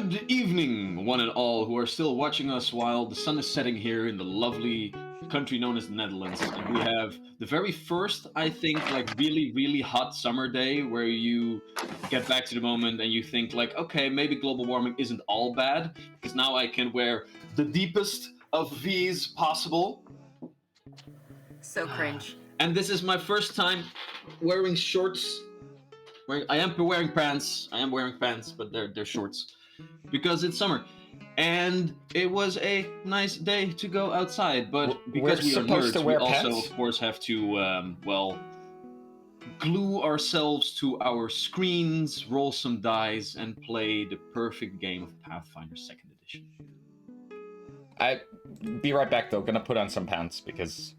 Good evening, one and all who are still watching us while the sun is setting here in the lovely country known as the Netherlands. And we have the very first, I think, like really, really hot summer day where you get back to the moment and you think, like, okay, maybe global warming isn't all bad because now I can wear the deepest of V's possible. So cringe. And this is my first time wearing shorts. I am wearing pants. I am wearing pants, but they're shorts because it's summer. And it was a nice day to go outside, but because we are supposed to nerds, we wear also, pants? of course, have to, glue ourselves to our screens, roll some dice, and play the perfect game of Pathfinder 2nd Edition. I be right back though. Gonna put on some pants because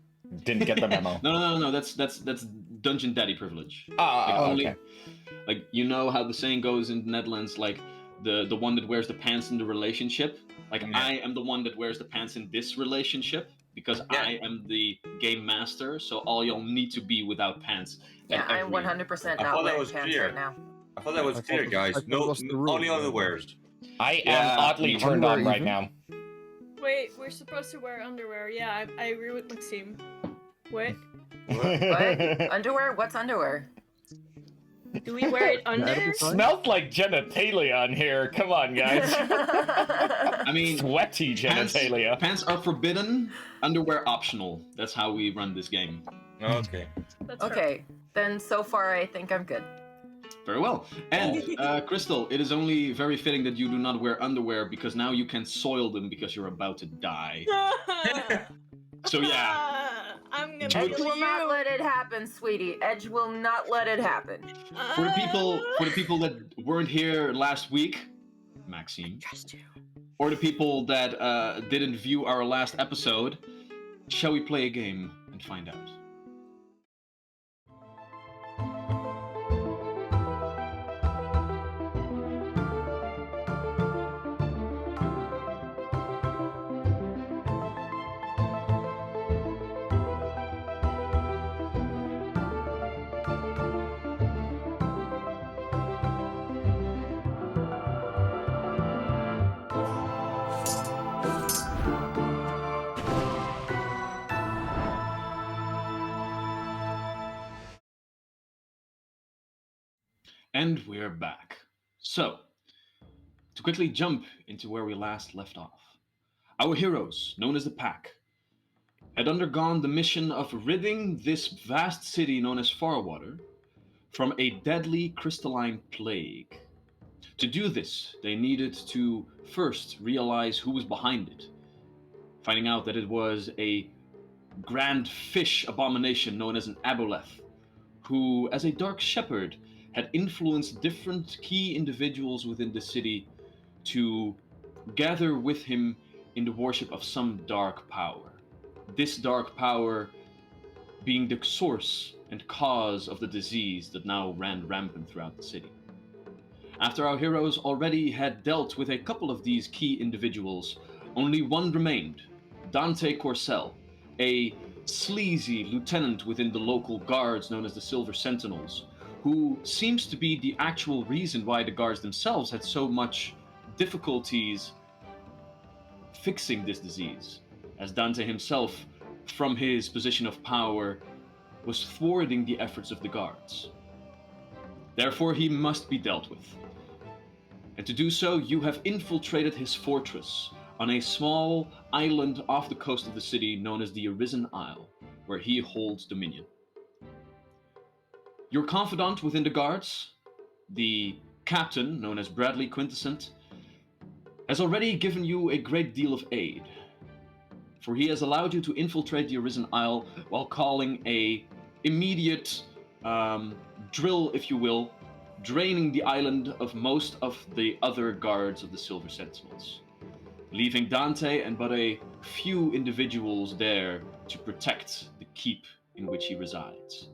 didn't get the memo. No. That's Dungeon Daddy privilege. Okay. Like, you know how the saying goes in the Netherlands, like the one that wears the pants in the relationship. Like, Yeah. I am the one that wears the pants in this relationship because Yeah. I am the game master. So all y'all need to be without pants. Yeah, at I'm every- 100% I not thought that wearing was pants clear. right now. I thought that was I clear, thought guys. that No, was the rule. only underwears. I Yeah, am oddly I mean, turned on underwear right even? now. Wait, we're supposed to wear underwear. Yeah, I agree with Maxime. Wait, What? Underwear? What's underwear? do we wear it under? edible kind? Smelled like genitalia on here. Come on, guys. I mean, Sweaty genitalia. pants are forbidden, underwear optional. That's how we run this game. Okay. That's fair. Okay, then so far I think I'm good. Very well. And Crystal, it is only very fitting that you do not wear underwear because now you can soil them because you're about to die. So yeah, I'm gonna Edge kill will not you. let it happen, sweetie. Edge will not let it happen. for the people that weren't here last week, Maxime, Trust you. or the people that didn't view our last episode, shall we play a game and find out? And we're back. So, to quickly jump into where we last left off, our heroes, known as the Pack, had undergone the mission of ridding this vast city known as Farwater from a deadly crystalline plague. To do this, they needed to first realize who was behind it, finding out that it was a grand fish abomination known as an aboleth, who, as a dark shepherd, had influenced different key individuals within the city to gather with him in the worship of some dark power. This dark power being the source and cause of the disease that now ran rampant throughout the city. After our heroes already had dealt with a couple of these key individuals, only one remained, Dante Corsell, a sleazy lieutenant within the local guards known as the Silver Sentinels, who seems to be the actual reason why the guards themselves had so much difficulties fixing this disease, as Dante himself, from his position of power, was thwarting the efforts of the guards. Therefore, he must be dealt with. And to do so, you have infiltrated his fortress on a small island off the coast of the city known as the Arisen Isle, where he holds dominion. Your confidant within the guards, the captain, known as Bradley Quintessent, has already given you a great deal of aid, for he has allowed you to infiltrate the Arisen Isle while calling a immediate drill, if you will, draining the island of most of the other guards of the Silver Sentinels, leaving Dante and but a few individuals there to protect the keep in which he resides.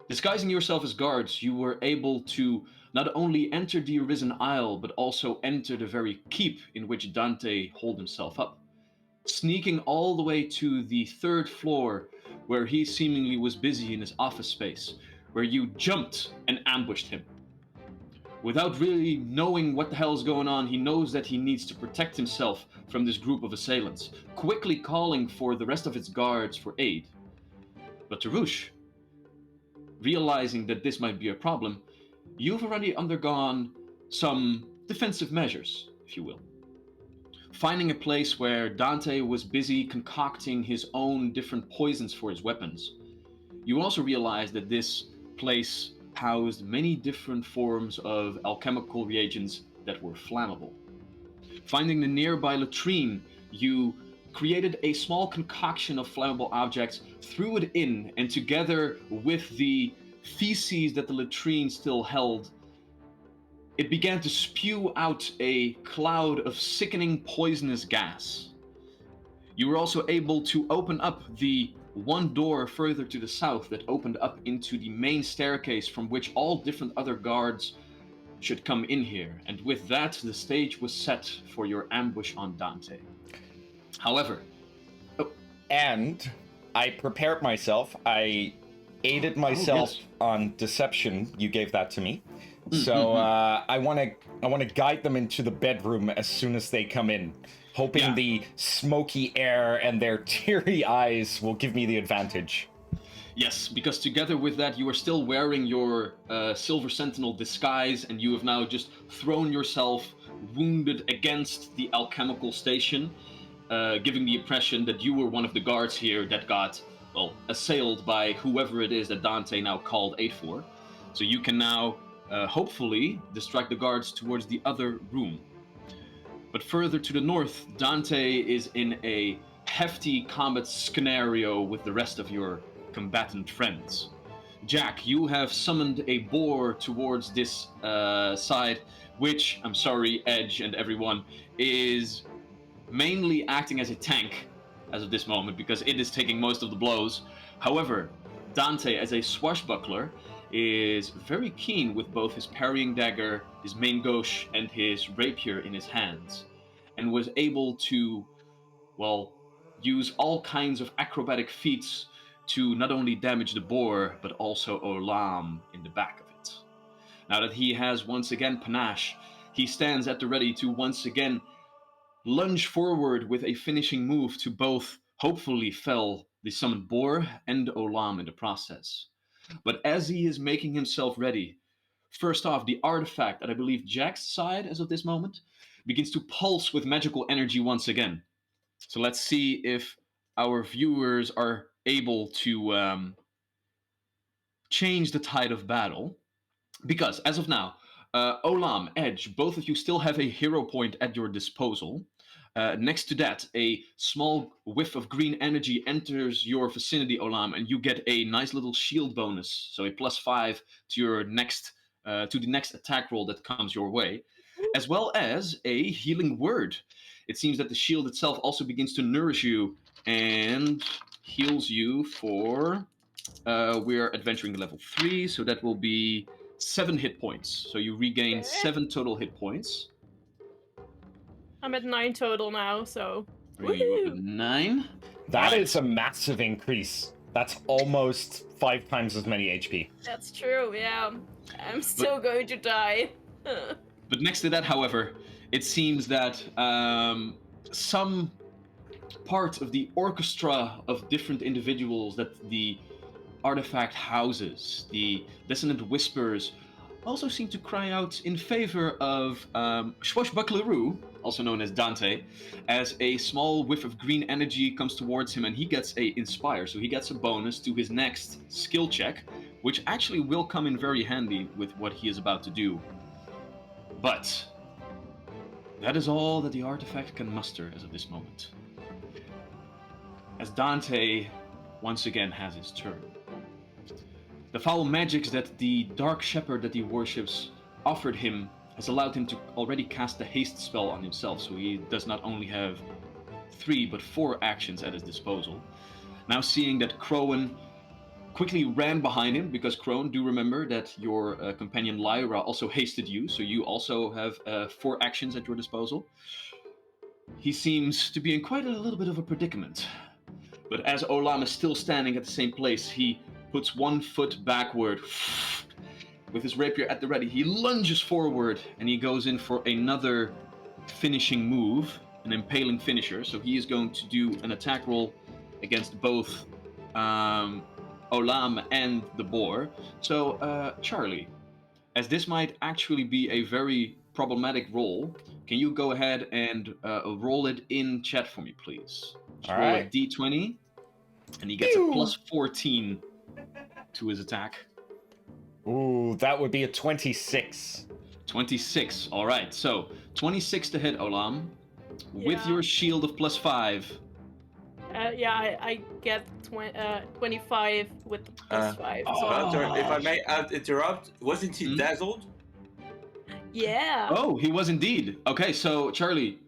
Disguising yourself as guards, you were able to not only enter the Arisen Isle, but also enter the very keep in which Dante holed himself up, sneaking all the way to the third floor where he seemingly was busy in his office space, where you jumped and ambushed him. Without really knowing what the hell is going on, he knows that he needs to protect himself from this group of assailants, quickly calling for the rest of its guards for aid. But Tarush, realizing that this might be a problem, you've already undergone some defensive measures, if you will. Finding a place where Dante was busy concocting his own different poisons for his weapons, you also realize that this place housed many different forms of alchemical reagents that were flammable. Finding the nearby latrine, you created a small concoction of flammable objects, threw it in, and together with the feces that the latrine still held, it began to spew out a cloud of sickening poisonous gas. You were also able to open up the one door further to the south that opened up into the main staircase from which all different other guards should come in here. And with that, the stage was set for your ambush on Dante. However, And I prepared myself. I aided myself yes. on deception. You gave that to me. So I want to guide them into the bedroom as soon as they come in, hoping the smoky air and their teary eyes will give me the advantage. Yes, because together with that, you are still wearing your Silver Sentinel disguise, and you have now just thrown yourself wounded against the alchemical station, giving the impression that you were one of the guards here that got, well, assailed by whoever it is that Dante now called aid for. So you can now, hopefully, distract the guards towards the other room. But further to the north, Dante is in a hefty combat scenario with the rest of your combatant friends. Jack, you have summoned a boar towards this side, which, I'm sorry, Edge and everyone, is mainly acting as a tank as of this moment because it is taking most of the blows. However, Dante, as a swashbuckler, is very keen with both his parrying dagger, his main gauche, and his rapier in his hands, and was able to, well, use all kinds of acrobatic feats to not only damage the boar, but also Olam in the back of it. Now that he has once again panache, he stands at the ready to once again lunge forward with a finishing move to both hopefully fell the summoned boar and Olam in the process. But as he is making himself ready, first off, the artifact at I believe Jack's side as of this moment begins to pulse with magical energy once again. So let's see if our viewers are able to change the tide of battle. Because as of now, Olam, Edge, both of you still have a hero point at your disposal. Next to that, a small whiff of green energy enters your vicinity, Olam, and you get a nice little shield bonus. So a +5 to your next to the next attack roll that comes your way, as well as a healing word. It seems that the shield itself also begins to nourish you and heals you for. We're adventuring to level 3, so that will be 7 hit points. So you regain 7 total hit points. I'm at 9 total now, so. Bringing you up to 9. That is a massive increase. That's almost 5 times as many HP. That's true, yeah. I'm still going to die. But next to that, however, it seems that some part of the orchestra of different individuals that the artifact houses, the dissonant whispers, also seem to cry out in favor of Swashbuckleroo, also known as Dante, as a small whiff of green energy comes towards him and he gets a Inspire, so he gets a bonus to his next skill check, which actually will come in very handy with what he is about to do. But that is all that the artifact can muster as of this moment. As Dante once again has his turn. The foul magics that the Dark Shepherd that he worships offered him has allowed him to already cast the haste spell on himself, so he does not only have 3 but 4 actions at his disposal. Now seeing that Crowan quickly ran behind him, because Crone, do remember that your companion Lyra also hasted you, so you also have 4 actions at your disposal. He seems to be in quite a little bit of a predicament. But as Olam is still standing at the same place, he puts one foot backward, with his rapier at the ready, he lunges forward and he goes in for another finishing move, an impaling finisher. So he is going to do an attack roll against both Olam and the boar. So, Charlie, as this might actually be a very problematic roll, can you go ahead and roll it in chat for me, please? Just All roll right. a d20, and he gets a plus 14 to his attack. Ooh, that would be a 26. 26. All right. So 26 to hit, Olam. With Yeah. your shield of plus 5. I get 25 with the plus 5. oh. So Walter, if I may interrupt, wasn't he Hmm? dazzled? yeah. Oh, he was indeed. Okay, so Charlie,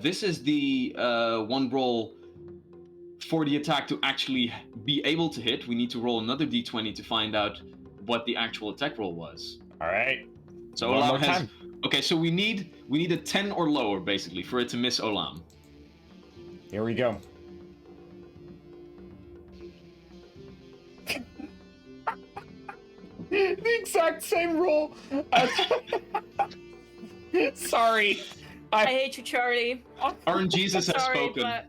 this is the one roll for the attack to actually be able to hit. We need to roll another d20 to find out what the actual attack roll was. All right. So One Olam more has. time. Okay, so we need a 10 or lower basically for it to miss Olam. Here we go. The exact same roll. Sorry. I hate you, Charlie. RNGesus has Sorry, spoken. but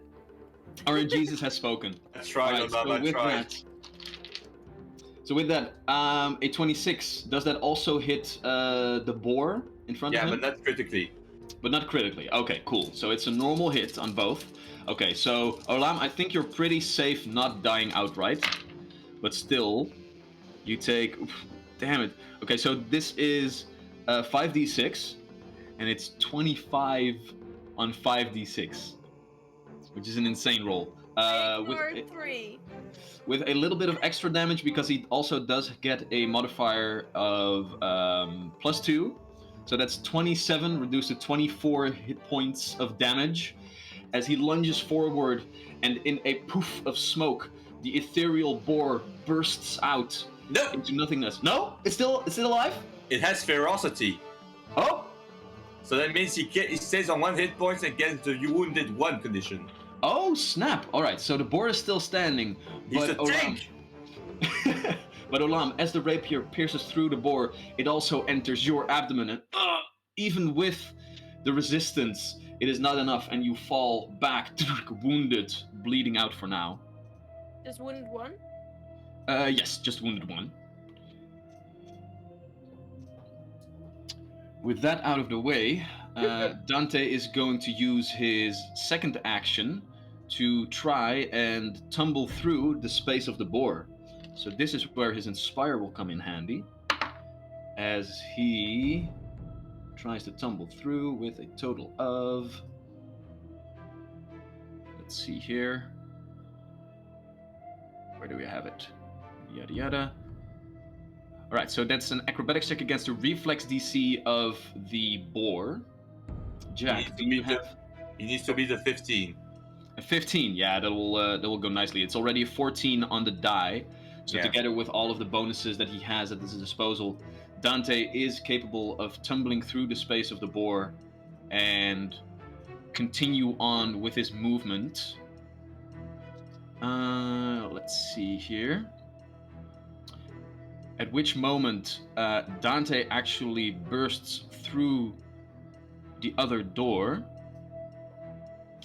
RNGesus has spoken. I tried, Alright, Olam, I tried. So with that, a 26, does that also hit the boar in front Yeah, of him? but not critically. But not critically. Okay, cool. So it's a normal hit on both. Okay, so Olam, I think you're pretty safe not dying outright. But still, you take... Oof, damn it. Okay, so this is 5d6, and it's 25 on 5d6, which is an insane roll. I With ignored 3. with a little bit of extra damage because he also does get a modifier of +2. So that's 27 reduced to 24 hit points of damage as he lunges forward, and in a poof of smoke, the ethereal boar bursts out No, into nothingness. No? It's still alive? it has ferocity. Oh! So that means he stays on 1 hit point and gets the wounded 1 condition. Oh, snap. All right, so the boar is still standing. He's but a tank! But Olam, as the rapier pierces through the boar, it also enters your abdomen, and even with the resistance, it is not enough, and you fall back, wounded, bleeding out for now. Just wounded 1? Yes, just wounded 1. With that out of the way, Dante is going to use his second action to try and tumble through the space of the boar. So this is where his Inspire will come in handy, as he tries to tumble through with a total of... Let's see here. Where do we have it? Yada yada. Alright, so that's an acrobatics check against the reflex DC of the boar. Jack, do you have... He needs to be the 15. A 15, yeah, that will go nicely. It's already a 14 on the die, so Yeah. together with all of the bonuses that he has at his disposal, Dante is capable of tumbling through the space of the boar and continue on with his movement. Let's see here. At which moment Dante actually bursts through the other door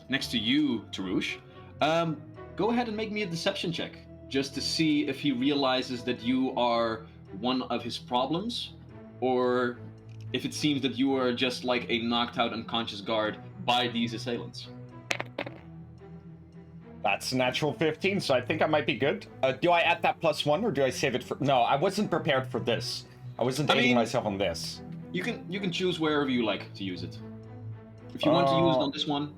next to you, Tarush. Go ahead and make me a deception check, just to see if he realizes that you are one of his problems, or if it seems that you are just like a knocked out unconscious guard by these assailants. That's a natural 15, so I think I might be good. Do I add that +1, or do I save it for... No, I wasn't prepared for this. I wasn't dating myself on this. You can choose wherever you like to use it. If you want to use it on this one,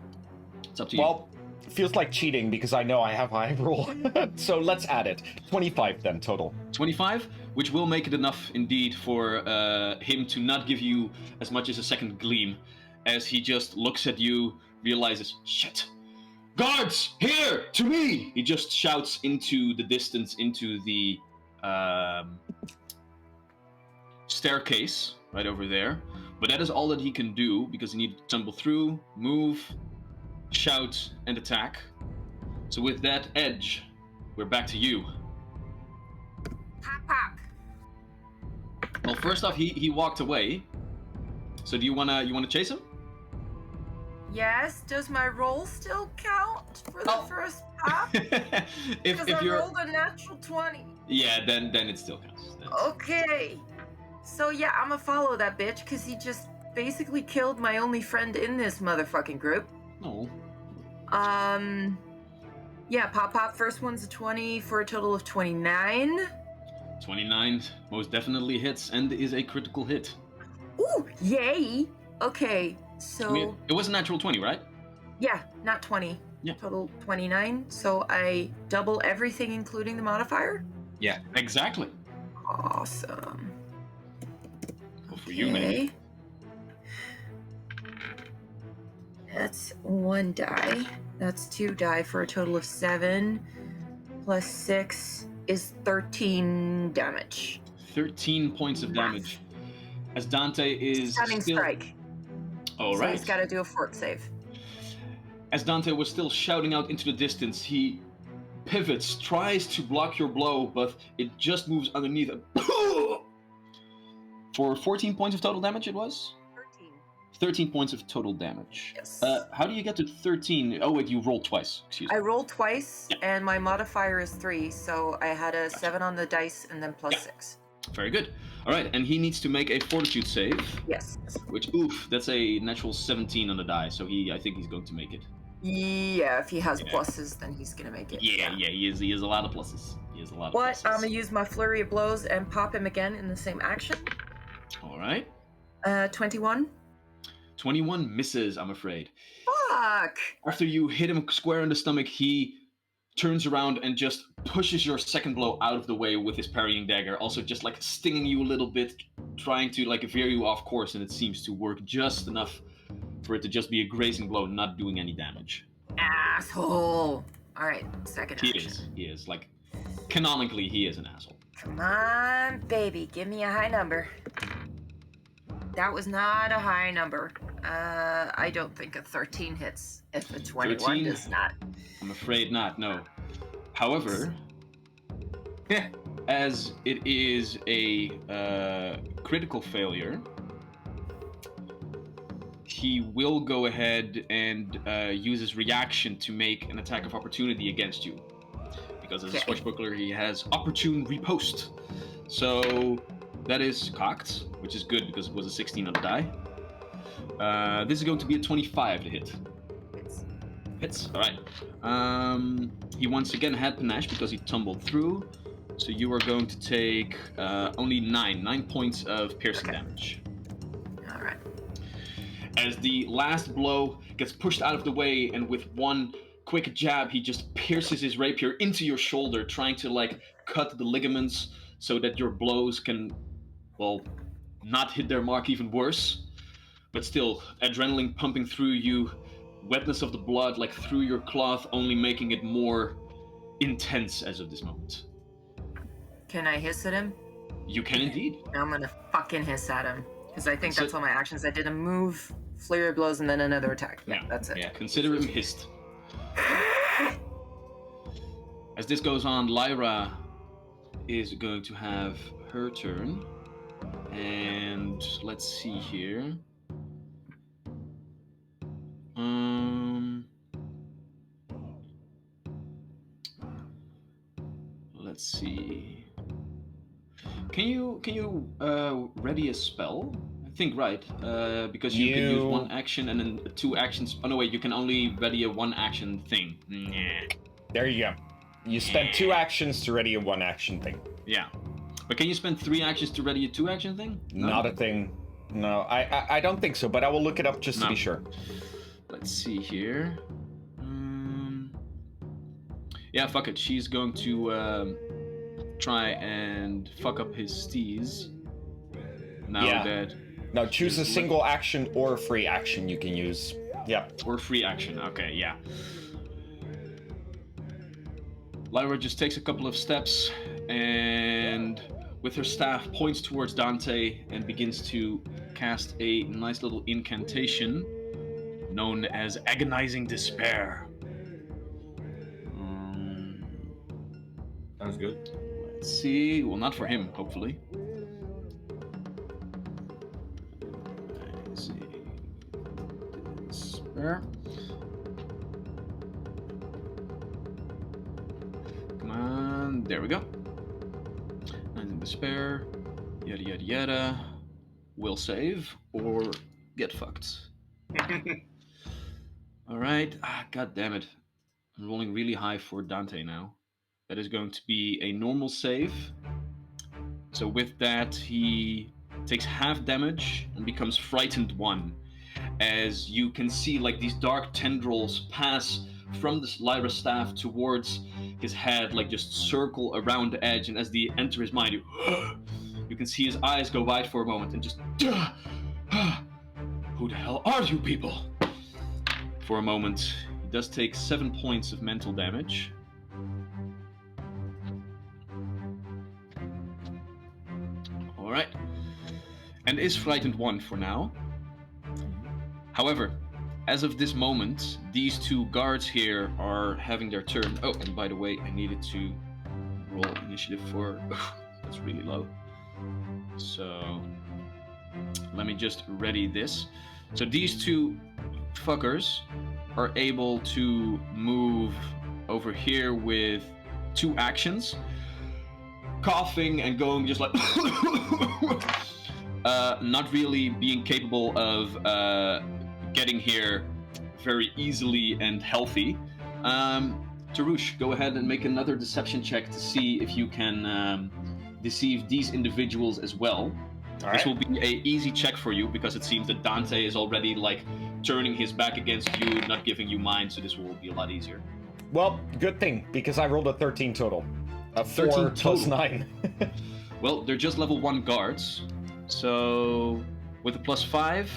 it's up to you. Well, it feels like cheating because I know I have high roll. So let's add it. 25 then, total. 25, which will make it enough indeed for him to not give you as much as a second gleam, as he just looks at you, realizes, shit, guards, here, to me! He just shouts into the distance, into the staircase right over there. But that is all that he can do, because he needs to tumble through, move, shout, and attack. So with that, Edge, we're back to you. Pop, pop. Well, first off, he walked away. So do you wanna chase him? Yes, does my roll still count for the Oh. first pop? if Because I you're rolled a natural 20. yeah, then it still counts. Okay. So yeah, I'ma follow that bitch because he just basically killed my only friend in this motherfucking group. No. Yeah, pop. First one's a 20 for a total of 29. 29 most definitely hits and is a critical hit. Ooh, yay! Okay, so I mean, it was a natural 20, right? yeah, not 20. Yeah. Total 29. So I double everything, including the modifier. Yeah. Exactly. Awesome. Well, for you, maybe. That's 1 die. That's 2 die for a total of 7. Plus 6 is 13 damage. 13 points of damage. As Dante is Stunning still... strike. All So right. he's got to do a fort save. As Dante was still shouting out into the distance, he pivots, tries to block your blow, but it just moves underneath it. For 14 points of total damage, it was? 13. 13 points of total damage. Yes. How do you get to 13? Oh, wait, you rolled twice. Excuse me. I rolled twice, and my modifier is 3, so I had a 7 on the dice and then plus 6. Very good. All right, and he needs to make a fortitude save, Yes. which, oof, that's a natural 17 on the die, so I think he's going to make it. Yeah, if he has Yeah. pluses, then he's gonna make it. Yeah, he has a lot of pluses. He has a lot of What? pluses. I'm gonna use my flurry of blows and pop him again in the same action. All right. 21. 21 misses, I'm afraid. Fuck! After you hit him square in the stomach, he turns around and just pushes your second blow out of the way with his parrying dagger, also just like stinging you a little bit, trying to like veer you off course, and it seems to work just enough for it to just be a grazing blow, not doing any damage. Asshole! Alright, second He action. is. Like, canonically, he is an asshole. Come on, baby, give me a high number. That was not a high number. I don't think a 13 hits if a 21 13? does not. I'm afraid not, no. However, as it is a critical failure, he will go ahead and use his reaction to make an attack of opportunity against you. Because as a swashbuckler, he has opportune riposte. So that is cocked, which is good because it was a 16 on the die. This is going to be a 25 to hit. Hits. All right. He once again had panache because he tumbled through. So you are going to take only 9 points of piercing damage. All right. As the last blow gets pushed out of the way, and with one quick jab, he just pierces his rapier into your shoulder, trying to like cut the ligaments so that your blows can, well, not hit their mark even worse. But still, adrenaline pumping through you, wetness of the blood like through your cloth, only making it more intense as of this moment. Can I hiss at him? You can indeed. I'm gonna fucking hiss at him. Because I think So- that's all my actions. I did a move, flurry of blows, and then another attack. Yeah, that's it. Yeah. Consider him hissed. As this goes on, Lyra is going to have her turn. And let's see here. Let's see. Can you ready a spell? I think right. Because you can use one action and then 2 actions. Oh no, wait, you can only ready a 1 action thing. Nah. There you go. You spend 2 actions to ready a 1 action thing. Yeah. But can you spend 3 actions to ready a 2 action thing? No? Not a thing. No, I don't think so, but I will look it up just to No. be sure. Let's see here. Yeah, fuck it. She's going to try and fuck up his steez. Now Yeah. that... Now choose a single action or free action you can use. Yeah. Or free action. Okay, yeah. Lyra just takes a couple of steps and with her staff points towards Dante and begins to cast a nice little incantation known as Agonizing Despair. Sounds good. Let's see. Well, not for him, hopefully. Let's see. Despair. Come on. There we go. And in despair. Yada yada yada. Will save or get fucked. Alright. God damn it. I'm rolling really high for Dante now. That is going to be a normal save. So with that, he takes half damage and becomes frightened 1. As you can see, like, these dark tendrils pass from this Lyra staff towards his head, like just circle around the edge, and as they enter his mind, you can see his eyes go wide for a moment and just who the hell are you people? For a moment, he does take 7 points of mental damage. Alright. And is frightened 1 for now. However, as of this moment, these 2 guards here are having their turn. Oh, and by the way, I needed to roll initiative for... That's really low. So, let me just ready this. So these 2 fuckers are able to move over here with 2 actions. Coughing and going just like... not really being capable of getting here very easily and healthy. Tarush, go ahead and make another deception check to see if you can deceive these individuals as well. All This right. will be an easy check for you because it seems that Dante is already like turning his back against you, not giving you mine, so this will be a lot easier. Well, good thing, because I rolled a 13 total. A 13 4 plus total. 9. Well, they're just level 1 guards, so with a +5,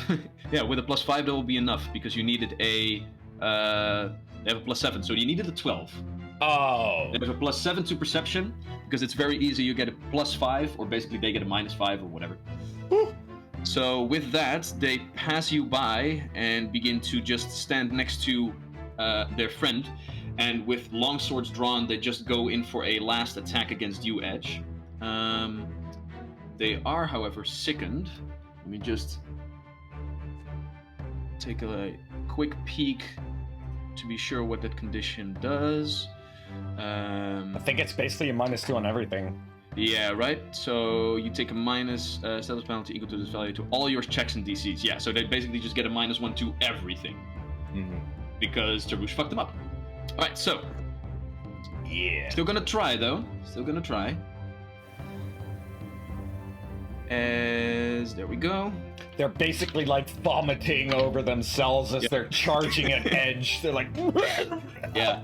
yeah, with a +5 that will be enough because you needed a, they have a +7, so you needed a 12. Oh. They have a +7 to perception because it's very easy. You get a +5, or basically they get a -5 or whatever. Woo. So with that, they pass you by and begin to just stand next to their friend, and with long swords drawn, they just go in for a last attack against you, Edge. They are, however, sickened. Let me just take a quick peek to be sure what that condition does. I think it's basically a -2 on everything. Yeah, right? So you take a minus status penalty equal to this value to all your checks and DCs. Yeah, so they basically just get a -1 to everything. Mm-hmm. Because Tarush fucked them up. Alright, so. Yeah. Still gonna try, though. Still gonna try. As. There we go. They're basically like vomiting over themselves as Yeah. they're charging at Edge. They're like... Yeah.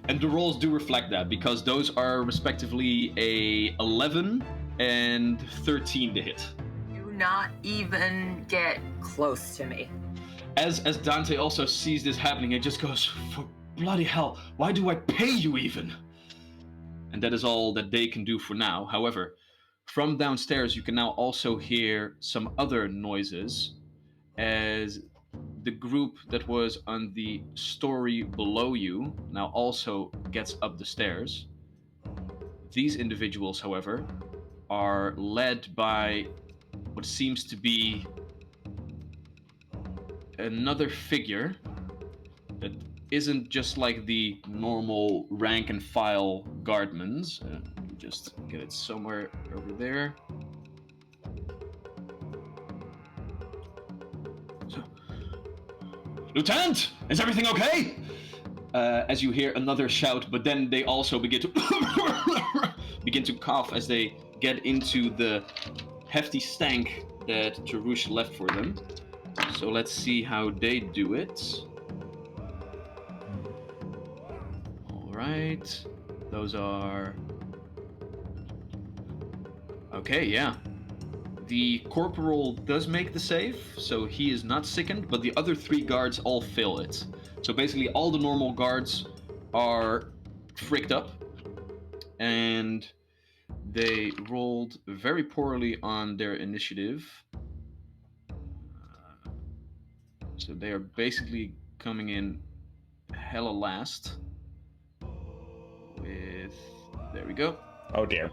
And the rolls do reflect that, because those are respectively a 11 and 13 to hit. Do not even get close to me. As Dante also sees this happening, it just goes, for bloody hell, why do I pay you even? And that is all that they can do for now. However, from downstairs, you can now also hear some other noises as the group that was on the story below you now also gets up the stairs. These individuals, however, are led by what seems to be another figure that isn't just like the normal rank and file guardmans. Just get it somewhere over there. So, Lieutenant, is everything okay? As you hear another shout, but then they also begin to cough as they get into the hefty stank that Tarush left for them. So let's see how they do it. All right, those are okay. Yeah, the corporal does make the save, so he is not sickened, but the other 3 guards all fail it. So basically, all the normal guards are fricked up, and they rolled very poorly on their initiative. So they are basically coming in hella last with, there we go. Oh dear.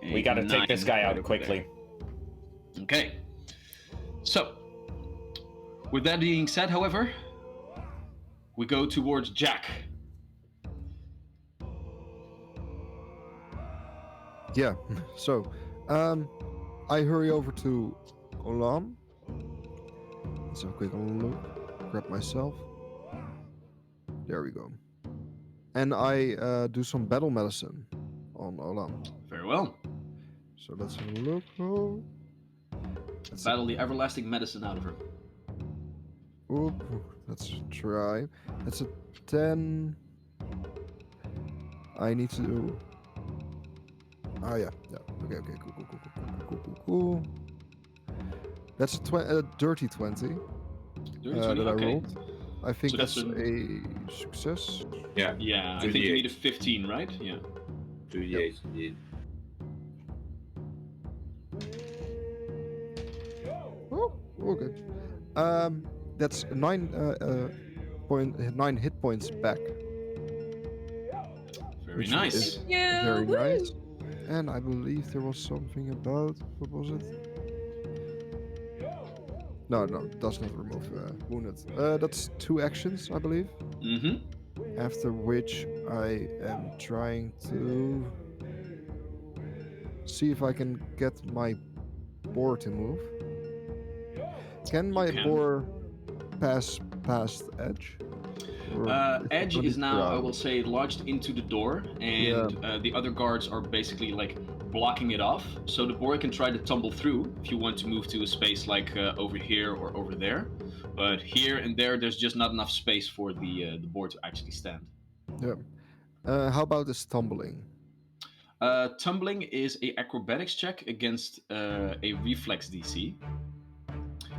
We gotta take this guy out quickly. Okay. So, With that being said, however, we go towards Jack. Yeah. So, I hurry over to Olam. Let's have a quick look. Grab myself. There we go. And I do some battle medicine on Olam. Very well. So let's have a look. Oh. That's Battle the everlasting medicine out of her. Oop, let's try. That's a 10. I need to do. Oh yeah. Okay. Cool. That's a dirty 20. Dirty 20, that I okay. rolled. I think So that's that's a success. Yeah. Yeah, I think you need a 15, right? Yeah. 2d8 indeed. Oh, okay. That's 9 hit points back. Very Which nice. is Yeah, very woo! nice. And I believe there was something about what was it? No, it does not remove wounded. That's 2 actions, I believe. Mm-hmm. After which I am trying to see if I can get my boar to move. Can my can. boar pass past edge? Or Edge gonna is be now, I crowded? will say, lodged into the door, and the other guards are basically like blocking it off. So the boar can try to tumble through if you want to move to a space like over here or over there. But here and there, there's just not enough space for the boar to actually stand. Yeah. How about this tumbling? Tumbling is a acrobatics check against a reflex DC.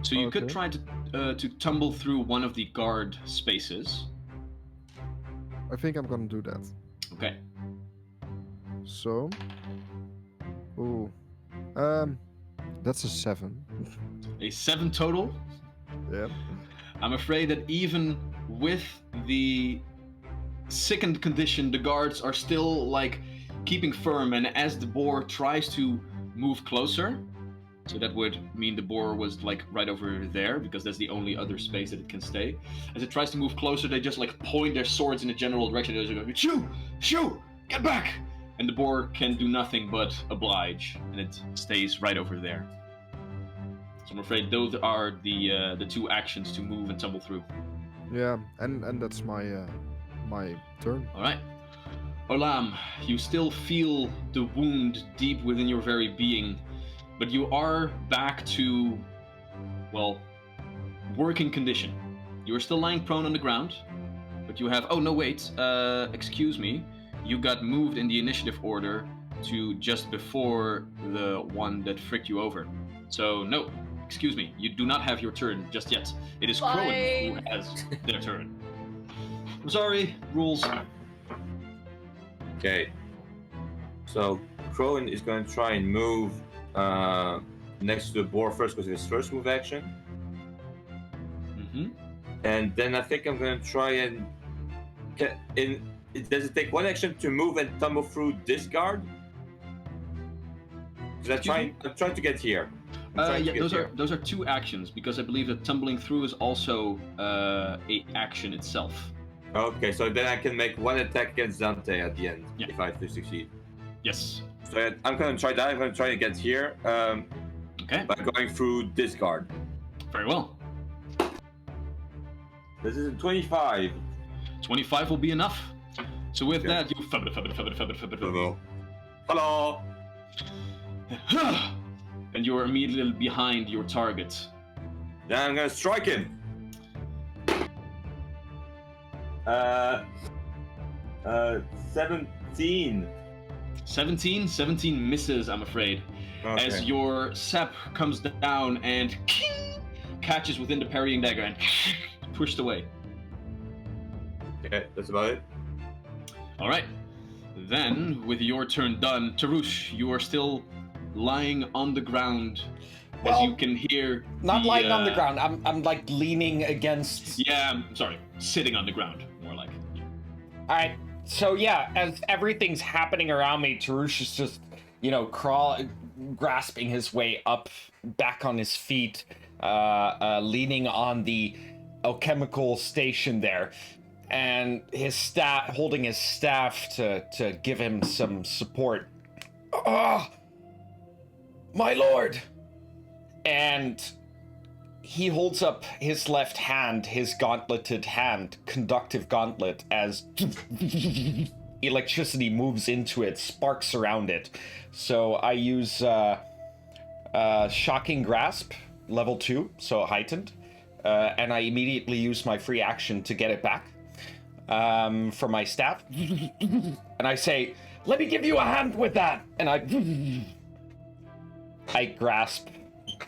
So you could Okay. try to tumble through one of the guard spaces. I think I'm gonna do that. Okay. So. Ooh. That's a 7. A 7 total. Yeah. I'm afraid that even with the sickened condition, the guards are still like keeping firm, and as the boar tries to move closer, so that would mean the boar was like right over there because that's the only other space that it can stay. As it tries to move closer, they just like point their swords in a general direction. They just go, shoo, get back! And the boar can do nothing but oblige, and it stays right over there. So I'm afraid those are the 2 actions to move and tumble through. Yeah, and that's my my turn. All right. Olam, you still feel the wound deep within your very being, but you are back to, well, working condition. You are still lying prone on the ground, but you have... Oh, no, wait. Excuse me. You got moved in the initiative order to just before the one that fricked you over. So, no. Excuse me. You do not have your turn just yet. It is Crowan who has their turn. I'm sorry. Rules. Okay. So Crowan is going to try and move next to the boar first because it's his first move action. Mm-hmm. And then I think I'm going to try and does it take 1 action to move and tumble through this guard? I'm trying to get here. Those are 2 actions because I believe that tumbling through is also a action itself. Okay, so then I can make 1 attack against Dante at the end Yeah. if I have to succeed. Yes. So I'm going to try that. I'm going to try to get here Okay. by going through this guard. Very well. This is a 25. 25 will be enough. So with Okay. that, you Hello. and you're immediately behind your target. Then I'm going to strike him. 17. 17 misses, I'm afraid. Okay. As your sap comes down and catches within the parrying dagger and pushed away. Okay, that's about it. All right. Then, with your turn done, Tarush, you are still lying on the ground as Well, you can hear. Not lying on the ground. I'm like leaning against. Yeah, I'm sorry. Sitting on the ground, more like. All right. So yeah, as everything's happening around me, Tarush is just, grasping his way up, back on his feet, leaning on the alchemical station there, and his staff, holding his staff to give him some support. Ah, my lord! And he holds up his left hand, his gauntleted hand, conductive gauntlet, as electricity moves into it, sparks around it. So I use Shocking Grasp, level 2, so heightened, and I immediately use my free action to get it back from my staff. And I say, let me give you a hand with that! And I grasp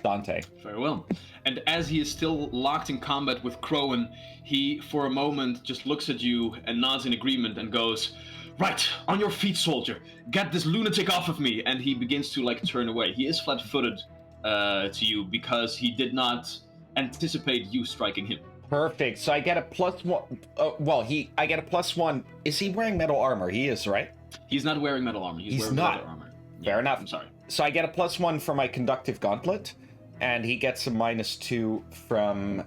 Dante. Very well. And as he is still locked in combat with Crowan, he, for a moment, just looks at you and nods in agreement and goes, right, on your feet, soldier. Get this lunatic off of me. And he begins to, like, turn away. He is flat-footed to you because he did not anticipate you striking him. Perfect. So I get a +1. I get a +1. Is he wearing metal armor? He is, right? He's not wearing metal armor. He's wearing not. leather armor. Fair enough. I'm sorry. So I get a +1 for my conductive gauntlet, and he gets a -2 from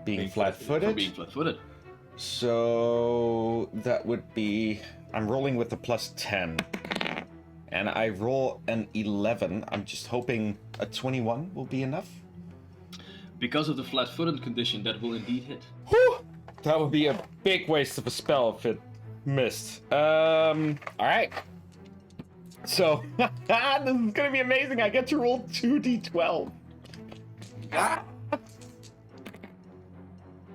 being flat-footed. For being flat-footed. So that would be... I'm rolling with a +10. And I roll an 11. I'm just hoping a 21 will be enough. Because of the flat-footed condition, that will indeed hit. Whew! That would be a big waste of a spell if it missed. Alright. So, this is gonna be amazing. I get to roll 2d12.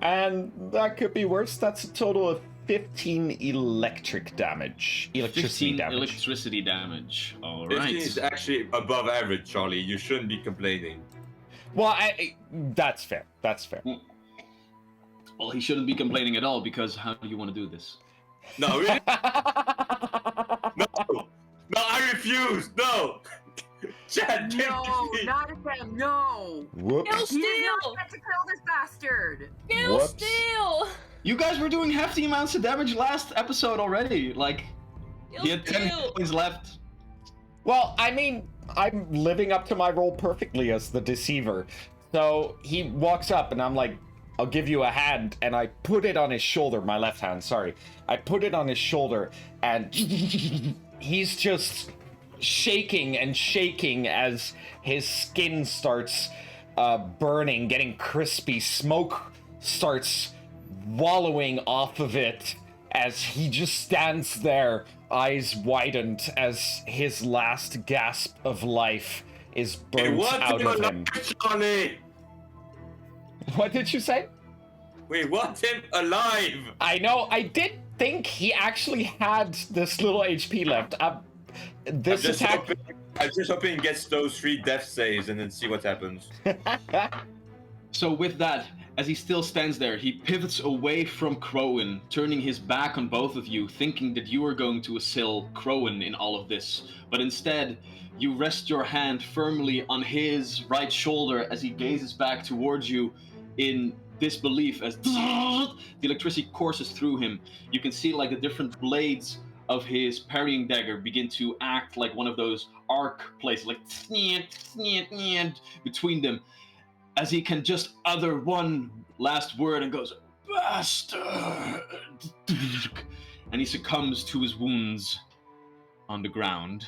And that could be worse. That's a total of 15 electricity damage. 15 electricity damage. All 15 right. is actually above average, Charlie. You shouldn't be complaining. Well, that's fair. That's fair. Well, he shouldn't be complaining at all, because how do you want to do this? No, really? No, I refuse. No. Chad, give No, me. not again. No. Whoops. Kill He's Steel! not meant to kill this bastard. Kill Whoops. Steel! You guys were doing hefty amounts of damage last episode already. Like, Kill he had 10 Steel! hit points left. Well, I mean, I'm living up to my role perfectly as the deceiver. So he walks up and I'm like, I'll give you a hand, and I put it on his shoulder, my left hand, sorry. I put it on his shoulder, and he's just shaking and shaking as his skin starts burning, getting crispy. Smoke starts wallowing off of it as he just stands there, eyes widened, as his last gasp of life is burnt out of him. Charlie. What did you say? We want him alive. I know, I did think he actually had this little HP left. This attack... I'm just hoping he gets those 3 death saves and then see what happens. So with that, as he still stands there, he pivots away from Crowan, turning his back on both of you, thinking that you are going to assail Crowan in all of this. But instead, you rest your hand firmly on his right shoulder as he gazes back towards you in disbelief as the electricity courses through him. You can see like the different blades of his parrying dagger begin to act like one of those arc places, like between them, as he can just utter one last word and goes, bastard, and he succumbs to his wounds on the ground.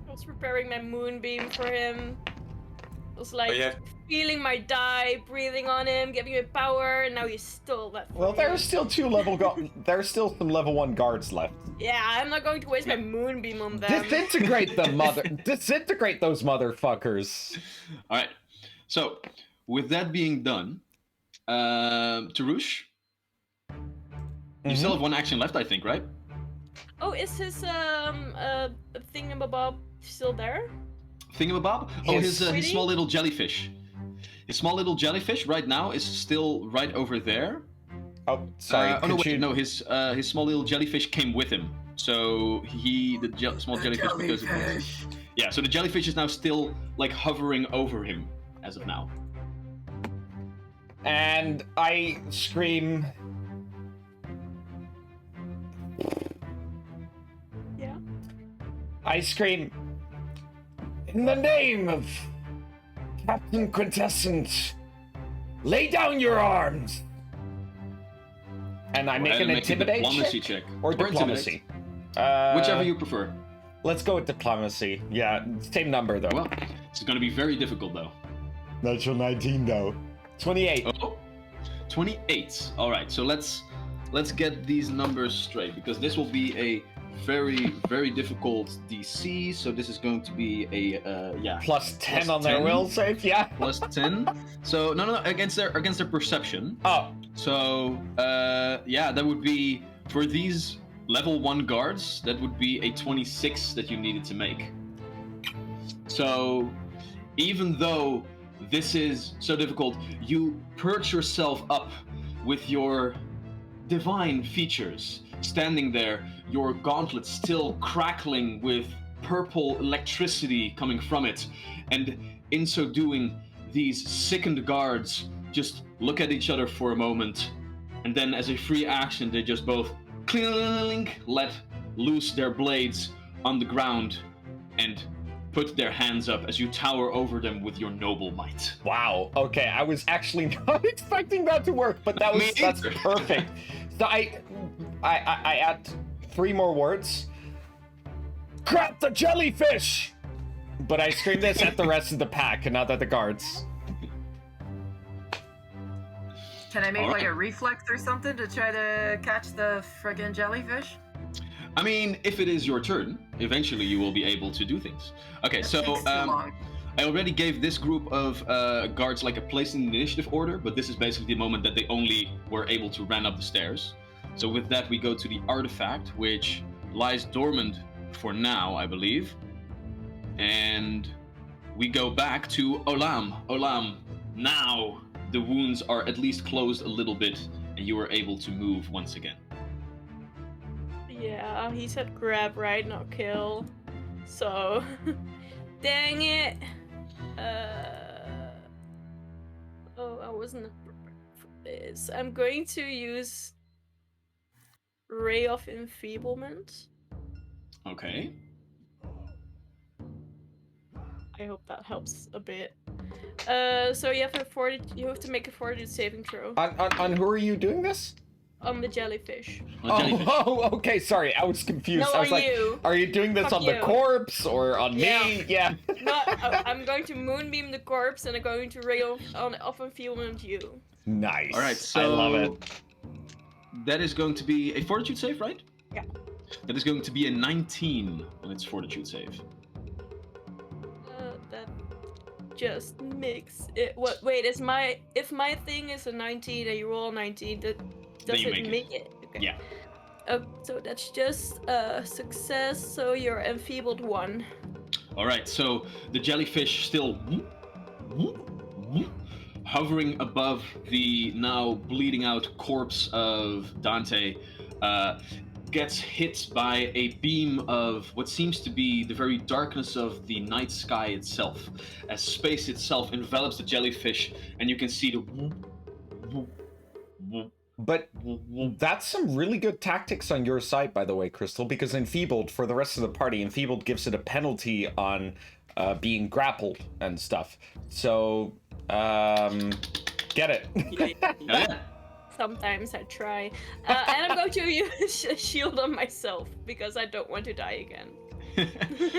I was preparing my moonbeam for him. I was like Oh, yeah. feeling my die, breathing on him, giving him power, and now he's stole that from Well, me. there's still there's still some level 1 guards left. Yeah, I'm not going to waste my moonbeam on them. Disintegrate disintegrate those motherfuckers. All right. So, with that being done, Tarush, you still have one action left, I think, right? Oh, is his thingamabob still there? Thingamabob? Oh, his Sweetie? small little jellyfish. His small little jellyfish right now is still right over there. Oh, sorry. Oh no, could wait, you... no. His small little jellyfish came with him. So small jellyfish, because yeah. So the jellyfish is now still like hovering over him as of now. And I scream. Yeah. I scream. In the name of Captain Quintessent, lay down your arms. And I Go make ahead an and make a intimidate diplomacy check? check. Or Intimidate. diplomacy? Whichever you prefer. Let's go with diplomacy. Yeah, same number though. Well, this is going to be very difficult though. Natural 19 though. 28. Oh, 28. All right, so let's get these numbers straight because this will be a very difficult DC. So this is going to be a Plus 10 plus on their 10. will save, yeah. plus 10. So no, against their perception. Oh, So that would be for these level 1 guards. That would be a 26 that you needed to make. So even though this is so difficult, you perch yourself up with your divine features, standing there, your gauntlet still crackling with purple electricity coming from it, and in so doing, these sickened guards just look at each other for a moment, and then as a free action, they just both clink, let loose their blades on the ground, and put their hands up as you tower over them with your noble might. wow. Okay, I was actually not expecting that to work, but that's either. perfect. So I add 3 more words. Crap the jellyfish! But I scream this at the rest of the pack and not at the guards. Can I make All like right. a reflex or something to try to catch the friggin' jellyfish? I mean, if it is your turn, eventually you will be able to do things. Okay, That so takes too long. I already gave this group of guards like a place in the initiative order, but this is basically the moment that they only were able to run up the stairs. So with that, we go to the artifact, which lies dormant for now, I believe. And we go back to Olam. Olam, now the wounds are at least closed a little bit, and you are able to move once again. Yeah, he said grab, right? Not kill. So, dang it. I wasn't prepared for this. I'm going to use Ray of Enfeeblement. Okay. I hope that helps a bit. So you have to make a fortitude saving throw On who are you doing this? on the jellyfish. Jellyfish. Oh, okay, sorry, I was confused. No, I was on like, you. are you doing this Fuck on the you. corpse or on Yeah. me? Yeah. No, I'm going to moonbeam the corpse and I'm going to ray of enfeeblement you. Nice. All right, so I love it. that is going to be a fortitude save, right? Yeah. That is going to be a 19 on its fortitude save. That just makes it. What? Wait, if my thing is a 19 and you roll a 19, that does you it make make it? Okay. Yeah. So that's just a success. So you're enfeebled 1. All right, so the jellyfish still hovering above the now bleeding out corpse of Dante, gets hit by a beam of what seems to be the very darkness of the night sky itself, as space itself envelops the jellyfish, and you can see the But that's some really good tactics on your side, by the way, Crystal, because Enfeebled, for the rest of the party, Enfeebled gives it a penalty on being grappled and stuff. So, get it. yeah. Sometimes I try, and I'm going to use a shield on myself because I don't want to die again.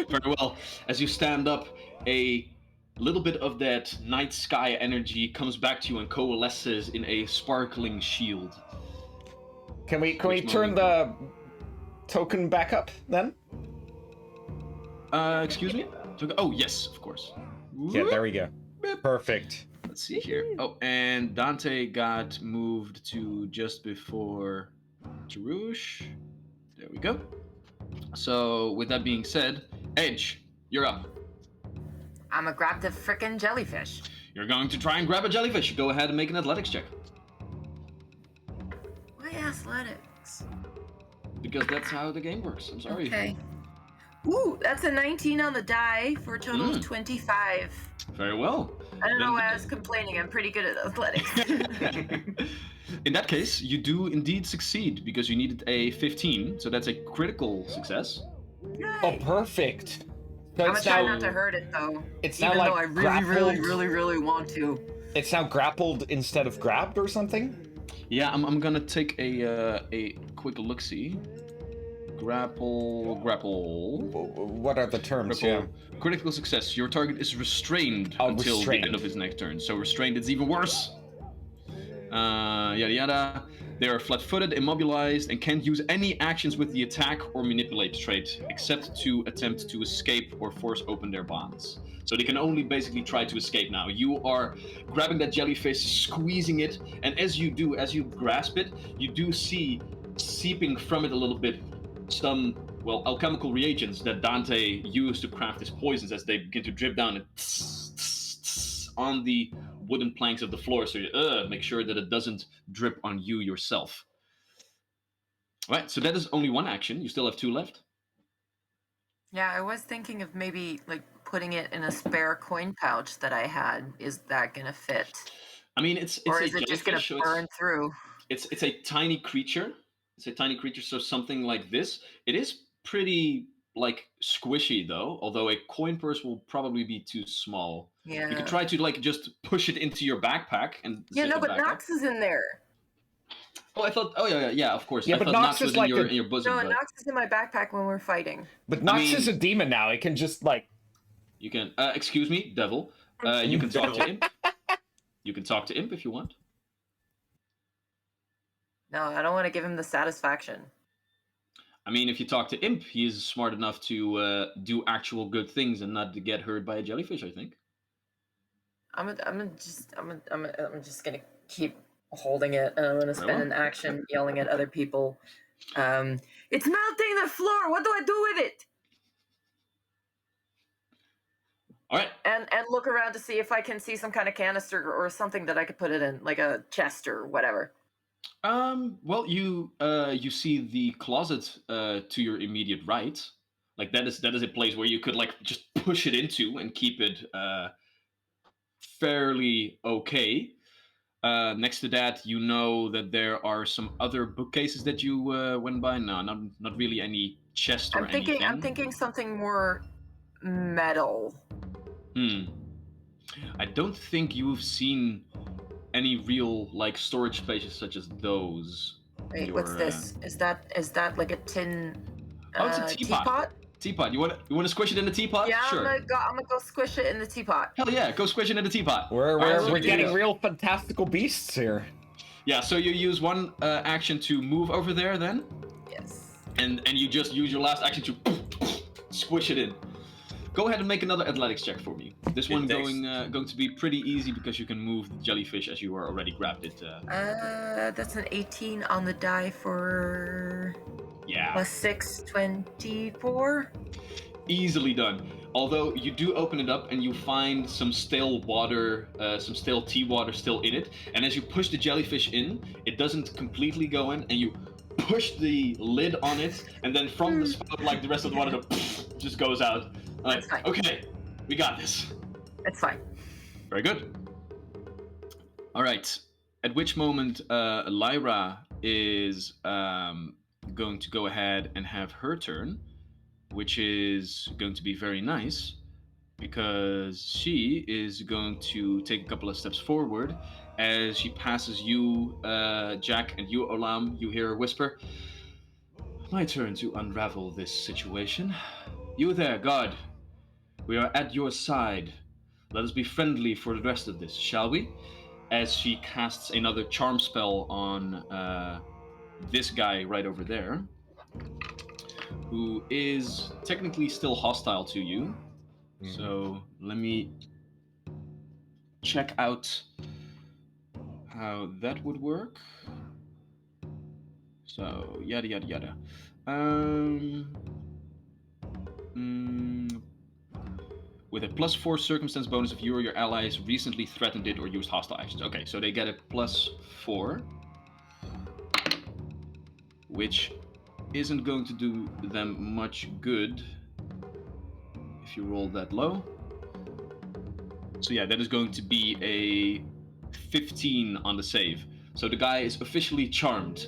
Very well. As you stand up, a little bit of that night sky energy comes back to you and coalesces in a sparkling shield. Can we turn the token back up then? Excuse me? Oh, yes, of course. Yeah, there we go. Perfect. Let's see here. Oh, and Dante got moved to just before Tarush. There we go. So, with that being said, Edge, you're up. I'ma grab the frickin' jellyfish. You're going to try and grab a jellyfish. Go ahead and make an athletics check. Why athletics? Because that's how the game works. I'm sorry. Okay. Ooh, that's a 19 on the die for a total of 25. Very well. I don't know Then- why I was complaining. I'm pretty good at athletics. In that case, you do indeed succeed because you needed a 15, so that's a critical success. Oh, perfect. So I'm it's gonna try now not to hurt it though. it's Even now though like I really, really, grappled. really, really want to. It's now grappled instead of grabbed or something. Yeah, I'm gonna take a quick look see. Grapple. What are the terms? Grapple. Critical success. Your target is restrained Oh, until restrained. the end of his next turn. So restrained, it's even worse. Yada yada. They are flat-footed, immobilized, and can't use any actions with the attack or manipulate trait, except to attempt to escape or force open their bonds. So they can only basically try to escape now. You are grabbing that jellyfish, squeezing it, and as you grasp it, you do see seeping from it a little bit some, well, alchemical reagents that Dante used to craft his poisons as they begin to drip down and on the wooden planks of the floor, so you make sure that it doesn't drip on you yourself. All right, so that is only one action. You still have 2 left. Yeah, I was thinking of maybe like putting it in a spare coin pouch that I had. Is that gonna fit? I mean, it's Or a is it just gonna jellyfish, so burn through? it's a tiny creature. It's a tiny creature, so something like this. It is pretty like squishy though, although a coin purse will probably be too small. Yeah. You could try to like just push it into your backpack and Yeah, zip no, it but back Nox is in there. up. Oh, I thought. Oh yeah, of course. Yeah, I but thought Nox Nox is was like in your bosom. No, But Nox is in my backpack when we're fighting. But Nox mean- is a demon now. It can just like. you can. Excuse me, devil. You can talk to Imp. You can talk to Imp if you want. No, I don't want to give him the satisfaction. I mean, if you talk to Imp, he is smart enough to do actual good things and not to get hurt by a jellyfish, I think. I'm just gonna keep holding it, and I'm gonna spend well. an action yelling at other people. It's melting the floor. What do I do with it? All right. And look around to see if I can see some kind of canister or something that I could put it in, like a chest or whatever. Well, you see the closet to your immediate right. Like that is a place where you could like just push it into and keep it fairly okay. Next to that, you know that there are some other bookcases that you went by. No, not really any chest or anything. I'm thinking something more metal. I don't think you've seen any real like storage spaces such as those. Wait, what's this? Is that like a tin? Oh, it's a teapot. Teapot. You want to squish it in the teapot? Yeah, Sure. I'm gonna go squish it in the teapot. Hell yeah, go squish it in the teapot. We're getting real fantastical beasts here. Yeah, so you use one action to move over there then, Yes. and you just use your last action to squish it in. Go ahead and make another athletics check for me. This one going to be pretty easy because you can move the jellyfish as you are already grabbed it. That's an 18 on the die for Yeah. plus 6, 24. Easily done. Although you do open it up and you find some stale water, some stale tea water still in it. And as you push the jellyfish in, it doesn't completely go in, and you push the lid on it, and then from the spout, like the rest of the water just goes out. Like, That's fine. okay, we got this. It's fine. Very good. All right. At which moment, Lyra is going to go ahead and have her turn, which is going to be very nice because she is going to take a couple of steps forward. As she passes you, Jack, and you, Olam, you hear her whisper, "My turn to unravel this situation. You there, guard. We are at your side. Let us be friendly for the rest of this, shall we?" As she casts another charm spell on this guy right over there, who is technically still hostile to you. So let me check out how that would work. So yada yada yada. With a +4 circumstance bonus if you or your allies recently threatened it or used hostile actions. Okay, so they get a +4, which isn't going to do them much good if you roll that low. So yeah, that is going to be a 15 on the save. So the guy is officially charmed.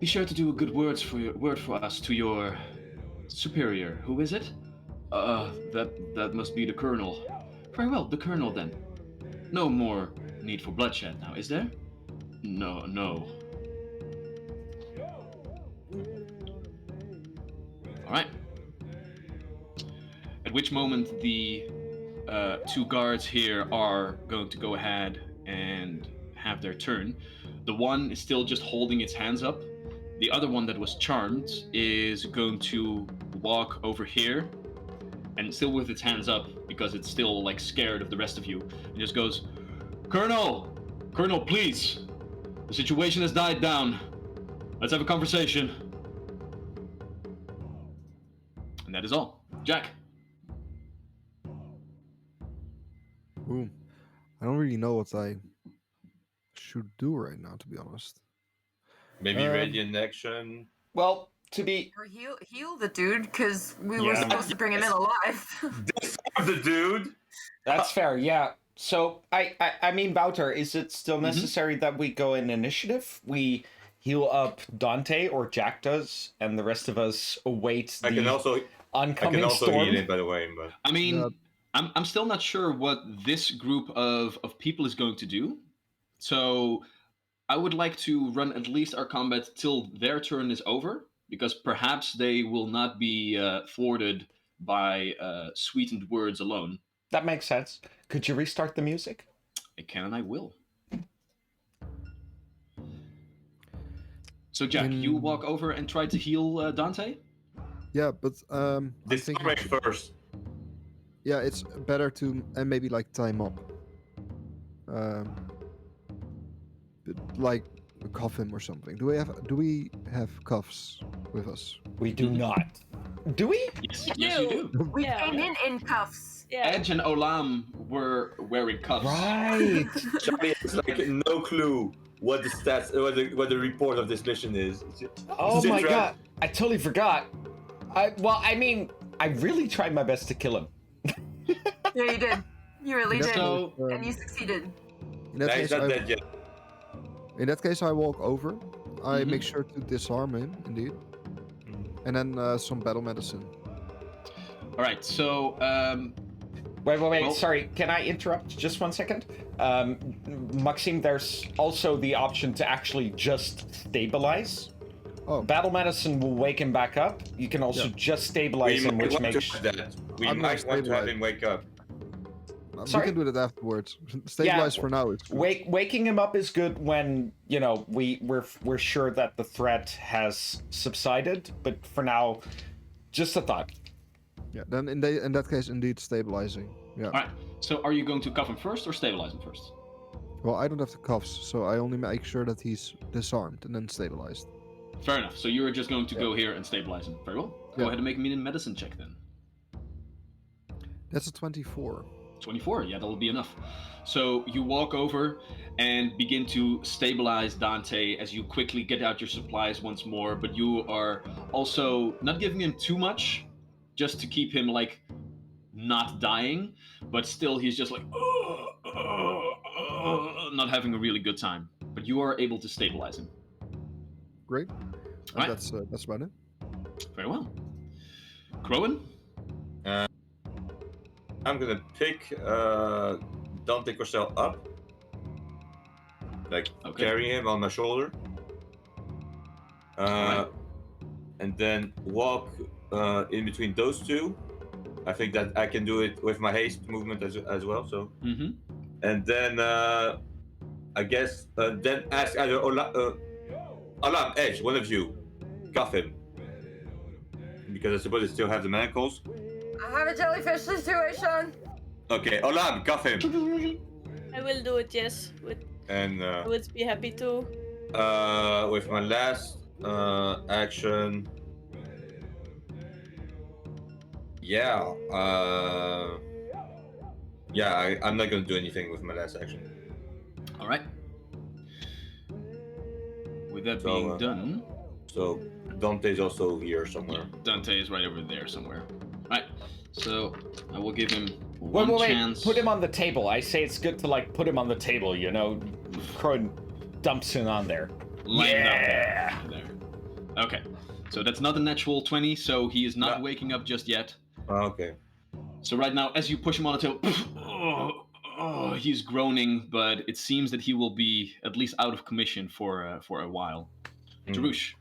Be sure to do a good word for us to your Superior, who is it? That must be the Colonel. Very well, the Colonel then. No more need for bloodshed now, is there? No. Alright. At which moment the two guards here are going to go ahead and have their turn. The one is still just holding its hands up. The other one that was charmed is going to walk over here and still with its hands up because it's still like scared of the rest of you. And just goes, Colonel, please. The situation has died down. Let's have a conversation. And that is all. Jack. Ooh, I don't really know what I should do right now, to be honest. Maybe radiant action. Well, to be Or heal the dude, because we were Yeah. supposed to bring him in alive. The dude. that's fair, yeah. So I mean, Wouter, is it still necessary that we go in initiative? We heal up Dante or Jack does, and the rest of us await the I can also oncoming storm. heal it, by the way. But I mean, Yeah. I'm still not sure what this group of people is going to do. So I would like to run at least our combat till their turn is over, because perhaps they will not be thwarted by sweetened words alone. That makes sense. Could you restart the music? I can and I will. So Jack, you walk over and try to heal Dante? Yeah, but I this think break first. yeah, it's better to and maybe like time up. Like cuff him or something. Do we have cuffs with us? We do not. Do we? Yes, We yes you do. do. We Yeah. came in cuffs. Yeah. Edge and Olam were wearing cuffs. Right. Charlie has like no clue what the stats, what the report of this mission is. Oh my Citra- god. I totally forgot. I mean, I really tried my best to kill him. Yeah, you did. You really In that did. So- case, And you succeeded. in that Nah, case, he's not I, dead yet. in that case, I walk over. I Mhm. make sure to disarm him, indeed, and then some battle medicine. All right, so Wait. Well- Sorry, can I interrupt just 1 second? Maxime, there's also the option to actually just stabilize. Oh, Battle medicine will wake him back up. You can also Yeah. just stabilize him, which want to makes... have that. We I'm might gonna want to have stabilize. him wake up. Sorry? we can do that afterwards. Stabilize for now. It's good. Waking him up is good when, you know, we're sure that the threat has subsided, but for now, just a thought. Yeah. Then in that case, indeed, stabilizing. Yeah. all right. So are you going to cuff him first or stabilize him first? Well, I don't have the cuffs, so I only make sure that he's disarmed and then stabilized. Fair enough. So you're just going to go here and stabilize him. Very well. Go Yeah. ahead and make me a medicine check then. That's a 24. 24, yeah, that'll be enough. So you walk over and begin to stabilize Dante as you quickly get out your supplies once more, but you are also not giving him too much, just to keep him like not dying, but still he's just like not having a really good time. But you are able to stabilize him. Great. Right. That's about it. Very well. Crowan? I'm gonna pick Dante Corsell up, like Okay. carrying him on my shoulder, Alright. and then walk in between those two. I think that I can do it with my haste movement as well. So, Mm-hmm. and then I guess then ask either Alam, Edge, one of you, cuff him, because I suppose they still have the manacles. I have a jellyfish situation. Okay, Olam, cuff him. I will do it, yes. And I would be happy to. with my last action, I'm not gonna do anything with my last action. All right. With that So, being done, So Dante's also here somewhere. Dante is right over there somewhere. Right. So I will give him Wait, one wait, chance. put him on the table. I say it's good to, like, put him on the table, you know? Crone dumps him on there. Line it Yeah. up there. Okay. So that's not a natural 20, so he is not No. waking up just yet. Okay. So right now, as you push him on the tail, he's groaning, but it seems that he will be at least out of commission for a while. Tarush,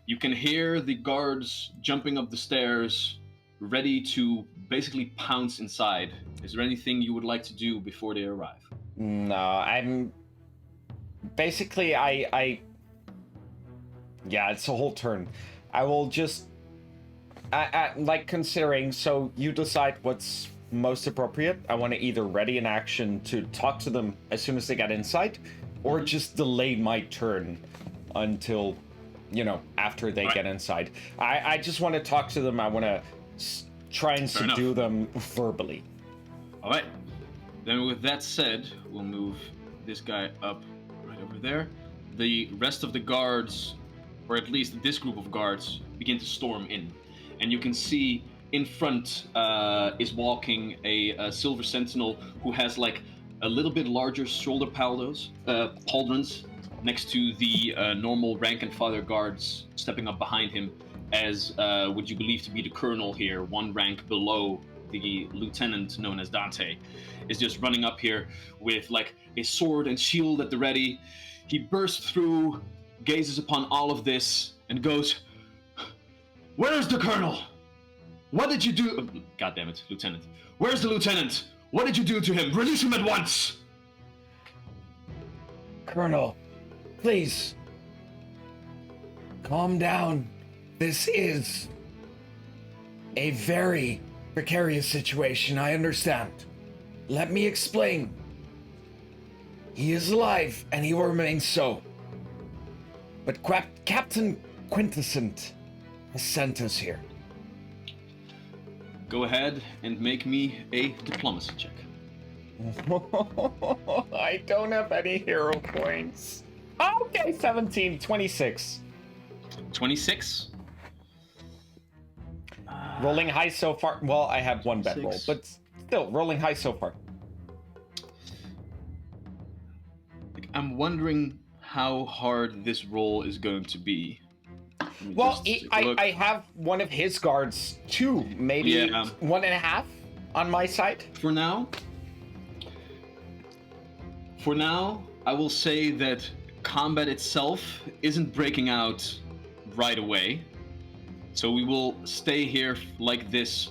you can hear the guards jumping up the stairs, ready to basically pounce inside. Is there anything you would like to do before they arrive? No, I'm basically I yeah, it's a whole turn. I will just I like considering, so you decide what's most appropriate. I want to either ready an action to talk to them as soon as they get inside, or just delay my turn until, after they get inside. I just want to talk to them. I want to try and Fair subdue them verbally. All right. Then with that said, we'll move this guy up right over there. The rest of the guards, or at least this group of guards, begin to storm in. And you can see in front is walking a silver sentinel who has like a little bit larger shoulder pauldrons next to the normal rank and file guards stepping up behind him as what you believe to be the colonel here, one rank below the lieutenant known as Dante, is just running up here with like a sword and shield at the ready. He bursts through, gazes upon all of this, and goes, "Where's the colonel? What did you do?" God damn it, Lieutenant. "Where's the lieutenant? What did you do to him? Release him at once!" Colonel, please. Calm down. This is a very precarious situation, I understand. Let me explain. He is alive, and he will remain so. But Captain Quintessent has sent us here. Go ahead and make me a diplomacy check. I don't have any hero points. Okay, 17, 26. 26. Rolling high so far. Well, I have one bad roll, 6. but still, rolling high so far. I'm wondering how hard this roll is going to be. Let me Well, just take a look. I have one of his guards, 2, maybe Yeah. 1.5 on my side. For now, I will say that combat itself isn't breaking out right away. So we will stay here like this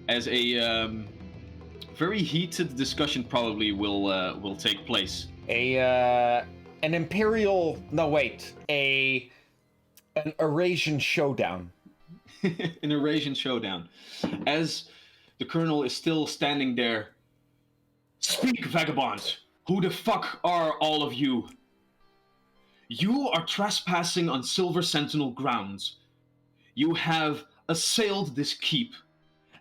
as a very heated discussion probably will take place. An imperial. No, wait. An Eurasian showdown. An Eurasian showdown. As the colonel is still standing there. "Speak, vagabond! Who the fuck are all of you? You are trespassing on Silver Sentinel grounds. You have assailed this keep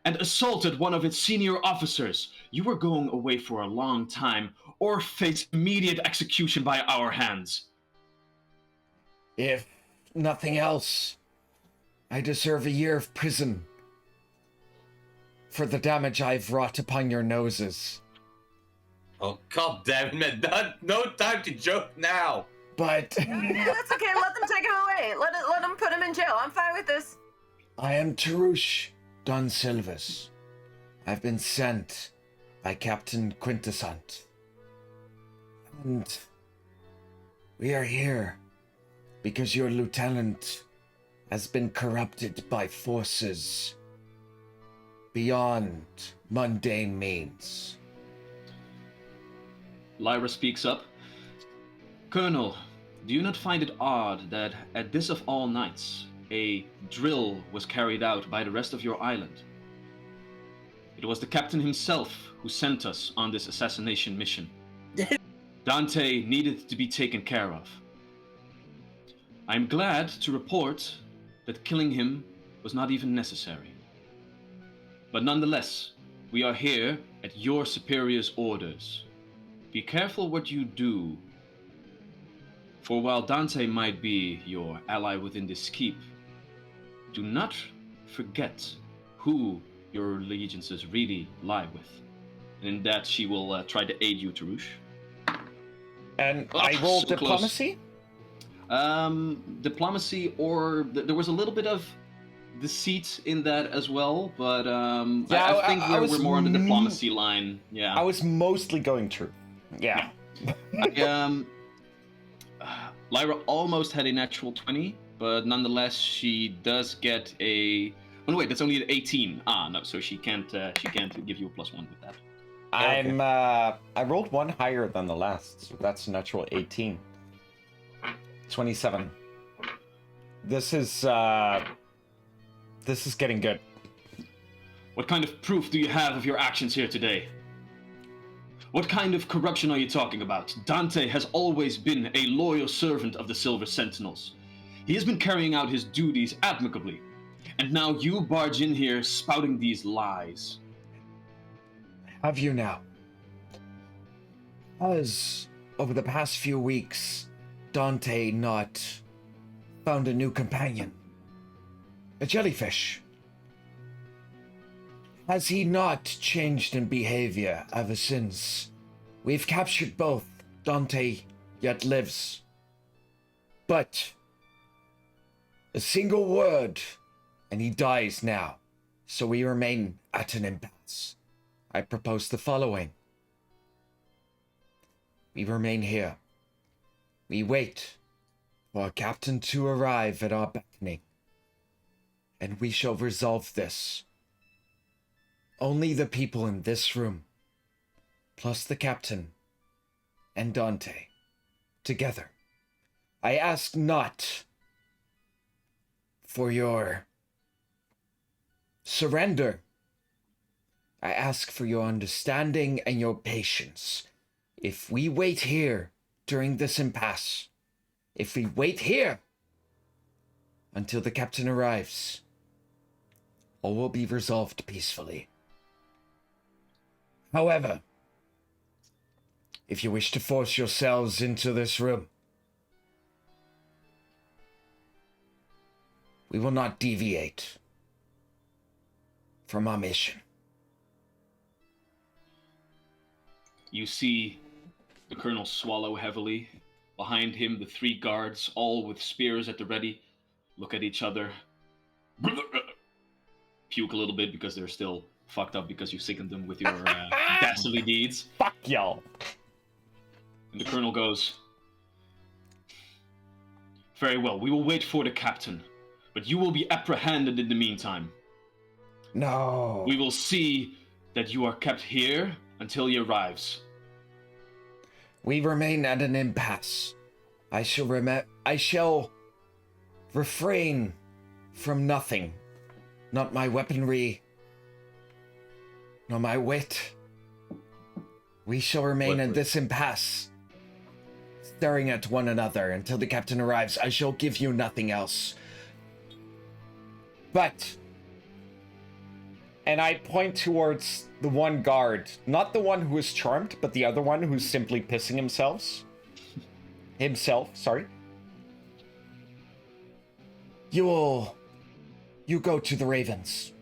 and assaulted one of its senior officers. You are going away for a long time or face immediate execution by our hands." If nothing else, I deserve a year of prison for the damage I've wrought upon your noses. Oh, god damn it, man. No time to joke now. But That's okay. Let them take him away. Let them put him in jail. I'm fine with this. I am Tarush Don Silvas. I've been sent by Captain Quintessant. And we are here because your lieutenant has been corrupted by forces beyond mundane means. Lyra speaks up. "Colonel, do you not find it odd that at this of all nights, a drill was carried out by the rest of your island? It was the captain himself who sent us on this assassination mission. Dante needed to be taken care of. I'm glad to report that killing him was not even necessary. But nonetheless, we are here at your superior's orders. Be careful what you do, for while Dante might be your ally within this keep, do not forget who your allegiances really lie with." And in that, she will try to aid you, Tarush. And I roll so close. diplomacy? Diplomacy, or there was a little bit of deceit in that as well, but Yeah, I think I was we're more on the diplomacy line. Yeah. I was mostly going truth. Yeah. Lyra almost had a natural 20, but nonetheless she does get a. Oh no, wait, that's only an 18. Ah, no, so she can't give you a +1 with that. I'm I rolled one higher than the last, so that's a natural 18. 27. This is getting good. What kind of proof do you have of your actions here today? What kind of corruption are you talking about? Dante has always been a loyal servant of the Silver Sentinels. He has been carrying out his duties amicably, and now you barge in here spouting these lies. Have you now? Has, over the past few weeks, Dante not found a new companion? A jellyfish? Has he not changed in behavior ever since? We've captured both. Dante yet lives. But a single word and he dies now. So we remain at an impasse. I propose the following. We remain here. We wait for a captain to arrive at our beckoning. And we shall resolve this. Only the people in this room, plus the captain and Dante, together. I ask not for your surrender. I ask for your understanding and your patience. If we wait here during this impasse, if we wait here until the captain arrives, all will be resolved peacefully. However, if you wish to force yourselves into this room, we will not deviate from our mission. You see the colonel swallow heavily. Behind him, the 3 guards, all with spears at the ready, look at each other, puke a little bit because they're still fucked up because you sickened them with your dastardly deeds. Fuck y'all. And the colonel goes, "Very well, we will wait for the captain, but you will be apprehended in the meantime. No. We will see that you are kept here until he arrives." We remain at an impasse. I shall refrain from nothing. Not my weaponry, nor my wit. We shall remain at this impasse, staring at one another until the captain arrives. I shall give you nothing else. But, And I point towards the one guard, not the one who is charmed, but the other one who's simply pissing himself, sorry. you go to the Ravens.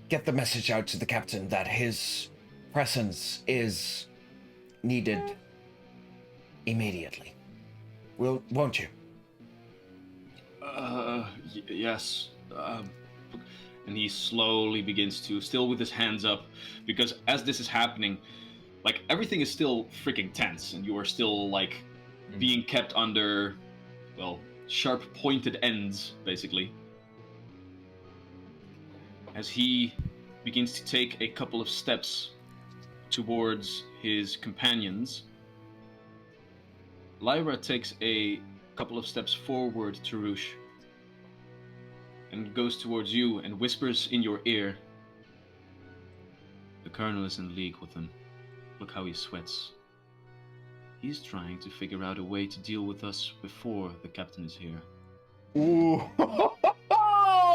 Get the message out to the captain that his presence is needed immediately. Won't you? Yes. And he slowly begins to, still with his hands up, because as this is happening, like, everything is still freaking tense, and you are still, like, being kept under, well, sharp pointed ends, basically. As he begins to take a couple of steps towards his companions, Lyra takes a couple of steps forward to Roosh and goes towards you and whispers in your ear, "The colonel is in league with them. Look how he sweats. He's trying to figure out a way to deal with us before the captain is here." Ooh.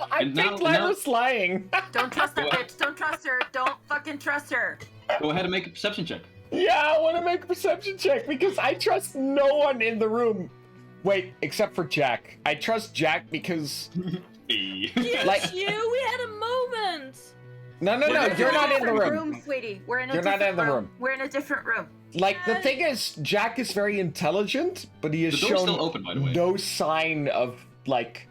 I And think Lyra's lying. Don't trust that bitch. Don't trust her. Don't fucking trust her. Go ahead and make a perception check. Yeah, I want to make a perception check because I trust no one in the room. Wait, except for Jack. I trust Jack because Yes, Like- you! We had a moment! No, We're in a you're not in the different room. Sweetie. We're in a You're not different in the room. room. We're in a different room. Like, the thing is, Jack is very intelligent, but he has The door's shown still open, by the way. no sign of, like,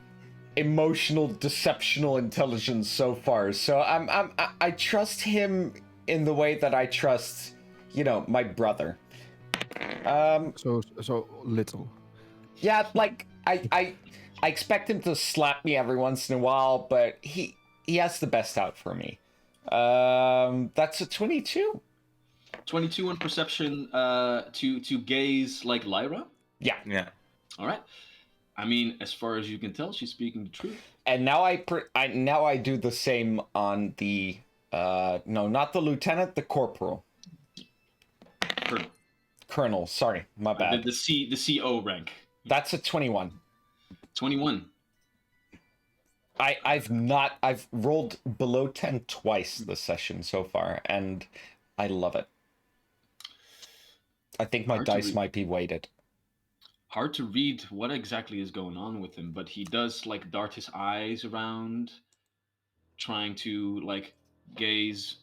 emotional, deceptional intelligence so far. So I trust him in the way that I trust, my brother. So little. Yeah, like, I expect him to slap me every once in a while, but he has the best out for me. That's a 22. 22 on perception to gaze like Lyra. Yeah. Yeah. All right. I mean, as far as you can tell, she's speaking the truth. And now I do the same on the no, not the lieutenant, the corporal. Colonel, sorry, my bad. The CO rank. That's a 21. 21. I've rolled below 10 twice this session so far, and I love it. I think my dice might be weighted. Hard to read what exactly is going on with him, but he does like dart his eyes around, trying to like gaze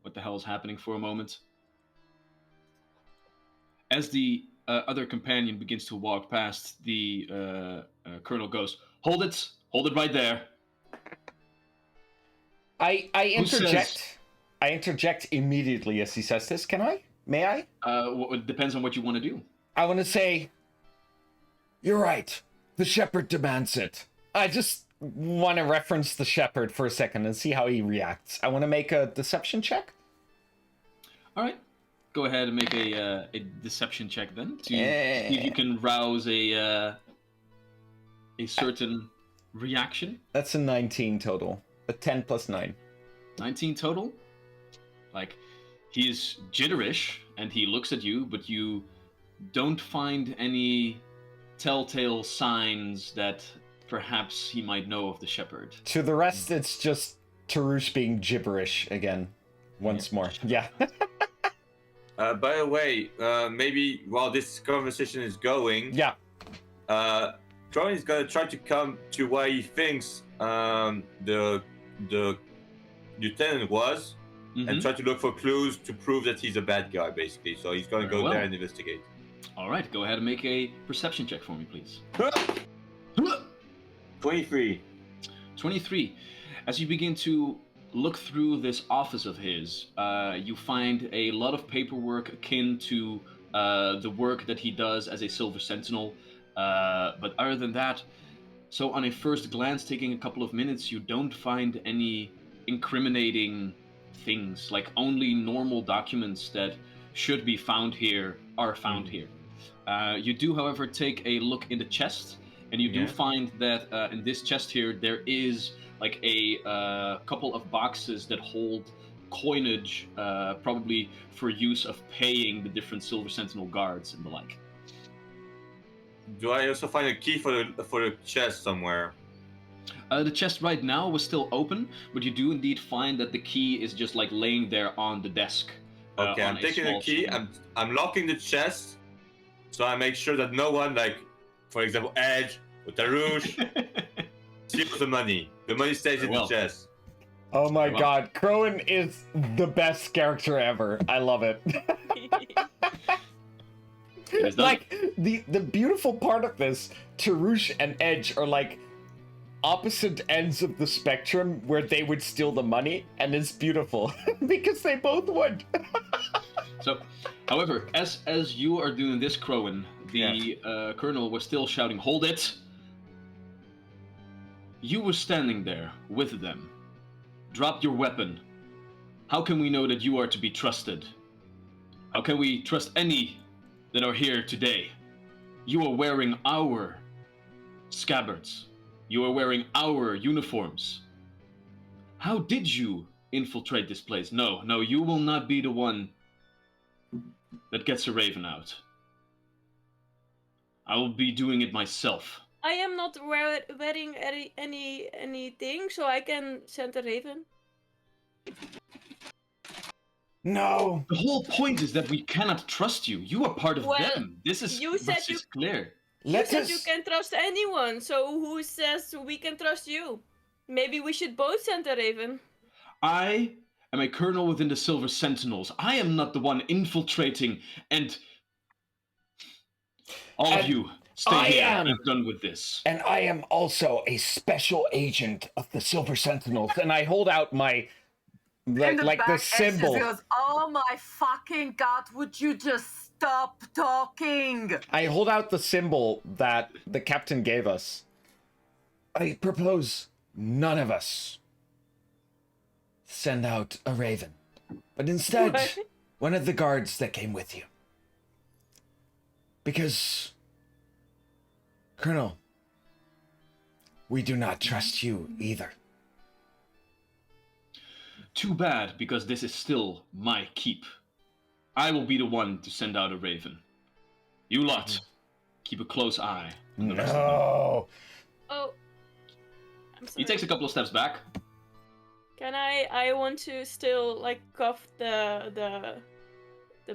what the hell is happening for a moment. As the other companion begins to walk past, the colonel goes, "Hold it right there." I interject. says- I interject immediately as he says this. Can I? May I? It depends on what you want to do. I want to say, You're right. The shepherd demands it. I just want to reference the shepherd for a second and see how he reacts. I want to make a deception check. All right, go ahead and make a deception check then to see if you Eh. can rouse a certain reaction. That's a 19 total. A 10 plus 9. 19 total. Like, he is jitterish and he looks at you, but you don't find any telltale signs that perhaps he might know of the shepherd. To the rest, it's just Tarush being gibberish again. Once more. Yeah. By the way, maybe while this conversation is going, Yeah. Troy is gonna try to come to where he thinks the lieutenant was, Mhm. and try to look for clues to prove that he's a bad guy, basically. So he's gonna Very go well. there and investigate. All right, go ahead and make a perception check for me, please. 23. 23. As you begin to look through this office of his, you find a lot of paperwork akin to the work that he does as a Silver Sentinel. But other than that, so on a first glance, taking a couple of minutes, you don't find any incriminating things. Like, only normal documents that should be found here are found here. You do, however, take a look in the chest, and you do find that in this chest here, there is like a couple of boxes that hold coinage, probably for use of paying the different Silver Sentinel guards and the like. Do I also find a key for the chest somewhere? The chest right now was still open, but you do indeed find that the key is just like laying there on the desk. Okay, on I'm a taking the small key. stone. I'm locking the chest, so I make sure that no one, like, for example, Edge or Tarush, steals the money. The money stays in Well. the chest. Oh my Well. god, Crowan is the best character ever. I love it. is done. Like, the beautiful part of this, Tarush and Edge are like opposite ends of the spectrum where they would steal the money, and it's beautiful because they both would. So, however, as you are doing this, Crowan, the colonel was still shouting, "Hold it!" You were standing there with them. Drop your weapon. How can we know that you are to be trusted? How can we trust any that are here today? You are wearing our scabbards. You are wearing our uniforms. How did you infiltrate this place? No, you will not be the one that gets a raven out. I will be doing it myself. I am not wearing anything, so I can send a raven. No. The whole point is that we cannot trust you. You are part of Well, them. This is you said this is clear. You Let said us. you can trust anyone, so who says we can trust you? Maybe we should both send a raven. I am a colonel within the Silver Sentinels. I am not the one infiltrating and all of And you stay I here. am- I'm done with this. And I am also a special agent of the Silver Sentinels. And I hold out my In like the back, Ash just symbol. goes, "Oh my fucking god! Would you just stop talking?" I hold out the symbol that the captain gave us. I propose none of us send out a raven, but instead What? one of the guards that came with you. Because, Colonel, we do not trust you either. Too bad, because this is still my keep. I will be the one to send out a raven. You lot, keep a close eye on the rest of them. No. Oh. I'm sorry. He takes a couple of steps back. Can I want to still like cuff the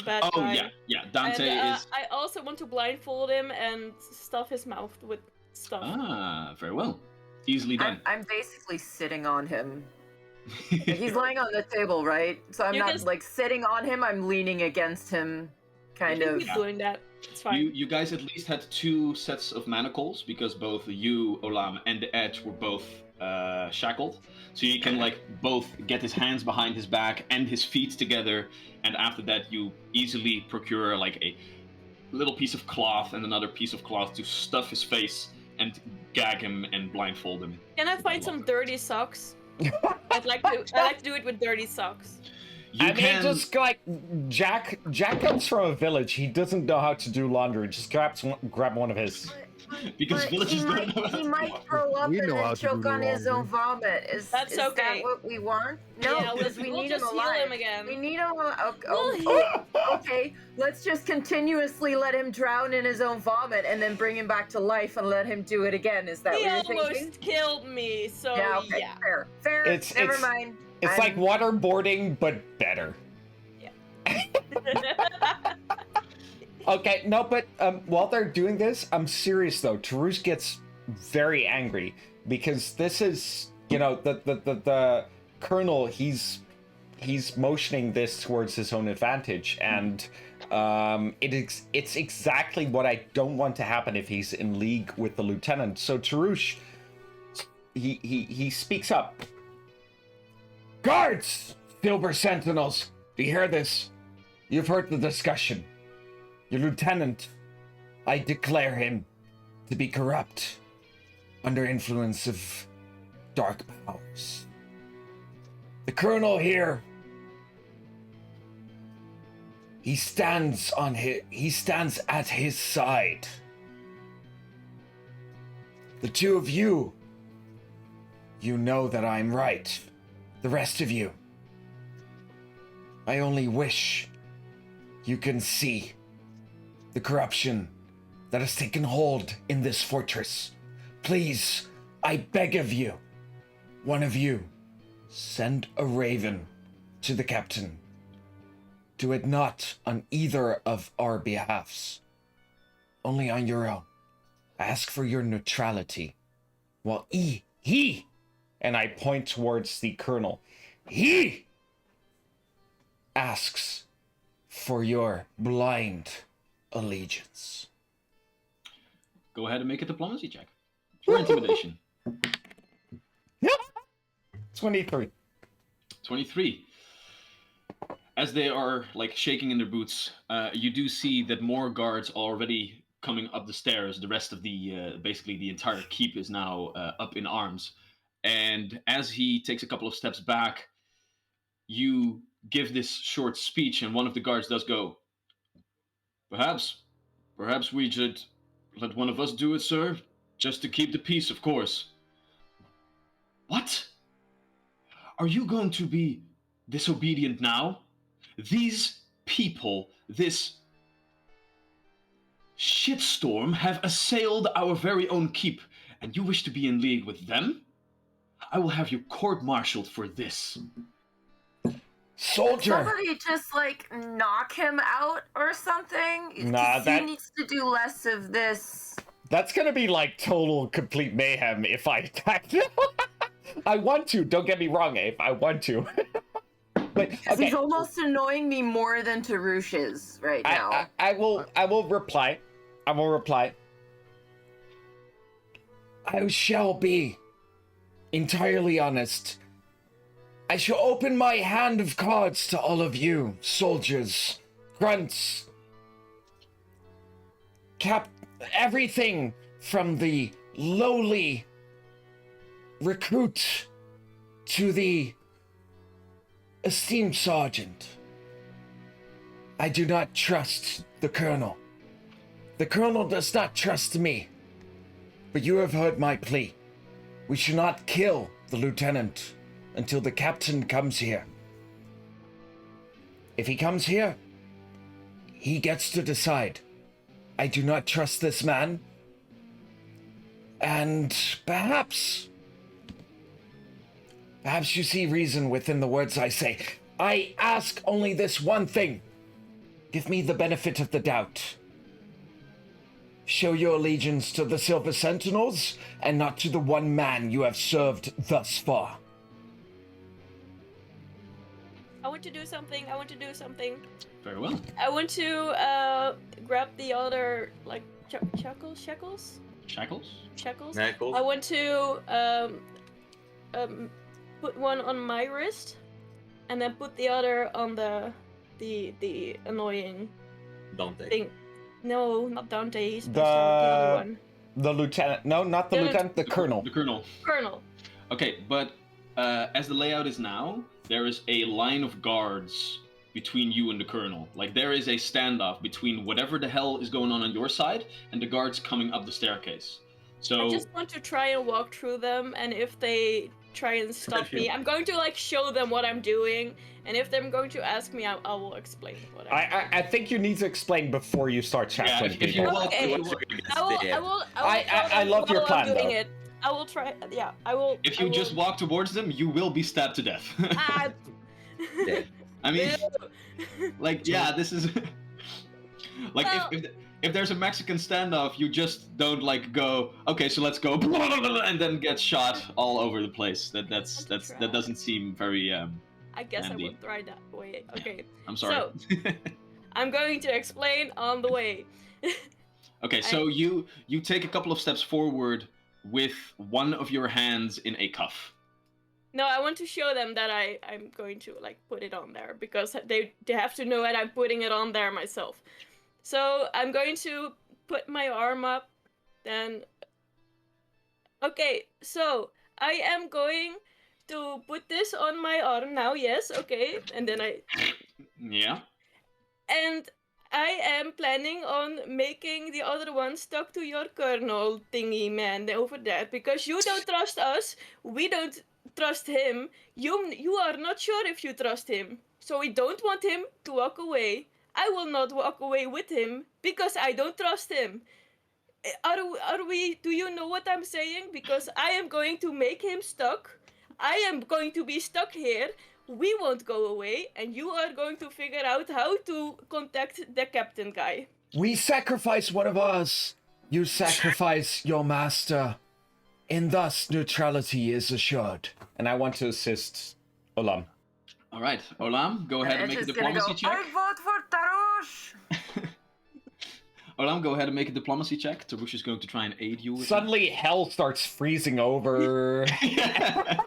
bad Oh guy. yeah. Dante And, is. I also want to blindfold him and stuff his mouth with stuff. Ah, very well. Easily done. I'm basically sitting on him. He's lying on the table, right? So I'm You not can- like sitting on him. I'm leaning against him, kind You can of. keep doing that. It's fine. You guys at least had 2 sets of manacles because both you, Olam, and the Edge were both shackled. So you can like both get his hands behind his back and his feet together, and after that you easily procure like a little piece of cloth and another piece of cloth to stuff his face and gag him and blindfold him. Can I find some dirty socks? I'd like to do it with dirty socks. You I mean, can just like Jack comes from a village. He doesn't know how to do laundry. Just grab one of his. because But villagers he don't might, know how he to might walk. throw up We and know how then to do choke the on his own laundry. vomit. That's is okay. that what we want? No, Yeah, because we we'll need just him heal alive. him again. We need him. We'll Okay, let's just continuously let him drown in his own vomit and then bring him back to life and let him do it again. Is that He what you're almost thinking? killed me, so Yeah, okay, yeah. fair. It's- Never it's- mind. It's like waterboarding, but better. Okay, no, but while they're doing this, I'm serious though. Tarush gets very angry because this is, you know, the colonel. He's motioning this towards his own advantage, and it's exactly what I don't want to happen if he's in league with the lieutenant. So Tarush, he speaks up. Guards! Silver Sentinels! Do you hear this? You've heard the discussion. Your lieutenant, I declare him to be corrupt, under influence of dark powers. The colonel here, he stands at his side. The two of you, you know that I'm right. The rest of you, I only wish you can see the corruption that has taken hold in this fortress. Please, I beg of you, one of you, send a raven to the captain. Do it not on either of our behalfs, only on your own. Ask for your neutrality, while he, And I point towards the colonel. he asks for your blind allegiance. Go ahead and make a diplomacy check. Or intimidation. 23. 23. As they are like shaking in their boots, you do see that more guards are already coming up the stairs. The rest of the basically the entire keep is now up in arms. And as he takes a couple of steps back, you give this short speech, and one of the guards does go, Perhaps we should let one of us do it, sir, just to keep the peace, of course. What? Are you going to be disobedient now? These people, this shitstorm, have assailed our very own keep, and you wish to be in league with them? I will have you court-martialed for this. Soldier! Somebody just like knock him out or something. Nah, 'Cause that- he needs to do less of this. That's gonna be like total complete mayhem if I attack him. I want to. Don't get me wrong, Abe. I want to. But okay. He's almost annoying me more than Tarush is right now. I will reply. I will reply. I shall be entirely honest. I shall open my hand of cards to all of you, soldiers, grunts, everything from the lowly recruit to the esteemed sergeant. I do not trust the colonel. The colonel does not trust me. But you have heard my plea. We should not kill the lieutenant until the captain comes here. If he comes here, he gets to decide. I do not trust this man. And perhaps you see reason within the words I say. I ask only this one thing. Give me the benefit of the doubt. Show your allegiance to the Silver Sentinels and not to the one man you have served thus far. I want to do something. Very well. I want to grab the other like shackles. Shackles? Shackles. Knuckles. I want to put one on my wrist, and then put the other on the annoying Dante. thing. No, not Dante's. The other one. The lieutenant. No, not the No, no, lieutenant. The colonel. The colonel. Colonel. Okay, but as the layout is now, there is a line of guards between you and the colonel. Like, there is a standoff between whatever the hell is going on your side and the guards coming up the staircase. So I just want to try and walk through them, and if they try and stop me, I'm going to like show them what I'm doing, and if they're going to ask me, I will explain what I'm doing. I think you need to explain before you start tackling if you people. walk, Okay. I will I love your plan, I'm doing though. it. I will try. Yeah, I will. if you just walk towards them, you will be stabbed to death. Ah, Dead. I mean, ew. like, yeah, this is like Well- if there's a Mexican standoff, you just don't like go, okay, so let's go, and then get shot all over the place. That doesn't seem very. I guess Andy. I will try that way. Okay, I'm sorry. I'm going to explain on the way. Okay, so you take a couple of steps forward with one of your hands in a cuff. No, I want to show them that I'm going to like put it on there because they have to know that I'm putting it on there myself. So I'm going to put my arm up, then. Okay, so I am going to put this on my arm now. Yes, okay, and then Yeah. and I am planning on making the other one stuck to your colonel thingy man over there because you don't trust us, we don't trust him. You are not sure if you trust him, so we don't want him to walk away. I will not walk away with him because I don't trust him. Are we? Do you know what I'm saying? Because I am going to make him stuck. I am going to be stuck here. We won't go away, and you are going to figure out how to contact the captain guy. We sacrifice one of us. You sacrifice your master. And thus neutrality is assured. And I want to assist Olam. All right, Olam, go ahead and make a diplomacy check. I vote for Tarush! Olam, go ahead and make a diplomacy check. Tarush is going to try and aid you with Suddenly, hell starts freezing over. that.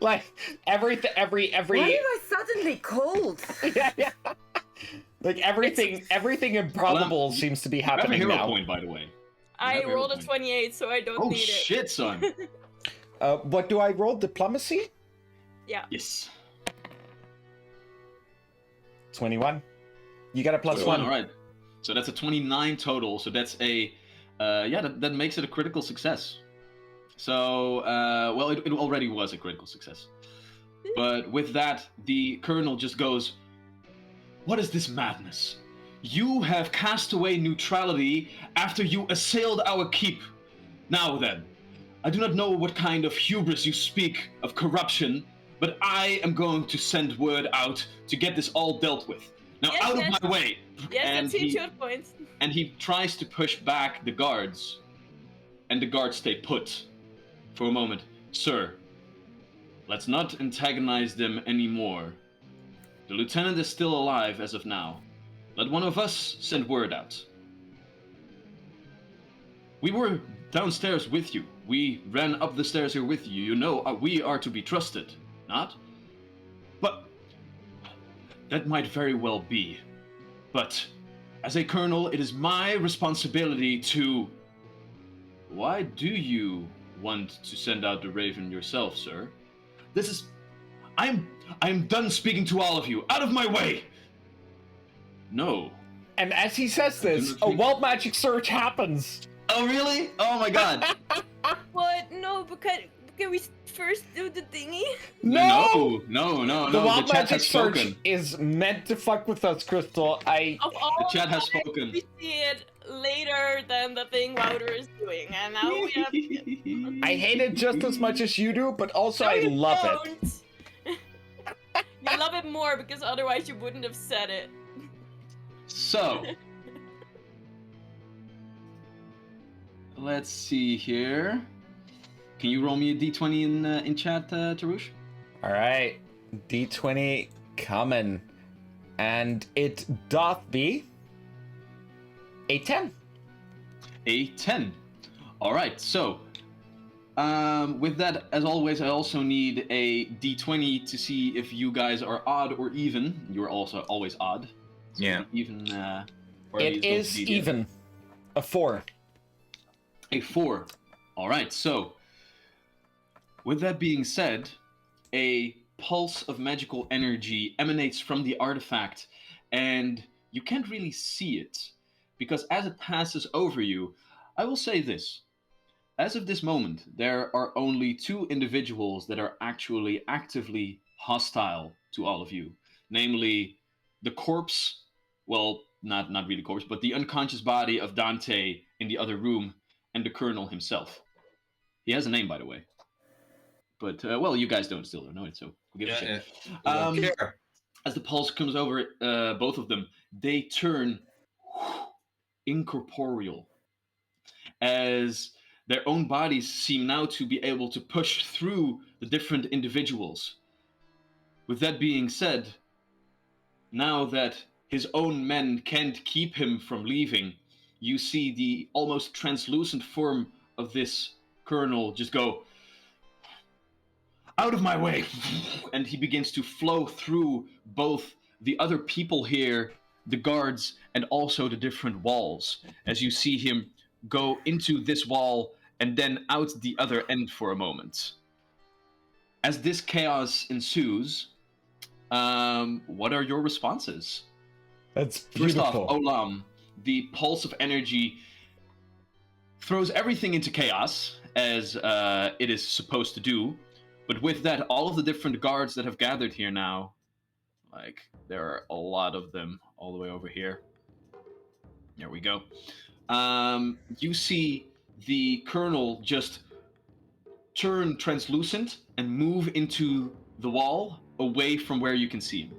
Like every. Why am I suddenly cold? Yeah. Like everything improbable Olam, seems to be You have a happening hero now. point, by the way. I have rolled a everything. 28, so I don't Oh need it. shit, son. What do I roll? Diplomacy? Yeah. Yes. 21. You got a plus Plus one. All right. So that's a 29 total. So that's a that makes it a critical success. So well, it already was a critical success. But with that, the colonel just goes, "What is this madness? You have cast away neutrality after you assailed our keep. Now then, I do not know what kind of hubris you speak of corruption, but I am going to send word out to get this all dealt with. Now Yes, out yes. of my way." Yes, And that's he- your point. And he tries to push back the guards. and the guards stay put for a moment. Sir, let's not antagonize them anymore. The lieutenant is still alive as of now. Let one of us send word out. We were downstairs with you. We ran up the stairs here with you. You know, we are to be trusted, not? But that might very well be. But as a colonel, it is my responsibility to... Why do you want to send out the Raven yourself, sir? This is... I am done speaking to all of you. Out of my way! No. And as he says this, a wild magic surge happens. Oh, really? Oh my god. What? No, because can we first do the thingy? No. The wild chat magic has surge spoken. is meant to fuck with us, Crystal. Of all chat has time, spoken. We see it later than the thing Wouter is doing, and now we have. I hate it just as much as you do, but also No, I you love it. don't. You love it more because otherwise you wouldn't have said it. So, let's see here. Can you roll me a d20 in chat, Tarush? All right, D20 coming, and it doth be a 10. A 10. All right. So, with that, as always, I also need a d20 to see if you guys are odd or even. You're also always odd. So Yeah. Even. Or It is even a 4. A 4. All right. So, with that being said, a pulse of magical energy emanates from the artifact, and you can't really see it because as it passes over you, I will say this. As of this moment, there are only 2 individuals that are actually actively hostile to all of you. Namely, the corpse, well, not really corpse, but the unconscious body of Dante in the other room, and the Colonel himself. He has a name, by the way. But, well, you guys still don't know it, so who gives a shit. I don't care. As the pulse comes over both of them, they turn incorporeal. As their own bodies seem now to be able to push through the different individuals. With that being said, now that his own men can't keep him from leaving, you see the almost translucent form of this colonel just go, out of my way! And he begins to flow through both the other people here, the guards, and also the different walls, as you see him go into this wall and then out the other end for a moment. As this chaos ensues, what are your responses? That's First off, beautiful. Olam, the pulse of energy throws everything into chaos, as it is supposed to do. But with that, all of the different guards that have gathered here now, like, there are a lot of them all the way over here. There we go. You see the colonel just turn translucent and move into the wall away from where you can see him.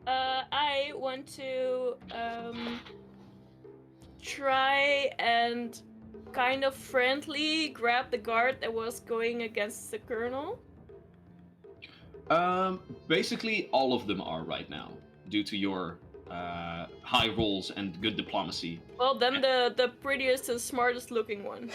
I want to try and kind of friendly grab the guard that was going against the colonel. Basically, all of them are right now, due to your high rolls and good diplomacy. Well, then the prettiest and smartest looking one.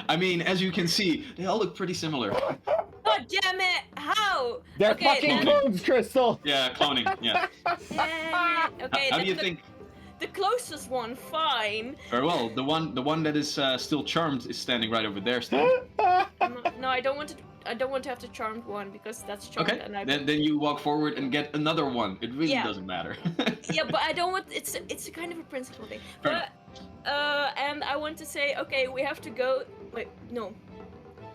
I mean, as you can see, they all look pretty similar. God damn it! How? They're Okay, fucking then- clones, Crystal. Yeah, cloning. Yeah. Okay. How then do you the, think? the closest one? Fine. Very well. The one that is still charmed is standing right over there. Still. No, I don't want to. I don't want to have the charmed one because that's charmed. Okay. And I. Then you walk forward and get another one. It really Yeah. doesn't matter. Yeah, but I don't want. It's a kind of a principle thing. Fair But and I want to say, okay, we have to go. Wait, no.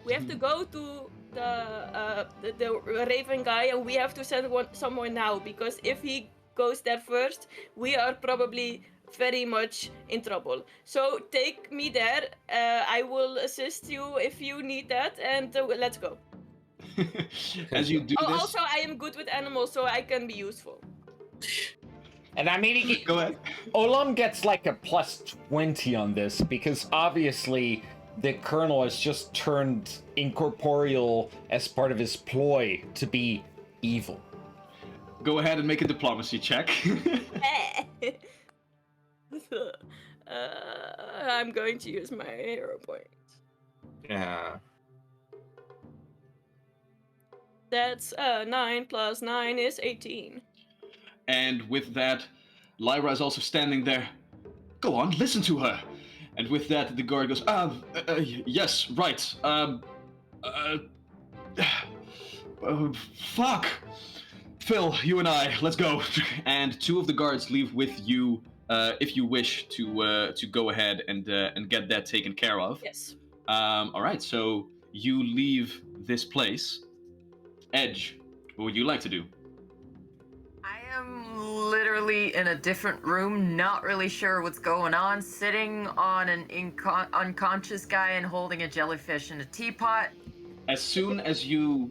We have to go to the Raven guy, and we have to send someone now, because if he goes there first, we are probably very much in trouble. So take me there. I will assist you if you need that, and let's go. As you do Oh, this, also, I am good with animals, so I can be useful. And I mean, Go ahead. Olam gets like a plus 20 on this because obviously the Colonel has just turned incorporeal as part of his ploy to be evil. Go ahead and make a diplomacy check. I'm going to use my hero point. Yeah. That's 9 plus 9 is 18. And with that, Lyra is also standing there. Go on, listen to her. And with that, the guard goes, yes, right. Fuck. Phil, you and I, let's go. And two of the guards leave with you, if you wish to go ahead and get that taken care of. Yes. All right, so you leave this place. Edge, what would you like to do? I am literally in a different room, not really sure what's going on, sitting on an unconscious guy and holding a jellyfish in a teapot. As soon as you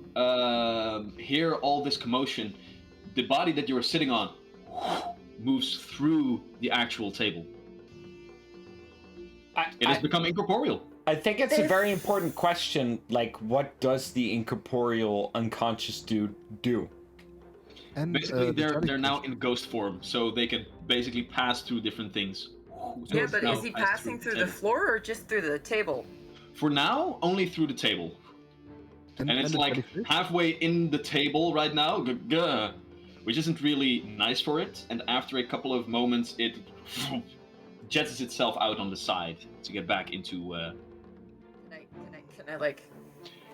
hear all this commotion, the body that you are sitting on moves through the actual table. It has become incorporeal. I think it's a very important question, like, what does the incorporeal unconscious dude do? And Basically, the they're now jellyfish. in ghost form, so they can basically pass through different things. So Yeah, it's but now is he passed passing through the table. floor or just through the table? For now, only through the table. And it's the like jellyfish? halfway in the table right now, which isn't really nice for it. And after a couple of moments, it jets itself out on the side to get back into. Can I like?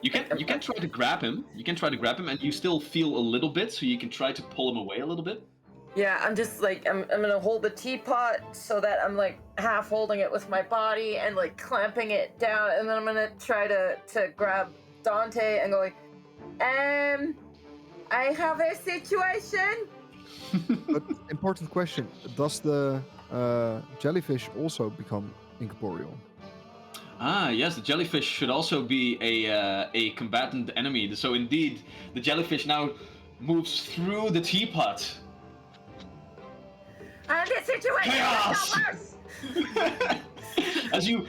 You can try to grab him. You can try to grab him, and you still feel a little bit, so you can try to pull him away a little bit. Yeah, I'm just like I'm gonna hold the teapot so that I'm like half holding it with my body and like clamping it down, and then I'm gonna try to grab Dante and go like, I have a situation. But important question: does the jellyfish also become incorporeal? Ah, yes, the jellyfish should also be a combatant enemy. So indeed, the jellyfish now moves through the teapot. And the situation Chaos! is worse. As you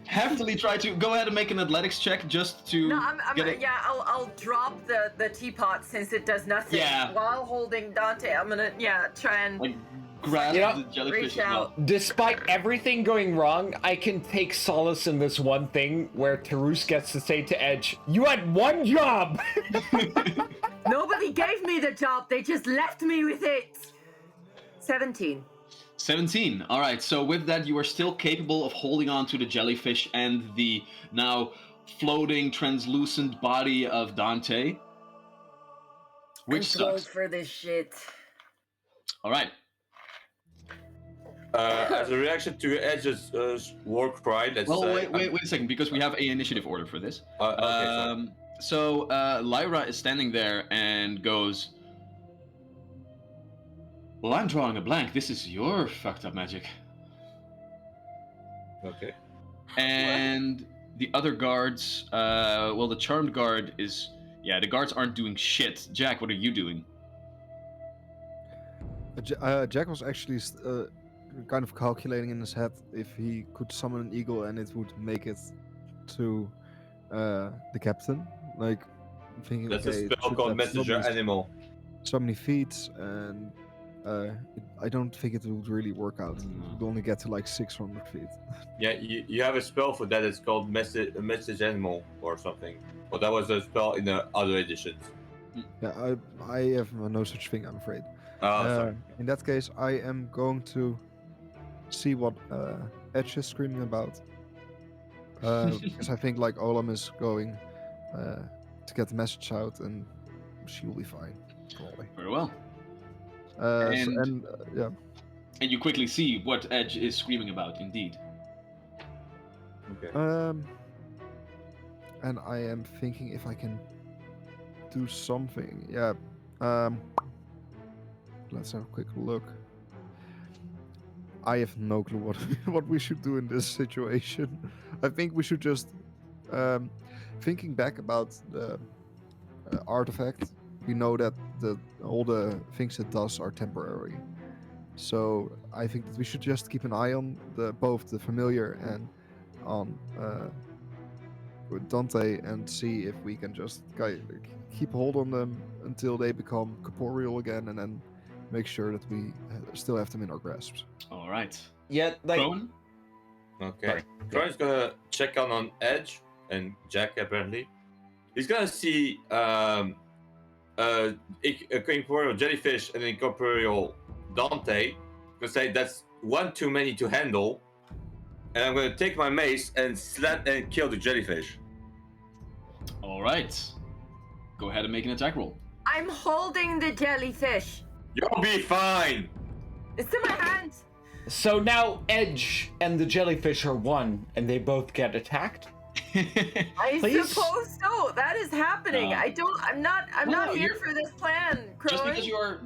heftily try to go ahead and make an athletics check just to No, I'm get it. yeah, I'll drop the teapot since it does nothing. Yeah. While holding Dante, I'm gonna try and Like grab You know, the jellyfish reach as well. out. Despite everything going wrong, I can take solace in this one thing where Tarus gets to say to Edge, "You had one job!" Nobody gave me the job, they just left me with it. 17. 17. All right. So with that, you are still capable of holding on to the jellyfish and the now floating, translucent body of Dante, which I'm too old sucks. for this shit. All right. As a reaction to Edge's war cry, let's Well, say. wait a second, because we have an initiative order for this. Okay, sorry. So Lyra is standing there and goes, "Well, I'm drawing a blank. This is your fucked up magic." Okay. And the other guards, well, the charmed guard is, the guards aren't doing shit. Jack, what are you doing? Jack was actually kind of calculating in his head if he could summon an eagle and it would make it to the captain. Like, thinking, That's okay, a it spell should called have Messenger Animal. so many feats, and I don't think it would really work out. It would only get to like 600 feet. Yeah, you have a spell for that. It's called Message Animal or something. Well, that was a spell in the other editions. Yeah, I have no such thing, I'm afraid. Oh, sorry. In that case, I am going to see what Edge is screaming about. Because I think like Olam is going to get the message out, and she will be fine. Probably. Very well. And yeah. And you quickly see what Edge is screaming about, indeed. Okay. And I am thinking if I can do something. Yeah. Let's have a quick look. I have no clue what we should do in this situation. I think we should just thinking back about the artifact. We know that all the things it does are temporary. So I think that we should just keep an eye on both the familiar and on Dante and see if we can just keep hold on them until they become corporeal again, and then make sure that we still have them in our grasps. All right. Yeah, like Crone? Okay. Sorry. Troy's gonna check on Edge and Jack apparently. He's gonna see a incorporeal jellyfish and an incorporeal Dante. Gonna say that's one too many to handle. And I'm gonna take my mace and slap and kill the jellyfish. All right. Go ahead and make an attack roll. I'm holding the jellyfish. You'll be fine. It's in my hand. so now Edge and the jellyfish are one, and they both get attacked. I Please? suppose so. That is happening. I'm not Well, here you're- for this plan, Croy.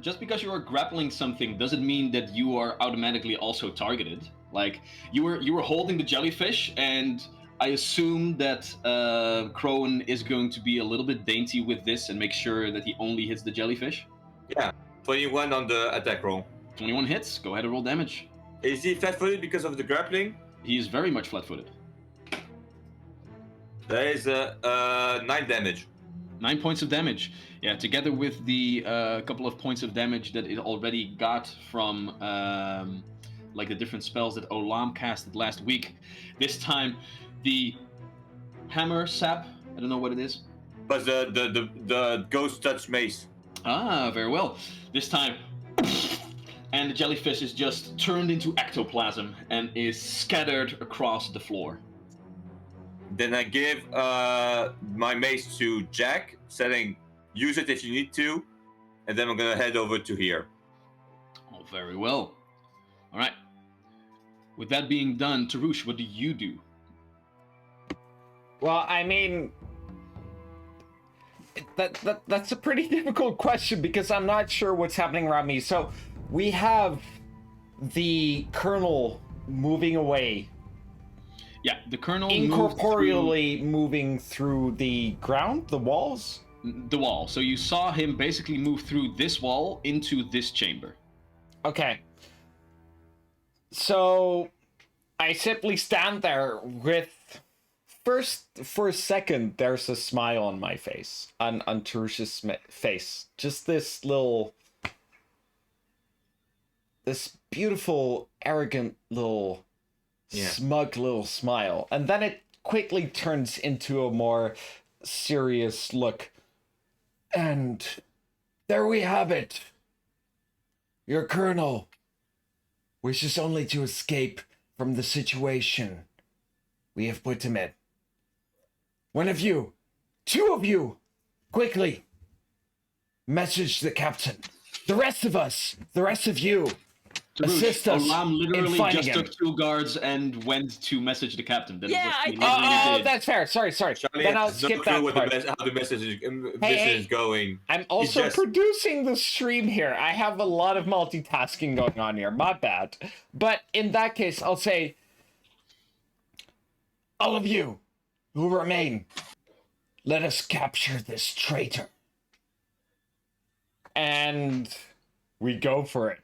just because you are grappling something doesn't mean that you are automatically also targeted. Like you were holding the jellyfish, and I assume that Crone is going to be a little bit dainty with this and make sure that he only hits the jellyfish. 21 on the attack roll. 21 hits. Go ahead and roll damage. Is he flat-footed because of the grappling? He is very much flat-footed. That is 9 damage. 9 points of damage. Yeah, together with the couple of points of damage that it already got from like the different spells that Olam casted last week. This time, the hammer sap. I don't know what it is. But the ghost touch mace. Ah, very well. This time, and the jellyfish is just turned into ectoplasm and is scattered across the floor. Then I give my mace to Jack, saying, use it if you need to. And then I'm gonna head over to here. Oh, very well. All right. With that being done, Tarush, what do you do? Well, I mean, that's a pretty difficult question because I'm not sure what's happening around me. So we have the Colonel moving away, Yeah, the Colonel incorporeally moving through the ground, the walls. the wall. So you saw him basically move through this wall into this chamber. Okay. So I simply stand there with first, for a second, there's a smile on my face, on Tarush's face. Just this beautiful, arrogant little, smug little smile. And then it quickly turns into a more serious look. And there we have it. Your colonel wishes only to escape from the situation we have put him in. One of you, two of you, quickly, message the captain. The rest of us, the rest of you, assist us Olam in literally finding just him. took 2 guards and went to message the captain. That is Yeah, what he I literally Oh, did. that's fair. Sorry. Charlie Then I'll has no skip clue that what part. how the message Hey, is going. I'm also just- producing the stream here. I have a lot of multitasking going on here. My bad. But in that case, I'll say, all of you who remain, let us capture this traitor. And we go for it.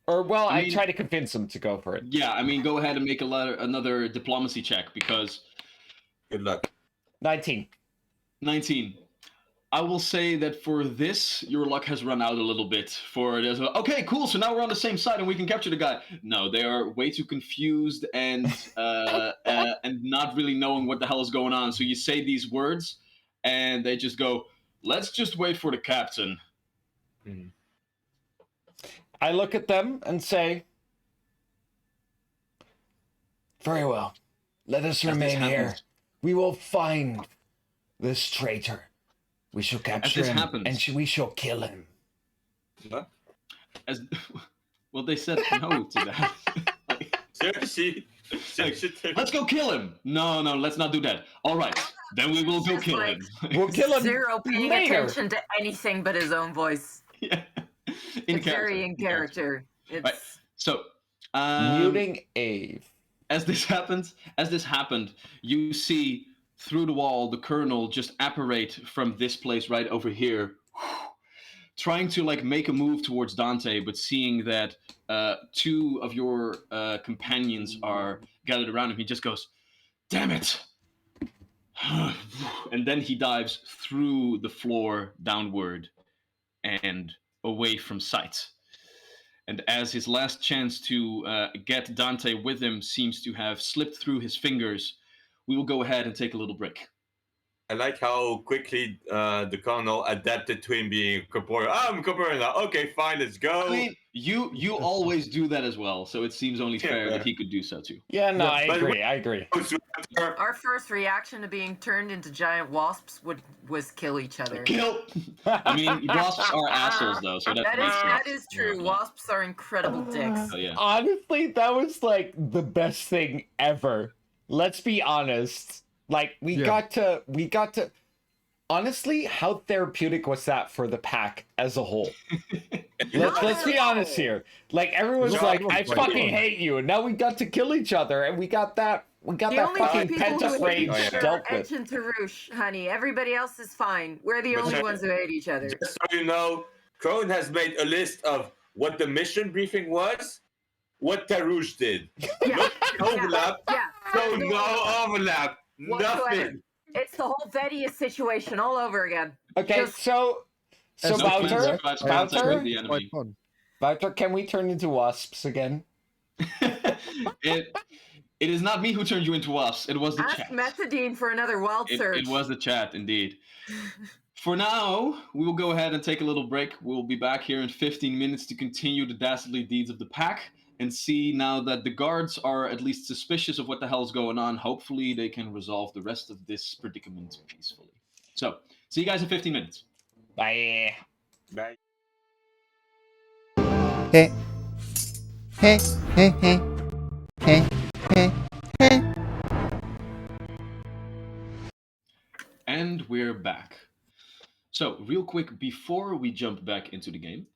Or, well, I mean- try to convince him to go for it. Yeah, I mean, go ahead and make another diplomacy check because Good luck. 19. 19. I will say that for this, your luck has run out a little bit. For it as well. Okay, cool. So now we're on the same side and we can capture the guy. No, they are way too confused and and not really knowing what the hell is going on. So you say these words, and they just go, "Let's just wait for the captain." I look at them and say, very well. Let us this remain here. happens- We will find this traitor. We shall capture this him, happens- and we shall kill him. What? As well, they said no to that. Seriously? Let's go kill him. No, let's not do that. All right, then we will go Just kill like- him. We'll kill him Zero paying later. attention to anything but his own voice. Yeah. It's very in character. It's Right. So, Muting Ave. as this happened, you see through the wall the colonel just apparate from this place right over here trying to like make a move towards Dante, but seeing that two of your companions are gathered around him, he just goes, "Damn it!" And then he dives through the floor downward and away from sight. And as his last chance to get Dante with him seems to have slipped through his fingers, we will go ahead and take a little break. I like how quickly the colonel adapted to him being corporeal. I'm corporeal now. Okay, fine, let's go. I mean, you always do that as well, so it seems only fair that he could do so too. Yeah, no, Yeah, I but agree. I agree. Our first reaction to being turned into giant wasps was kill each other. Kill. I mean, wasps are assholes though, so That is true. Yeah. Wasps are incredible dicks. So, yeah. Honestly, that was like the best thing ever. Let's be honest. Like we got to honestly, how therapeutic was that for the pack as a whole? Let's be honest here. Like everyone's No, like, it was I quite fucking fun. hate you, and now we got to kill each other, and we got that The fucking only people pent up who hate rage each other dealt are with. Edge and Tarouche, honey. Everybody else is fine. We're the But only sorry. ones who hate each other. Just so you know, Crone has made a list of what the mission briefing was, what Tarouche did. Yeah. No overlap. Yeah. So no overlap. Whatsoever. Nothing. It's the whole Vedius situation all over again. Okay, Just- As so a Bouter, player, That's I have to Bouter? say the it's quite enemy. fun. Bouter, can we turn into wasps again? it is not me who turned you into wasps. It was the Ask chat. Methadine for another wild search. It was the chat, indeed. For now, we will go ahead and take a little break. We'll be back here in 15 minutes to continue the dastardly deeds of the pack and see now that the guards are at least suspicious of what the hell's going on. Hopefully, they can resolve the rest of this predicament peacefully. So, see you guys in 15 minutes. Bye. Bye. Hey, hey, hey, hey, hey, hey, hey. And we're back. So, real quick, before we jump back into the game,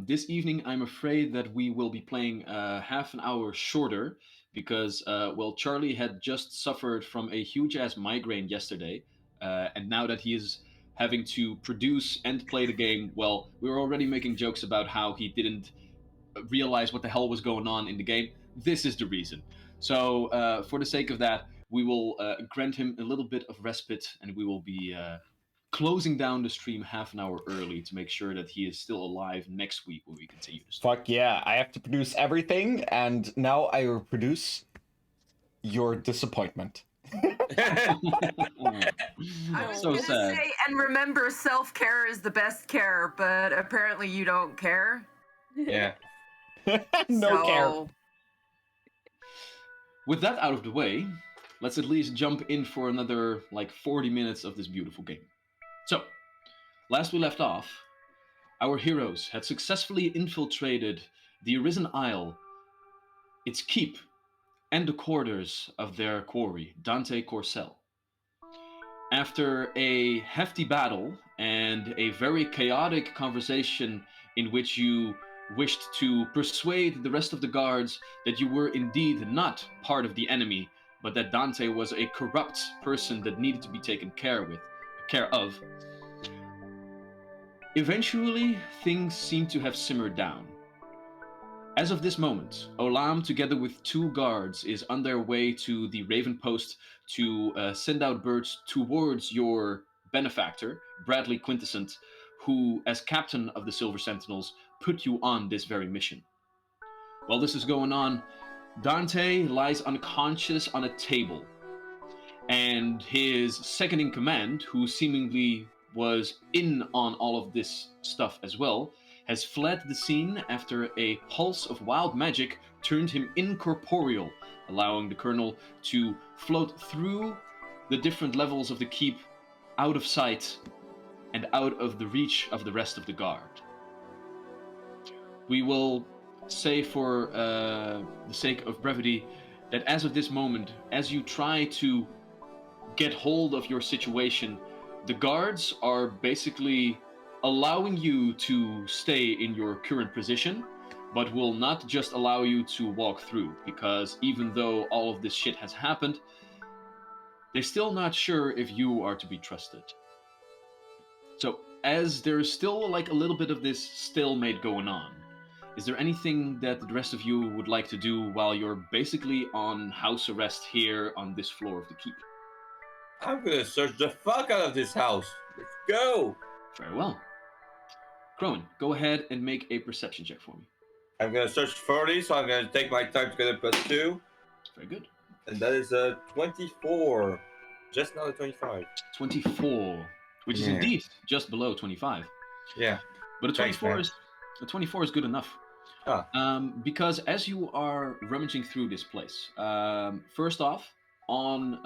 this evening I'm afraid that we will be playing half an hour shorter because, well, Charlie had just suffered from a huge ass migraine yesterday, and now that he is having to produce and play the game, well, we were already making jokes about how he didn't realize what the hell was going on in the game. This is the reason. So, for the sake of that, we will grant him a little bit of respite, and we will be closing down the stream half an hour early to make sure that he is still alive next week when we continue the stream. Fuck yeah, I have to produce everything, and now I will produce your disappointment. I was So gonna sad. say, and remember, self-care is the best care, but apparently you don't care. Yeah. No care. So, With that out of the way, let's at least jump in for another like 40 minutes of this beautiful game. So, last we left off, our heroes had successfully infiltrated the Arisen Isle, its keep, and the quarters of their quarry, Dante Corcel. After a hefty battle and a very chaotic conversation in which you wished to persuade the rest of the guards that you were indeed not part of the enemy, but that Dante was a corrupt person that needed to be taken care of. Eventually, things seem to have simmered down. As of this moment, Olam, together with 2 guards, is on their way to the Raven Post to send out birds towards your benefactor, Bradley Quintessent, who, as captain of the Silver Sentinels, put you on this very mission. While this is going on, Dante lies unconscious on a table, and his second in command, who seemingly was in on all of this stuff as well, has fled the scene after a pulse of wild magic turned him incorporeal, allowing the colonel to float through the different levels of the keep, out of sight and out of the reach of the rest of the guard. We will say, for the sake of brevity, that as of this moment, as you try to get hold of your situation, the guards are basically allowing you to stay in your current position, but will not just allow you to walk through, because even though all of this shit has happened, they're still not sure if you are to be trusted. So, as there is still like a little bit of this stalemate going on, is there anything that the rest of you would like to do while you're basically on house arrest here on this floor of the keep? I'm gonna search the fuck out of this house. Let's go. Very well. Crowan, go ahead and make a perception check for me. I'm gonna search 40, so I'm gonna take my time to get a +2. Very good. And that is a 24. Just not a 25. 24, which is Yeah. indeed just below 25. Yeah. But a Thanks, 24 man. is a 24 is good enough. Ah. Because as you are rummaging through this place, first off, on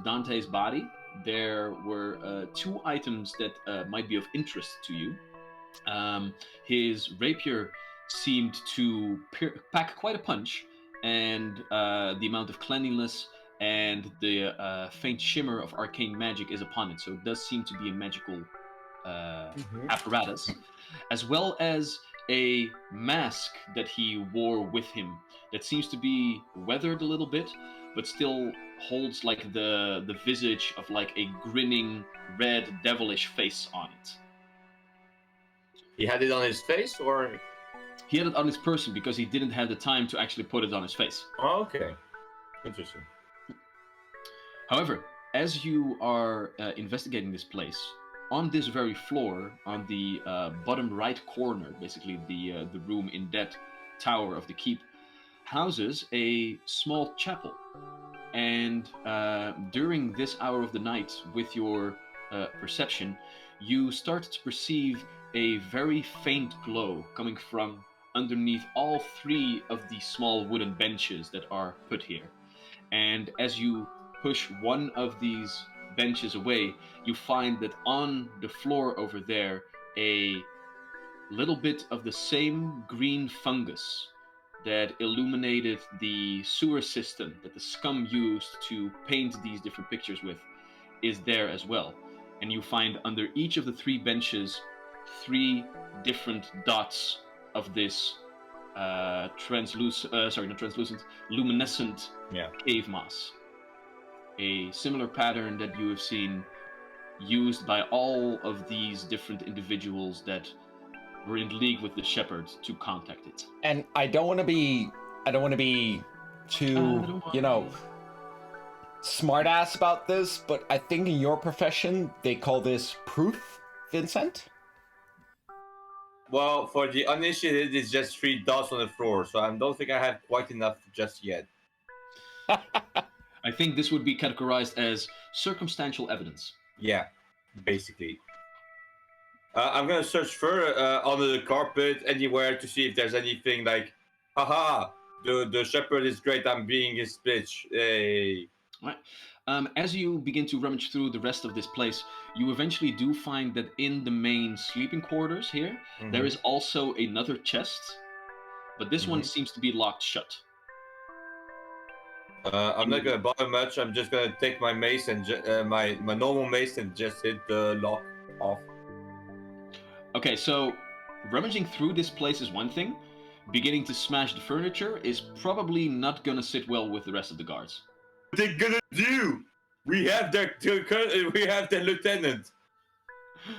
Dante's body, there were 2 items that might be of interest to you. His rapier seemed to pack quite a punch, and the amount of cleanliness and the faint shimmer of arcane magic is upon it. So it does seem to be a magical apparatus, as well as a mask that he wore with him that seems to be weathered a little bit, but still holds like the visage of like a grinning red devilish face on it. He had it on his face, or? He had it on his person because he didn't have the time to actually put it on his face. Oh, okay. Interesting. However, as you are investigating this place, on this very floor, on the bottom right corner, basically the room in that tower of the keep, houses a small chapel. And during this hour of the night, with your perception, you start to perceive a very faint glow coming from underneath all 3 of the small wooden benches that are put here. And as you push one of these benches away, you find that on the floor over there, a little bit of the same green fungus that illuminated the sewer system that the scum used to paint these different pictures with is there as well. And you find under each of the 3 benches 3 different dots of this luminescent cave moss. A similar pattern that you have seen used by all of these different individuals that were in league with the shepherd to contact it. And I don't want to be too, smart ass about this, but I think in your profession they call this proof, Vincent? Well, for the uninitiated, it's just 3 dots on the floor, so I don't think I have quite enough just yet. I think this would be categorized as circumstantial evidence. Yeah, basically. I'm gonna search further under the carpet, anywhere, to see if there's anything like, haha, the shepherd is great, I'm being his bitch. Hey. Right. As you begin to rummage through the rest of this place, you eventually do find that in the main sleeping quarters here, there is also another chest, but this one seems to be locked shut. I'm not gonna bother much. I'm just gonna take my mace and my normal mace and just hit the lock off. Okay, so rummaging through this place is one thing. Beginning to smash the furniture is probably not gonna sit well with the rest of the guards. What they gonna do? We have their lieutenant.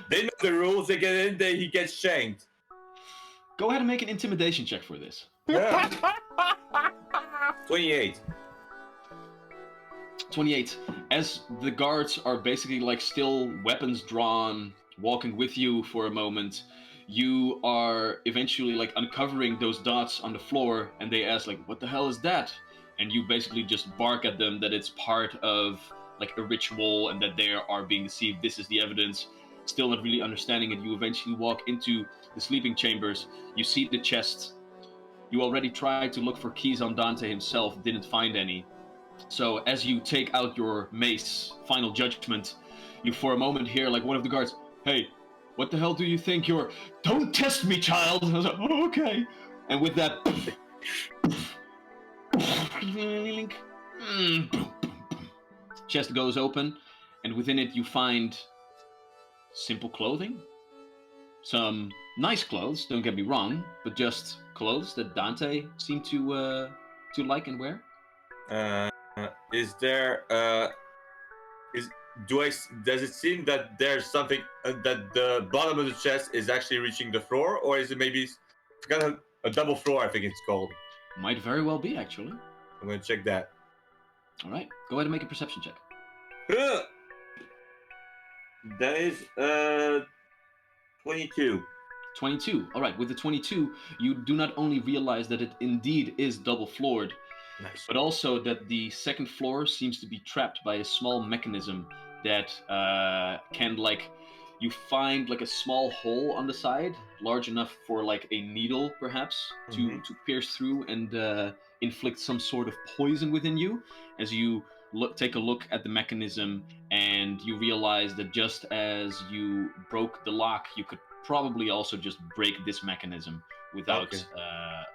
They know the rules. They get in there, he gets shanked. Go ahead and make an intimidation check for this. Yeah. 28. 28. As the guards are basically like still weapons drawn, walking with you for a moment, you are eventually like uncovering those dots on the floor, and they ask like, what the hell is that? And you basically just bark at them that it's part of like a ritual and that they are being deceived. This is the evidence. Still not really understanding it. You eventually walk into the sleeping chambers. You see the chest. You already tried to look for keys on Dante himself, didn't find any. So as you take out your mace, final judgment, you for a moment hear like one of the guards, hey, what the hell do you think you're... Don't test me, child! I was like, oh, okay. And with that... chest goes open, and within it you find simple clothing. Some nice clothes, don't get me wrong, but just clothes that Dante seemed to like and wear. Is there does it seem that there's something that the bottom of the chest is actually reaching the floor, or is it maybe it's kind of a double floor? I think it's called. Might very well be, actually. I'm gonna check that. All right, go ahead and make a perception check. That is 22. 22. All right, with the 22, you do not only realize that it indeed is double floored, Nice. but also that the second floor seems to be trapped by a small mechanism that can, like, you find like a small hole on the side, large enough for like a needle perhaps to pierce through and inflict some sort of poison within you. As you take a look at the mechanism, and you realize that just as you broke the lock, you could probably also just break this mechanism without Okay.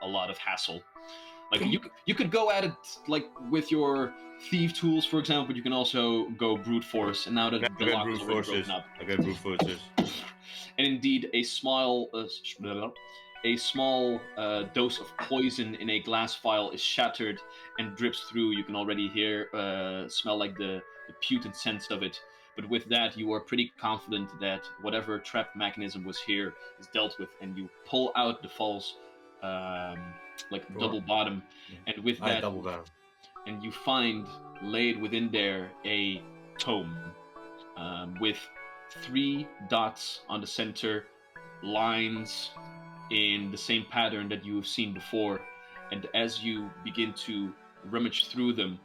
a lot of hassle. Like you could go at it like with your thief tools, for example, but you can also go brute force. And now that the lock is already broken up, I got brute forces. and indeed a small dose of poison in a glass vial is shattered and drips through. You can already smell like the putrid sense of it. But with that, you are pretty confident that whatever trap mechanism was here is dealt with, and you pull out the false, double bottom, and with that, double down. and you find laid within there a tome with 3 dots on the center, lines in the same pattern that you have seen before. And as you begin to rummage through them,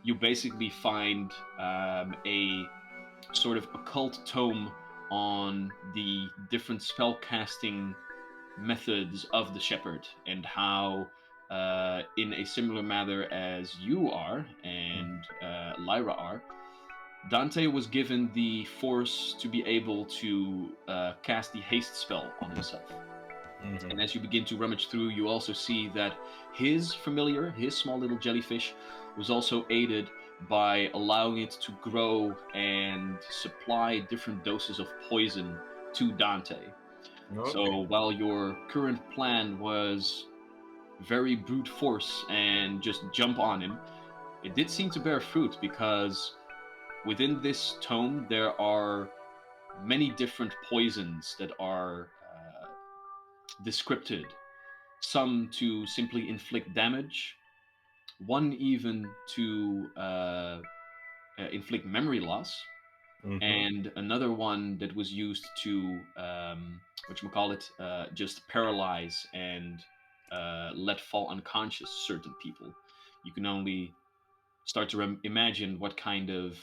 you basically find a sort of occult tome on the different spell casting methods of the shepherd, and how in a similar manner as you are and Lyra are, Dante was given the force to be able to cast the haste spell on himself. And as you begin to rummage through, you also see that his familiar, his small little jellyfish, was also aided by allowing it to grow and supply different doses of poison to Dante. Okay. So while your current plan was very brute force and just jump on him, it did seem to bear fruit, because within this tome there are many different poisons that are descripted. Some to simply inflict damage, one even to inflict memory loss, and another one that was used to just paralyze and let fall unconscious certain people. You can only start to imagine what kind of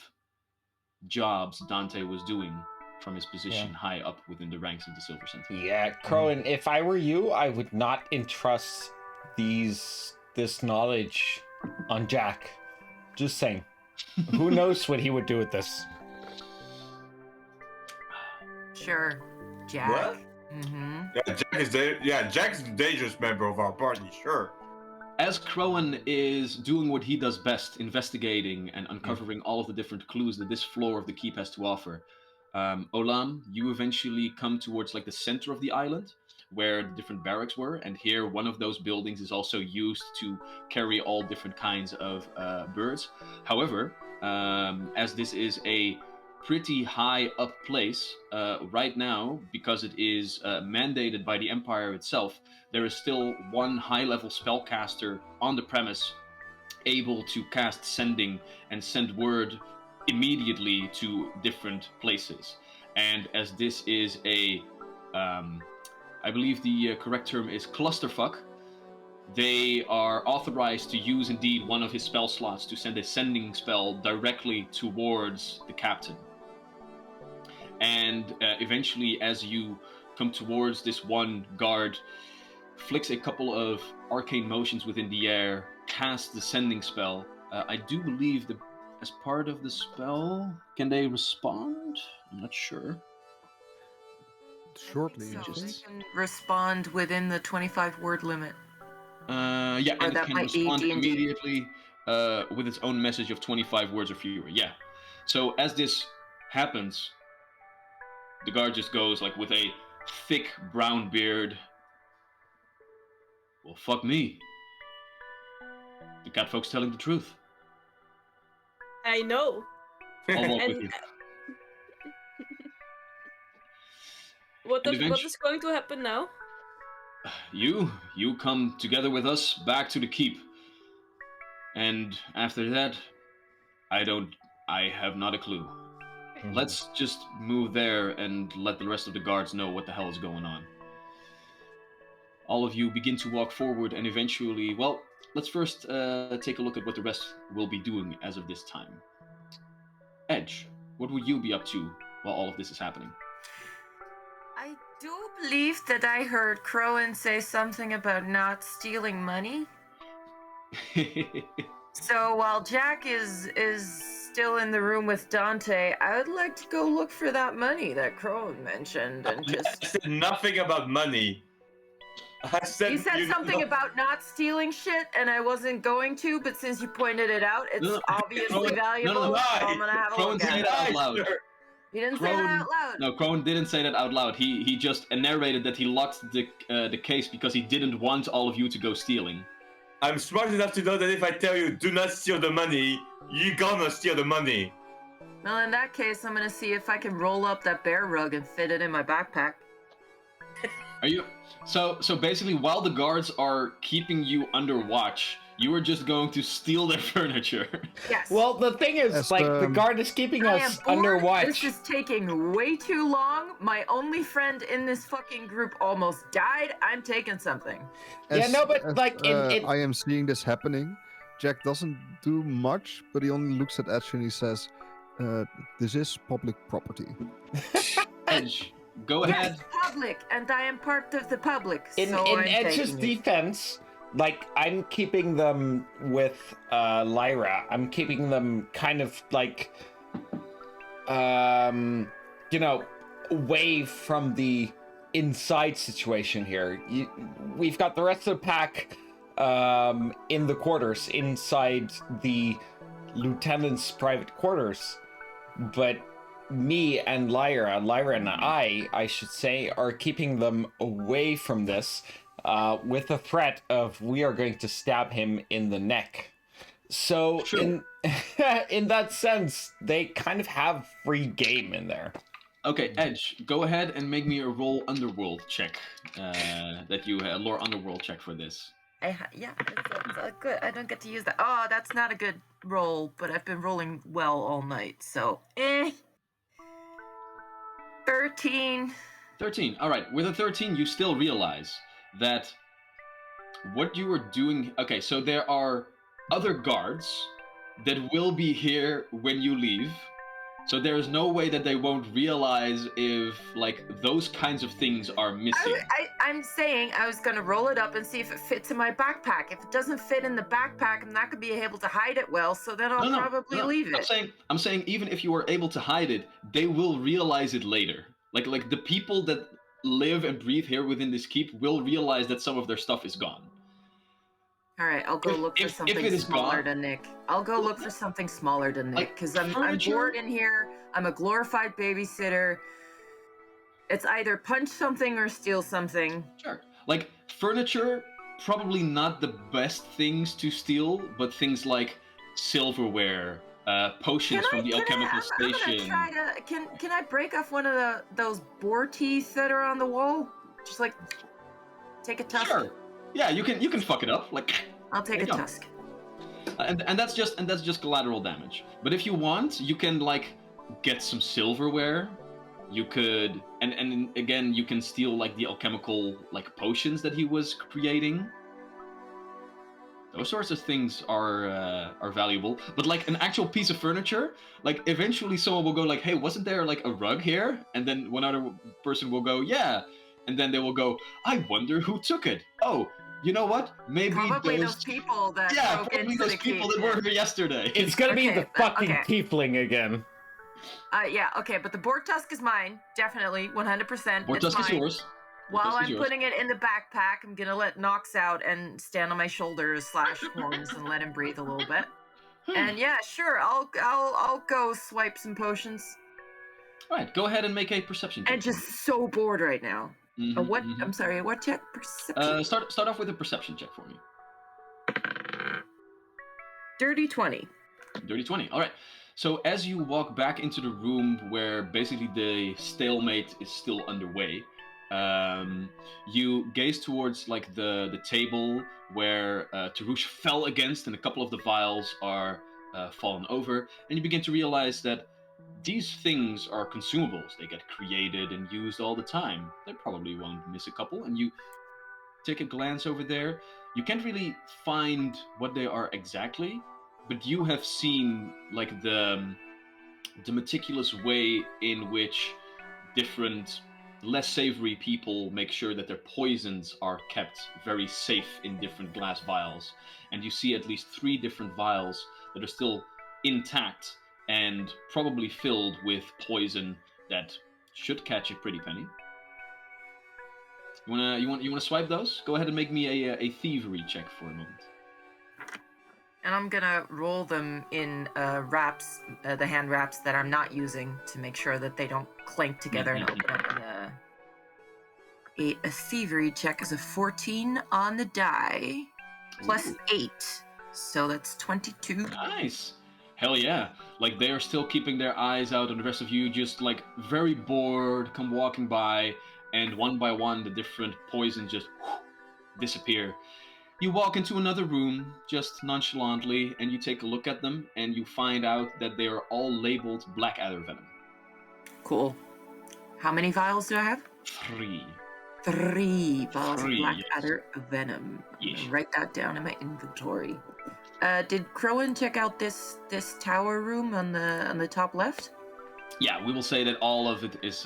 jobs Dante was doing from his position high up within the ranks of the Silver Sentinel. Yeah, Crowan, if I were you, I would not entrust this knowledge on Jack. Just saying. Who knows what he would do with this? Sure, Jack. What? Mm-hmm. Jack's the dangerous member of our party, sure. As Crowan is doing what he does best, investigating and uncovering all of the different clues that this floor of the keep has to offer, Olam, you eventually come towards like the center of the island, where the different barracks were, and here one of those buildings is also used to carry all different kinds of birds. However, as this is a pretty high up place right now, because it is mandated by the Empire itself, there is still one high-level spellcaster on the premise able to cast sending and send word immediately to different places. And as this is a I believe the correct term is clusterfuck, they are authorized to use indeed one of his spell slots to send a sending spell directly towards the captain. And eventually, as you come towards this one guard, flicks a couple of arcane motions within the air, casts the sending spell. I do believe that as part of the spell, can they respond? I'm not sure. Shortly, So you they just can respond within the 25-word limit. Yeah, Or and it that can might be respond D&D. immediately with its own message of 25 words or fewer. Yeah. So as this happens, the guard just goes like with a thick brown beard. Well, fuck me. The cat folk's telling the truth. I know. I'll walk with And you. What And is going to happen now? You come together with us back to the keep. And after that, I have not a clue. Let's just move there and let the rest of the guards know what the hell is going on. All of you begin to walk forward, and eventually, well, let's first take a look at what the rest will be doing as of this time. Edge, what will you be up to while all of this is happening? I do believe that I heard Crowan say something about not stealing money. So while Jack is still in the room with Dante, I would like to go look for that money that Crowan mentioned and I just. said nothing about money. I said You said something know- about not stealing shit, and I wasn't going to, but since you pointed it out, it's No, obviously no, valuable, no. so I'm gonna have a Crowan look said at it. that out loud. Sir. You didn't say that out loud. No, Crone didn't say that out loud. He just narrated that he locked the case because he didn't want all of you to go stealing. I'm smart enough to know that if I tell you do not steal the money, you're gonna steal the money. Well, in that case, I'm gonna see if I can roll up that bear rug and fit it in my backpack. Are you? So basically, while the guards are keeping you under watch, you are just going to steal their furniture. Yes. Well, the thing is, Yes, the guard is keeping I am us under bored. watch. This is taking way too long. My only friend in this fucking group almost died. I'm taking something. Yeah, no, but, like, I am seeing this happening. Jack doesn't do much, but he only looks at Edge and he says, "This is public property." Edge, go ahead. Yes, public, and I am part of the public. In so I'm Edge's taking it. defense, like, I'm keeping them with Lyra. I'm keeping them kind of like, you know, away from the inside situation here. We've got the rest of the pack in the quarters, inside the lieutenant's private quarters, but me and Lyra and I should say, are keeping them away from this with the threat of we are going to stab him in the neck. So Sure. in that sense, they kind of have free game in there. Okay, Edge, go ahead and make me a roll underworld check. That you lore underworld check for this. Yeah, it's good. I don't get to use that. Oh, that's not a good roll, but I've been rolling well all night, so 13. 13. All right. With a 13, you still realize that what you are doing. Okay, so there are other guards that will be here when you leave. So there is no way that they won't realize if, like, those kinds of things are missing. I'm saying I was gonna roll it up and see if it fits in my backpack. If it doesn't fit in the backpack, I'm not gonna be able to hide it well. So then I'll probably leave it. I'm saying even if you are able to hide it, they will realize it later. Like the people that live and breathe here within this keep will realize that some of their stuff is gone. All right, I'll go look for If something it is smaller gone- than Nick. I'll go look for something smaller than Nick Like because I'm furniture? bored in here. I'm a glorified babysitter. It's either punch something or steal something. Sure. Like furniture, probably not the best things to steal, but things like silverware, potions from the alchemical I'm station. gonna try to. Can I break off one of those boar teeth that are on the wall? Just like take a tusk. Sure. Yeah, you can fuck it up. Like I'll take there a you go. tusk. And that's just collateral damage. But if you want, you can like get some silverware. You could and again you can steal like the alchemical like potions that he was creating. Those sorts of things are valuable. But like an actual piece of furniture, like eventually someone will go like, "Hey, wasn't there like a rug here?" And then one other person will go, "Yeah." And then they will go, "I wonder who took it." Oh, you know what? Maybe Probably those people that broke probably into those the people keep, that were here yesterday. It's gonna be the Okay, fucking okay. tiefling again. Yeah, okay, but the boar tusk is mine, definitely, 100%. More it's tusk is mine. yours. While I'm putting it in the backpack, I'm gonna let Nox out and stand on my shoulders / horns and let him breathe a little bit. And yeah, sure, I'll go swipe some potions. All right, go ahead and make a perception check. I'm just so bored right now. Mhm, What? mhm. I'm sorry. What check? Perception. Start off with a perception check for me. Dirty 20. Dirty 20. All right. So as you walk back into the room where basically the stalemate is still underway, You gaze towards like the table where Tarush fell against, and a couple of the vials are fallen over, and you begin to realize that these things are consumables. They get created and used all the time. They probably won't miss a couple, and you take a glance over there. You can't really find what they are exactly, but you have seen like the meticulous way in which different less savory people make sure that their poisons are kept very safe in different glass vials. And you see at least 3 different vials that are still intact and probably filled with poison that should catch a pretty penny. You wanna swipe those? Go ahead and make me a thievery check for a moment. And I'm gonna roll them in wraps, the hand wraps that I'm not using, to make sure that they don't clank together and open up. A thievery check is a 14 on the die, plus Ooh. 8, so that's 22. Nice. Hell yeah. Like they are still keeping their eyes out on the rest of you, just like very bored, come walking by, and one by one the different poisons just disappear. You walk into another room just nonchalantly and you take a look at them and you find out that they are all labeled Blackadder venom. Cool. How many vials do I have? 3. 3 vials 3, of Blackadder venom. I'm Yes. gonna write that down in my inventory. Did Crowan check out this tower room on the top left? Yeah, we will say that all of it is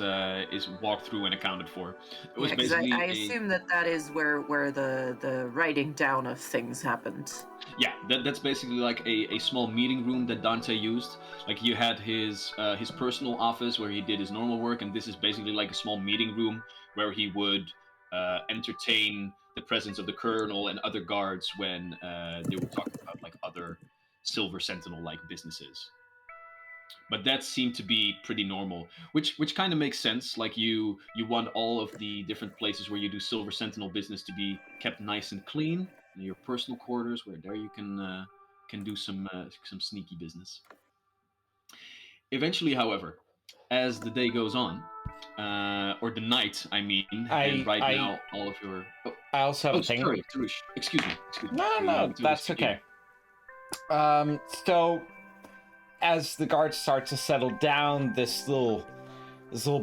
walked through and accounted for. It was Yeah, 'cause basically I assume that is where the writing down of things happened. Yeah, that's basically like a small meeting room that Dante used. Like you had his personal office where he did his normal work, and this is basically like a small meeting room where he would entertain the presence of the colonel and other guards when they were talking about like other Silver Sentinel like businesses. But that seemed to be pretty normal, which kind of makes sense. Like you want all of the different places where you do Silver Sentinel business to be kept nice and clean. Your personal quarters, where there you can do some sneaky business. Eventually, however, as the day goes on, or the night, I mean, and right now all of your I also have a thing. Sorry, Tarush. Excuse me. No, that's okay. So as the guards start to settle down, this little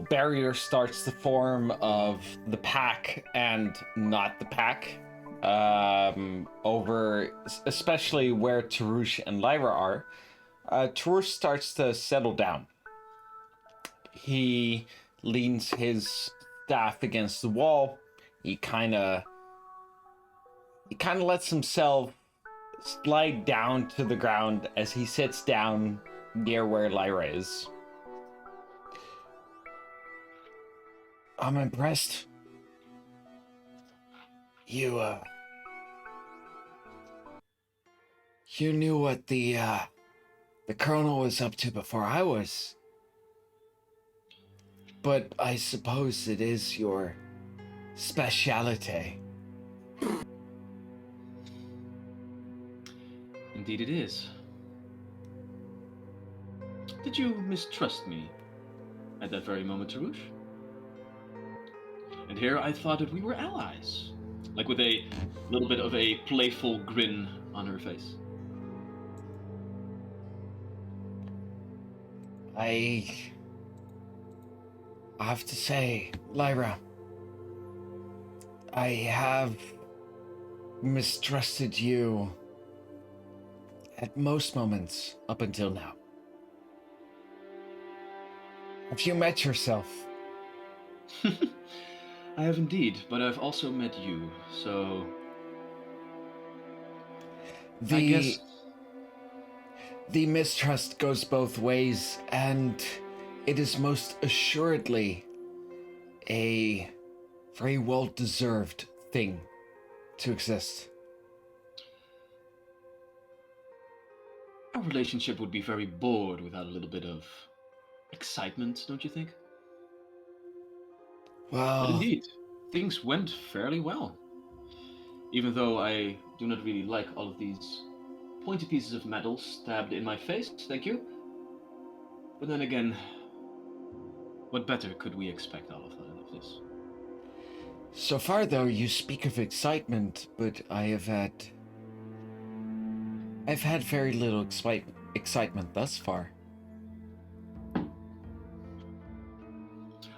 barrier starts to form of the pack and not the pack. Over especially where Tarush and Lyra are. Tarush starts to settle down. He leans his staff against the wall. He kind of lets himself slide down to the ground as he sits down near where Lyra is. I'm impressed. You knew what the colonel was up to before I was. But I suppose it is your speciality. Indeed it is. Did you mistrust me at that very moment, Tarush? And here I thought that we were allies. Like with a little bit of a playful grin on her face. I have to say, Lyra, I have mistrusted you at most moments up until now. Have you met yourself? I have indeed, but I've also met you, so I guess The mistrust goes both ways, and it is most assuredly a very well-deserved thing to exist. our relationship would be very bored without a little bit of excitement, don't you think? But Well, indeed, things went fairly well. Even though I do not really like all of these pointy pieces of metal stabbed in my face, thank you. But then again, what better could we expect out of this? So far, though, you speak of excitement, but I've had very little excitement thus far.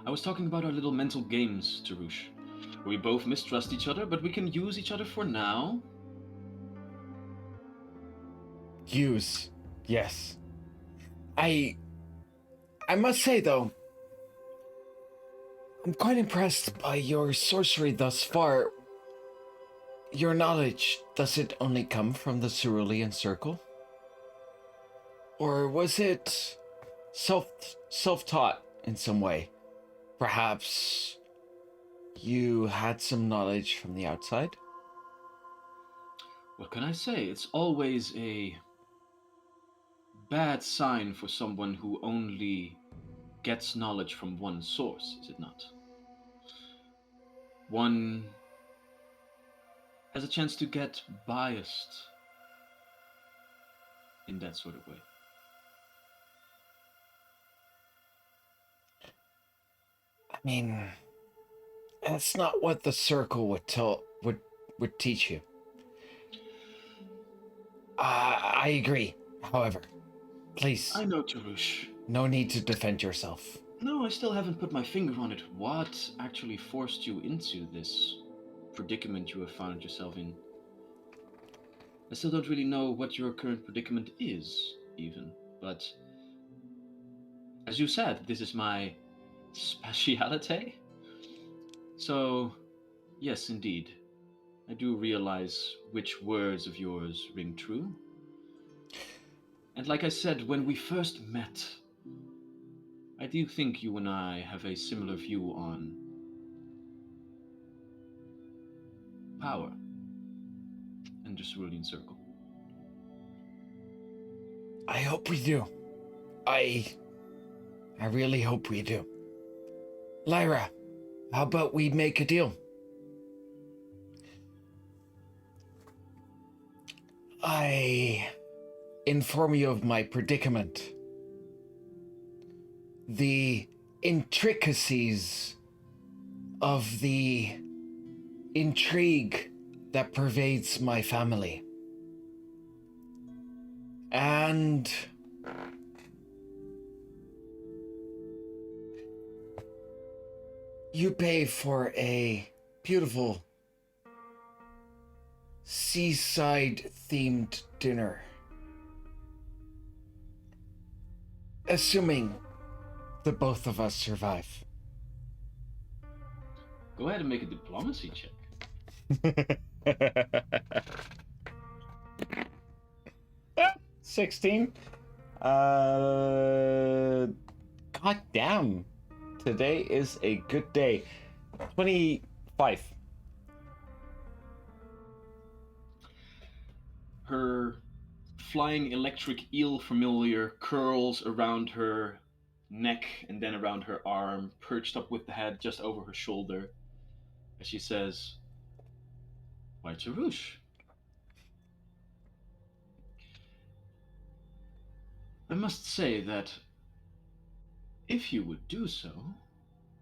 I was talking about our little mental games, Tarush. We both mistrust each other, but we can use each other for now. Use, yes. I must say, though, I'm quite impressed by your sorcery thus far. Your knowledge, does it only come from the Cerulean Circle? Or was it self-taught in some way? Perhaps you had some knowledge from the outside? What can I say? It's always a bad sign for someone who only gets knowledge from one source, is it not? One has a chance to get biased in that sort of way. I mean, that's not what the circle would teach you. I agree. However, please, I know, Tarush. no need to defend yourself. No, I still haven't put my finger on it. What actually forced you into this predicament you have found yourself in? I still don't really know what your current predicament is, even. But as you said, this is my speciality. So, yes, indeed. I do realize which words of yours ring true. And like I said, when we first met, I do think you and I have a similar view on power and the Cerulean Circle. I hope we do. I really hope we do. Lyra, how about we make a deal? I inform you of my predicament. The intricacies of the intrigue that pervades my family. And you pay for a beautiful seaside themed dinner. Assuming the both of us survive. Go ahead and make a diplomacy check. 16. God damn. Today is a good day. 25. Her flying electric eel familiar curls around her neck and then around her arm, perched up with the head just over her shoulder, as she says, "Why, Tarush, I must say that if you would do so,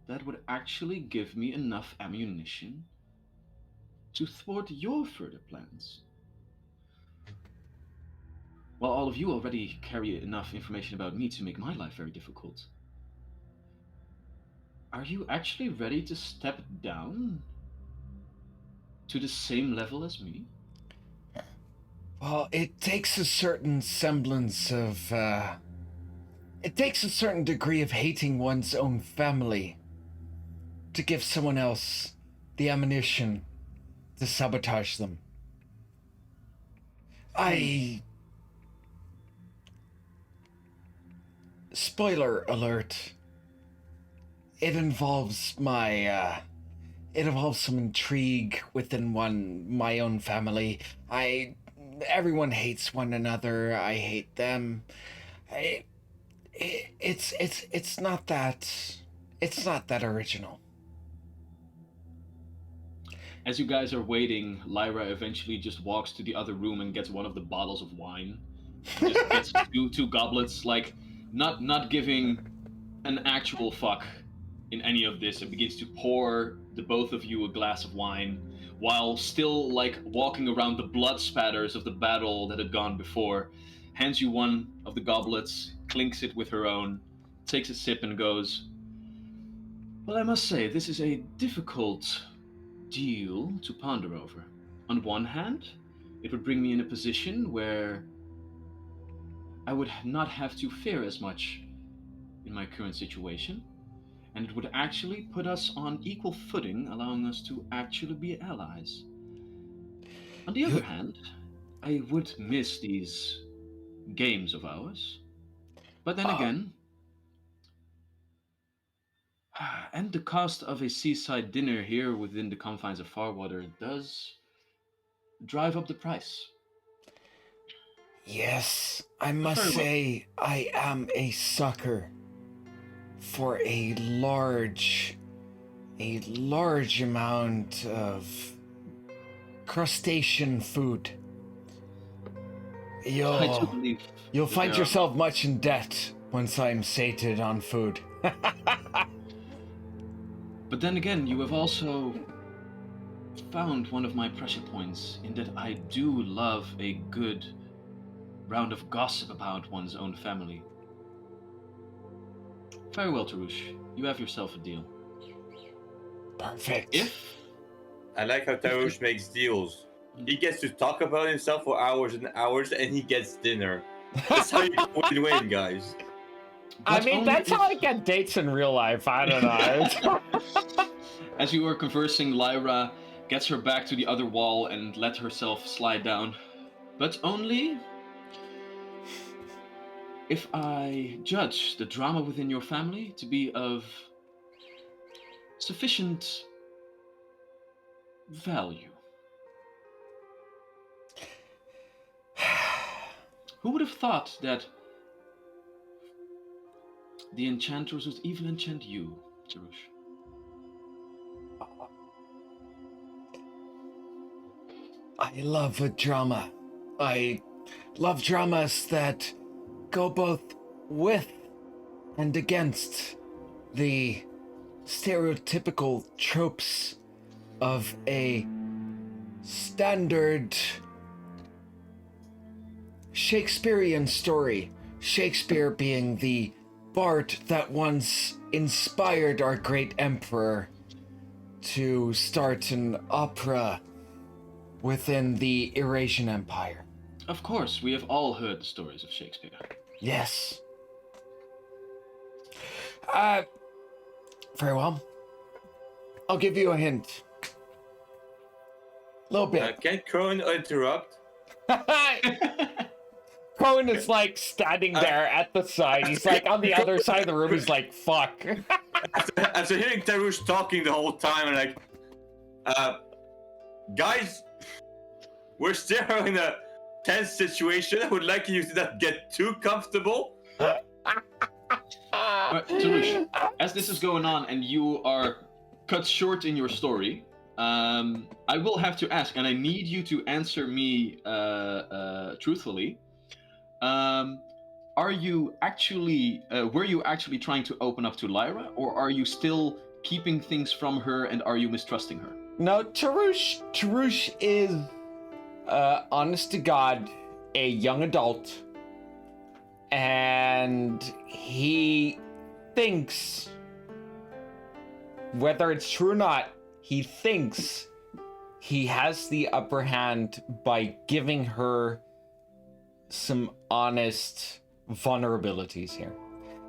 that would actually give me enough ammunition to thwart your further plans. While all of you already carry enough information about me to make my life very difficult, are you actually ready to step down to the same level as me?" Well, it takes a certain semblance of, it takes a certain degree of hating one's own family to give someone else the ammunition to sabotage them. Spoiler alert. It involves some intrigue within my own family. Everyone hates one another. I hate them. It's not that original. As you guys are waiting, Lyra eventually just walks to the other room and gets one of the bottles of wine. Just gets two goblets, like not giving an actual fuck in any of this, and begins to pour the both of you a glass of wine, while still like walking around the blood spatters of the battle that had gone before, hands you one of the goblets, clinks it with her own, takes a sip and goes, "Well, I must say, this is a difficult deal to ponder over. On one hand, it would bring me in a position where I would not have to fear as much in my current situation, and it would actually put us on equal footing, allowing us to actually be allies. On the other hand, I would miss these games of ours. But then again, and the cost of a seaside dinner here within the confines of Farwater does drive up the price. Yes, I must Very well. say I am a sucker for a large amount of crustacean food. I do You'll believe you'll that find there are- yourself much in debt once I'm sated on food. But then again, you have also found one of my pressure points in that I do love a good round of gossip about one's own family. Very well, Tarush. You have yourself a deal. Perfect. If I like how Tarush makes deals. He gets to talk about himself for hours and hours, and he gets dinner. That's how you win-win, guys. I but mean, only that's if- how I get dates in real life. I don't know. As you are conversing, Lyra gets her back to the other wall and let herself slide down. But only if I judge the drama within your family to be of sufficient value. Who would have thought that the enchanters would even enchant you, Tarush? I love a drama. I love dramas that go both with and against the stereotypical tropes of a standard Shakespearean story. Shakespeare being the bard that once inspired our great emperor to start an opera within the Eurasian Empire. Of course, we have all heard the stories of Shakespeare. Yes. Very well. I'll give you a hint. Little bit. Can Cohen interrupt? Cohen is like standing there at the side. He's like on the other side of the room. He's like, fuck. After hearing Tarush talking the whole time, I'm like, guys, we're still in a tense situation. I would like you to not get too comfortable. Tarush, as this is going on and you are cut short in your story, I will have to ask, and I need you to answer me truthfully. Are you actually, were you actually trying to open up to Lyra, or are you still keeping things from her, and are you mistrusting her? No, Tarush is, honest to God, a young adult. And he thinks, whether it's true or not, he thinks he has the upper hand by giving her some honest vulnerabilities here.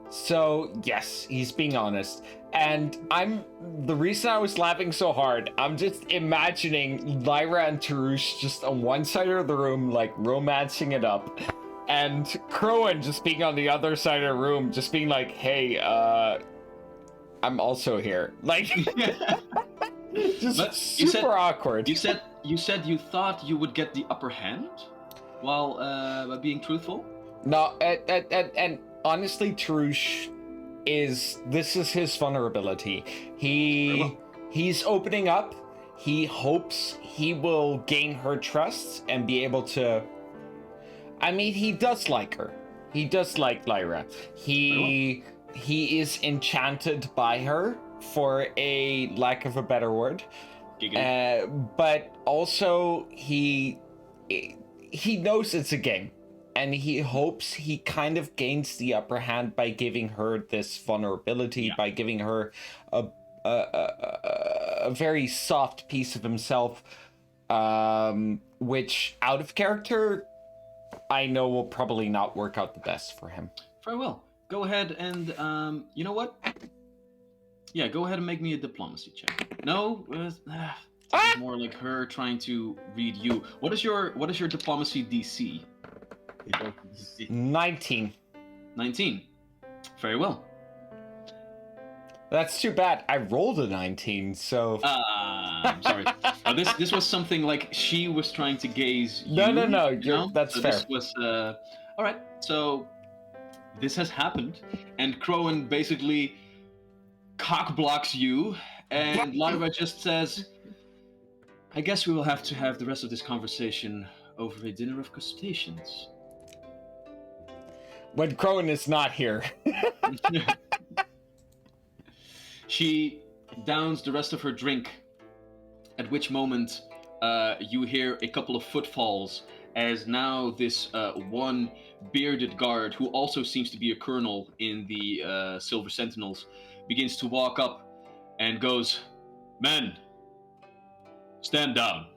So, yes, he's being honest. And the reason I was laughing so hard, I'm just imagining Lyra and Tarush just on one side of the room, like romancing it up. And Crowan just being on the other side of the room, just being like, hey, I'm also here. Like, just But super awkward. You said you thought you would get the upper hand while by being truthful? No, and honestly, Tarush this is his vulnerability. He's opening up. He hopes he will gain her trust and be able to. I mean, he does like her. He does like Lyra. He is enchanted by her for a lack of a better word. Giggity. But also he knows it's a game, and he hopes he kind of gains the upper hand by giving her this vulnerability, by giving her a very soft piece of himself, which out of character I know will probably not work out the best for him. Very well. Go ahead and you know what? Yeah, go ahead and make me a diplomacy check. No, this is more like her trying to read you. What is your diplomacy DC? 19. 19. Very well. That's too bad. I rolled a 19, so. I'm sorry. This was something like she was trying to gaze. No, you know? that's so fair. This was all right. So this has happened, and Crowan basically cock blocks you, and Lyra just says, "I guess we will have to have the rest of this conversation over a dinner of crustaceans." When Crowan is not here. She downs the rest of her drink, at which moment you hear a couple of footfalls as now this one bearded guard, who also seems to be a colonel in the Silver Sentinels, begins to walk up and goes, "Men, stand down.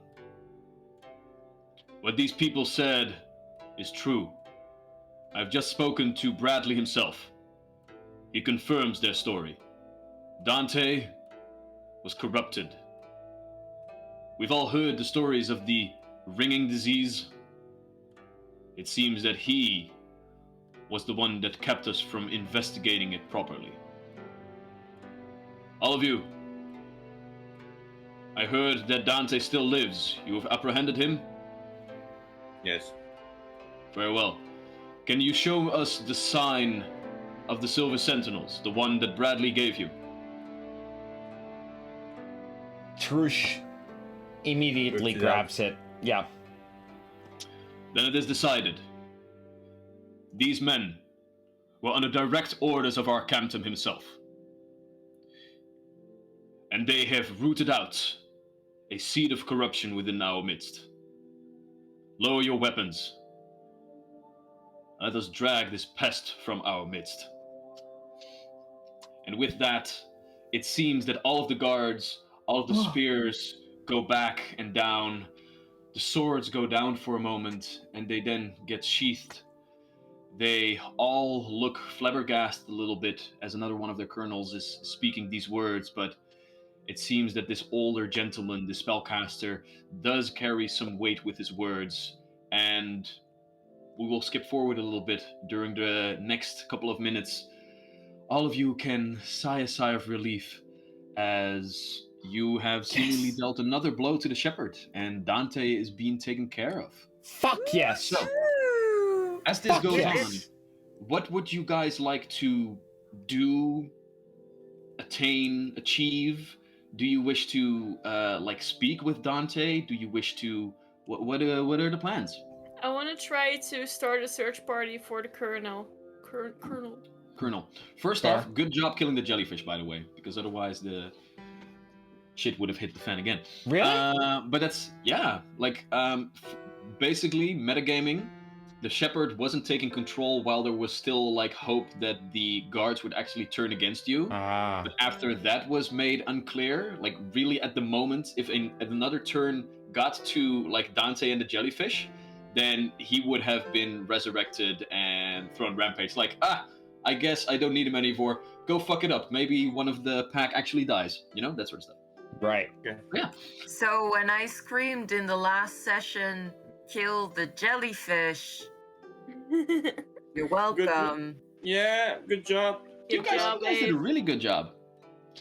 What these people said is true. I've just spoken to Bradley himself. He confirms their story. Dante was corrupted. We've all heard the stories of the ringing disease. It seems that he was the one that kept us from investigating it properly. All of you, I heard that Dante still lives. You have apprehended him? Yes. Very well. Can you show us the sign of the Silver Sentinels, the one that Bradley gave you?" Trush immediately Search it grabs it. Yeah. Then it is decided. These men were under direct orders of our captain himself. And they have rooted out a seed of corruption within our midst. Lower your weapons. Let us drag this pest from our midst. And with that, it seems that all of the guards, all of the spears go back and down. The swords go down for a moment, and they then get sheathed. They all look flabbergasted a little bit as another one of their colonels is speaking these words, but it seems that this older gentleman, the spellcaster, does carry some weight with his words, and we will skip forward a little bit during the next couple of minutes. All of you can sigh a sigh of relief as you have seemingly dealt another blow to the shepherd, and Dante is being taken care of. Fuck yes. So, as this Fuck goes yes. on, what would you guys like to do, attain, achieve? Do you wish to speak with Dante? Do you wish to what are the plans? I want to try to start a search party for the colonel. Colonel, first Fair. off, good job killing the jellyfish, by the way, because otherwise the shit would have hit the fan again. Really? But that's basically metagaming. The shepherd wasn't taking control while there was still hope that the guards would actually turn against you. But after that was made unclear, really at the moment, if another turn got to Dante and the jellyfish, then he would have been resurrected and thrown rampage. I guess I don't need him anymore. Go fuck it up. Maybe one of the pack actually dies. That sort of stuff. Right. Yeah. So when I screamed in the last session, "Kill the jellyfish," you're welcome. Yeah, good job. You guys did a really good job.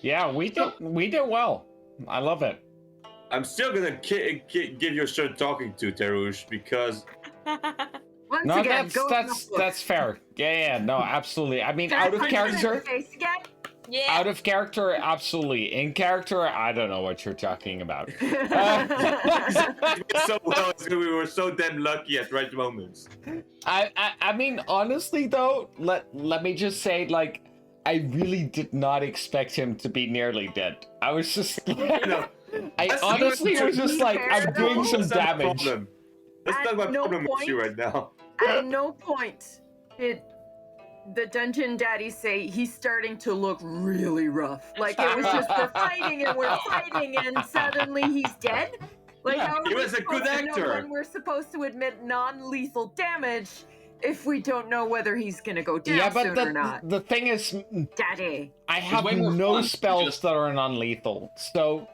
Yeah, we did well. I love it. I'm still gonna give you a shirt talking to, Terush, because Once No, again, go that's fair. Yeah, no, absolutely. I mean, out of character, Yeah. out of character, absolutely. In character, I don't know what you're talking about. so well, we were so damn lucky at right moments. I mean, honestly though, let me just say, I really did not expect him to be nearly dead. I was just, No, I That's the honestly question. was just like, I'm doing some That's not my damage. problem. That's At not my no problem with you point- right now. At no point did the dungeon daddy say he's starting to look really rough. Like it was just we're fighting and suddenly he's dead. Like Yeah, how are he we was a good supposed to know actor. when we're supposed to admit non-lethal damage if we don't know whether he's gonna go down Yeah, but soon or not? the thing is, Daddy. I have way more no fun to spells just- that are non-lethal. So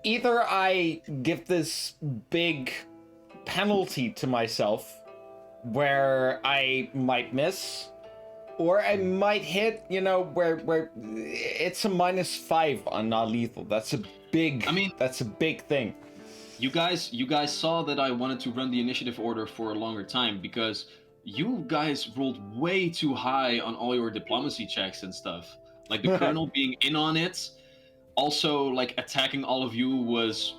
either I give this big penalty to myself where I might miss, or I might hit, you know, where it's a -5 on non-lethal. That's a big that's a big thing. You guys saw that I wanted to run the initiative order for a longer time because you guys rolled way too high on all your diplomacy checks and stuff. Like the colonel being in on it, also like attacking all of you was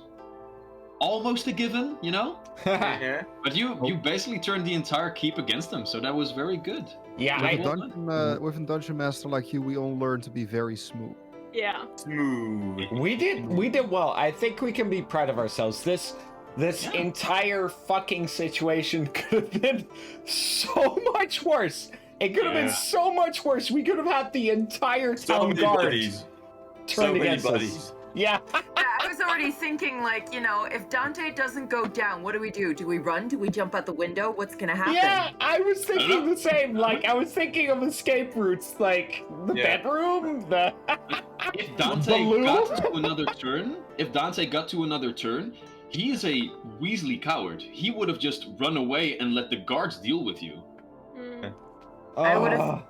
almost a given, you know? Yeah. But you basically turned the entire keep against them, so that was very good. Yeah, With a dungeon master like you, we all learn to be very smooth. Yeah. Smooth. we did well. I think we can be proud of ourselves. This entire fucking situation could have been so much worse. It could have been so much worse. We could have had the entire So town many guard buddies. So turned many against buddies. us. Yeah. I was already thinking, like, you know, if Dante doesn't go down, what do? Do we run? Do we jump out the window? What's gonna happen? Yeah, I was thinking the same. Like, I was thinking of escape routes, like the bedroom, the If Dante balloon? got to another turn, he is a Weasley coward. He would have just run away and let the guards deal with you. Mm. I would've- Ah.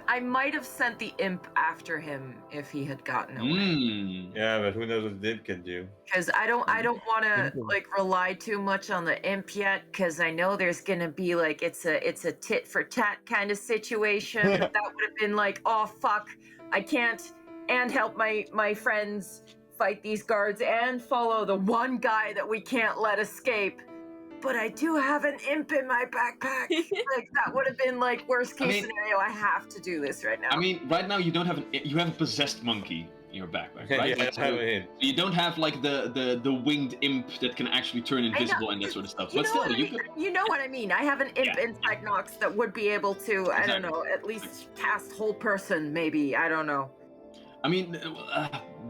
I might have sent the imp after him if he had gotten away. Mm. Yeah, but who knows what Dib can do? Because I don't want to Simple. like rely too much on the imp yet. Because I know there's gonna be like it's a tit for tat kind of situation. That would have been like, oh fuck, I can't and help my friends fight these guards and follow the one guy that we can't let escape. But I do have an imp in my backpack. Like that would have been like worst case scenario. I have to do this right now. I mean, right now you don't have you have a possessed monkey in your backpack, right? Yeah, Like, I have a hint. you don't have like the winged imp that can actually turn invisible and that sort of stuff. But still, you know what I mean. I have an imp Yeah. inside Nox that would be able to, I don't Exactly. know, at least cast whole person, maybe. I don't know. I mean,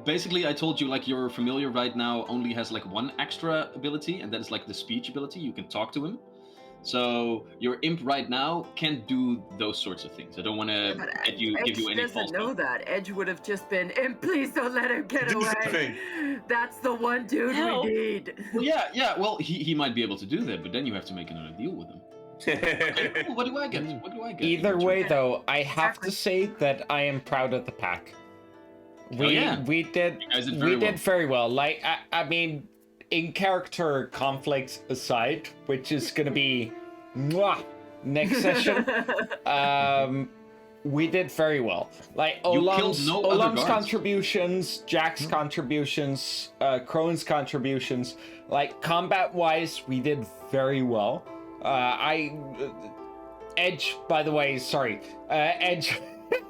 basically, I told you like your familiar right now only has like one extra ability, and that is like the speech ability. You can talk to him. So your imp right now can't do those sorts of things. I don't want to But give you any doesn't false know hope. that. Edge would have just been, imp, please don't let him get Do away. something. That's the one dude Help. we need. Well, yeah. Well, he might be able to do that, but then you have to make another deal with him. Okay, cool. What do I get? What do I get? Either in way, return? though, I have Exactly. to say that I am proud of the pack. yeah. We did You guys did we very well. did very well. Like I mean, in character conflicts aside, which is gonna be next session. We did very well. Like You killed Olam's, no other Olam's guards. contributions, Jack's contributions, Crone's contributions. Like combat-wise, we did very well. Edge, by the way, sorry, Edge.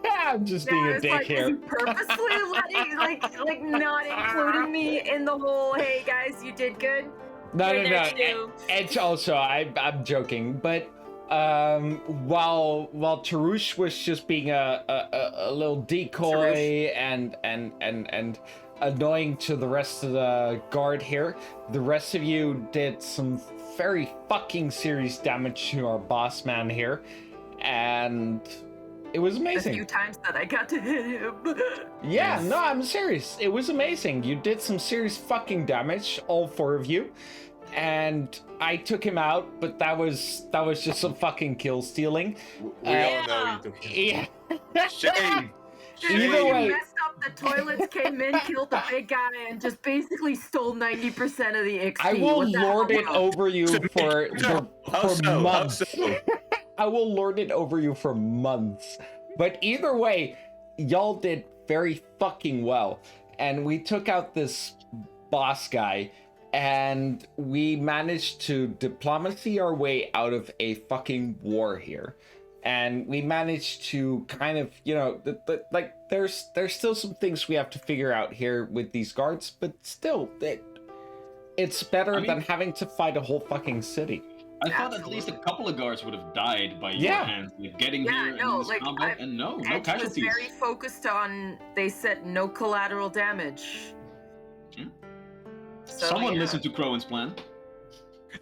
I'm just being a it's dick like, here. is he purposely letting, like not including me in the whole, hey guys, you did good? No. You're there too. Edge also. I'm joking, but while Tarush was just being a little decoy and annoying to the rest of the guard here, the rest of you did some very fucking serious damage to our boss man here, and it was A amazing. few times that I got to hit him. Yeah, no, I'm serious. It was amazing. You did some serious fucking damage, all four of you. And I took him out, but that was just some fucking kill stealing. We all know you took him. Yeah. Shame. Dude, Either you way- messed up. The toilets came in, killed the big guy, and just basically stole 90% of the XP. I will What the lord hell? it over you for How so? months. How so? I will lord it over you for months. But either way, y'all did very fucking well. And we took out this boss guy, and we managed to diplomacy our way out of a fucking war here. and we managed to kind of, like there's still some things we have to figure out here with these guards, but still, it's better than having to fight a whole fucking city. I thought at least a couple of guards would have died by your Yeah. hands, like getting Yeah, here no, and in this like, combat, and no Edge was casualties. very focused on. They said no collateral damage. Hmm. So, Someone yeah. listened to Crowan's plan.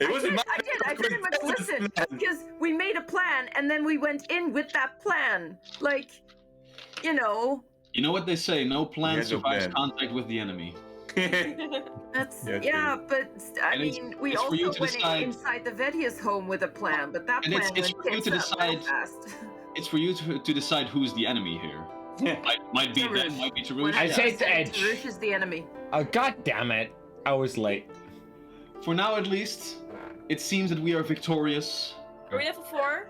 It wasn't I very much listened because we made a plan and then we went in with that plan. Like, You know what they say: no plan Yeah, no survives plan. contact with the enemy. that's Yeah, yeah, but I And it's- mean, we it's for also you to went decide- inside the Vedia's home with a plan, but that And plan it's went for you to tits up real decide- fast. It's for you to decide who's the enemy here. Might be them, Tarush. might be When Tarush. I say it's said Edge. Tarush is the enemy. God damn it. I was late. For now, at least, it seems that we are victorious. Are we level 4?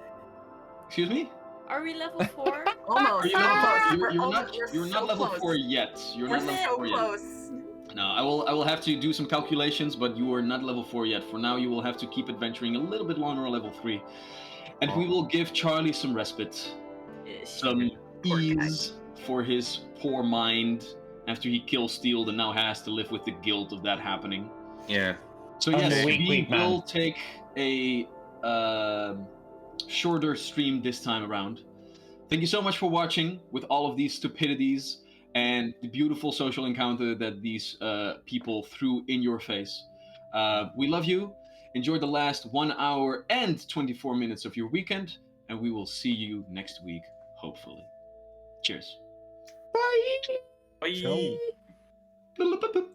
Excuse me? Are we level 4? Almost. Are you level almost. four? We're You're almost- not. we're You're so not level close. 4 yet. You're We're not level so 4 yet. close. No, I will have to do some calculations, but you are not level 4 yet. For now, you will have to keep adventuring a little bit longer on level 3. And we will give Charlie some respite, some Poor guy. ease for his poor mind after he kills Steel and now has to live with the guilt of that happening. Yeah. So On yes, the week, we man. will take a shorter stream this time around. Thank you so much for watching with all of these stupidities and the beautiful social encounter that these people threw in your face. We love you. Enjoy the last 1 hour and 24 minutes of your weekend, and we will see you next week, hopefully. Cheers. Bye. Ciao. Boop, boop, boop.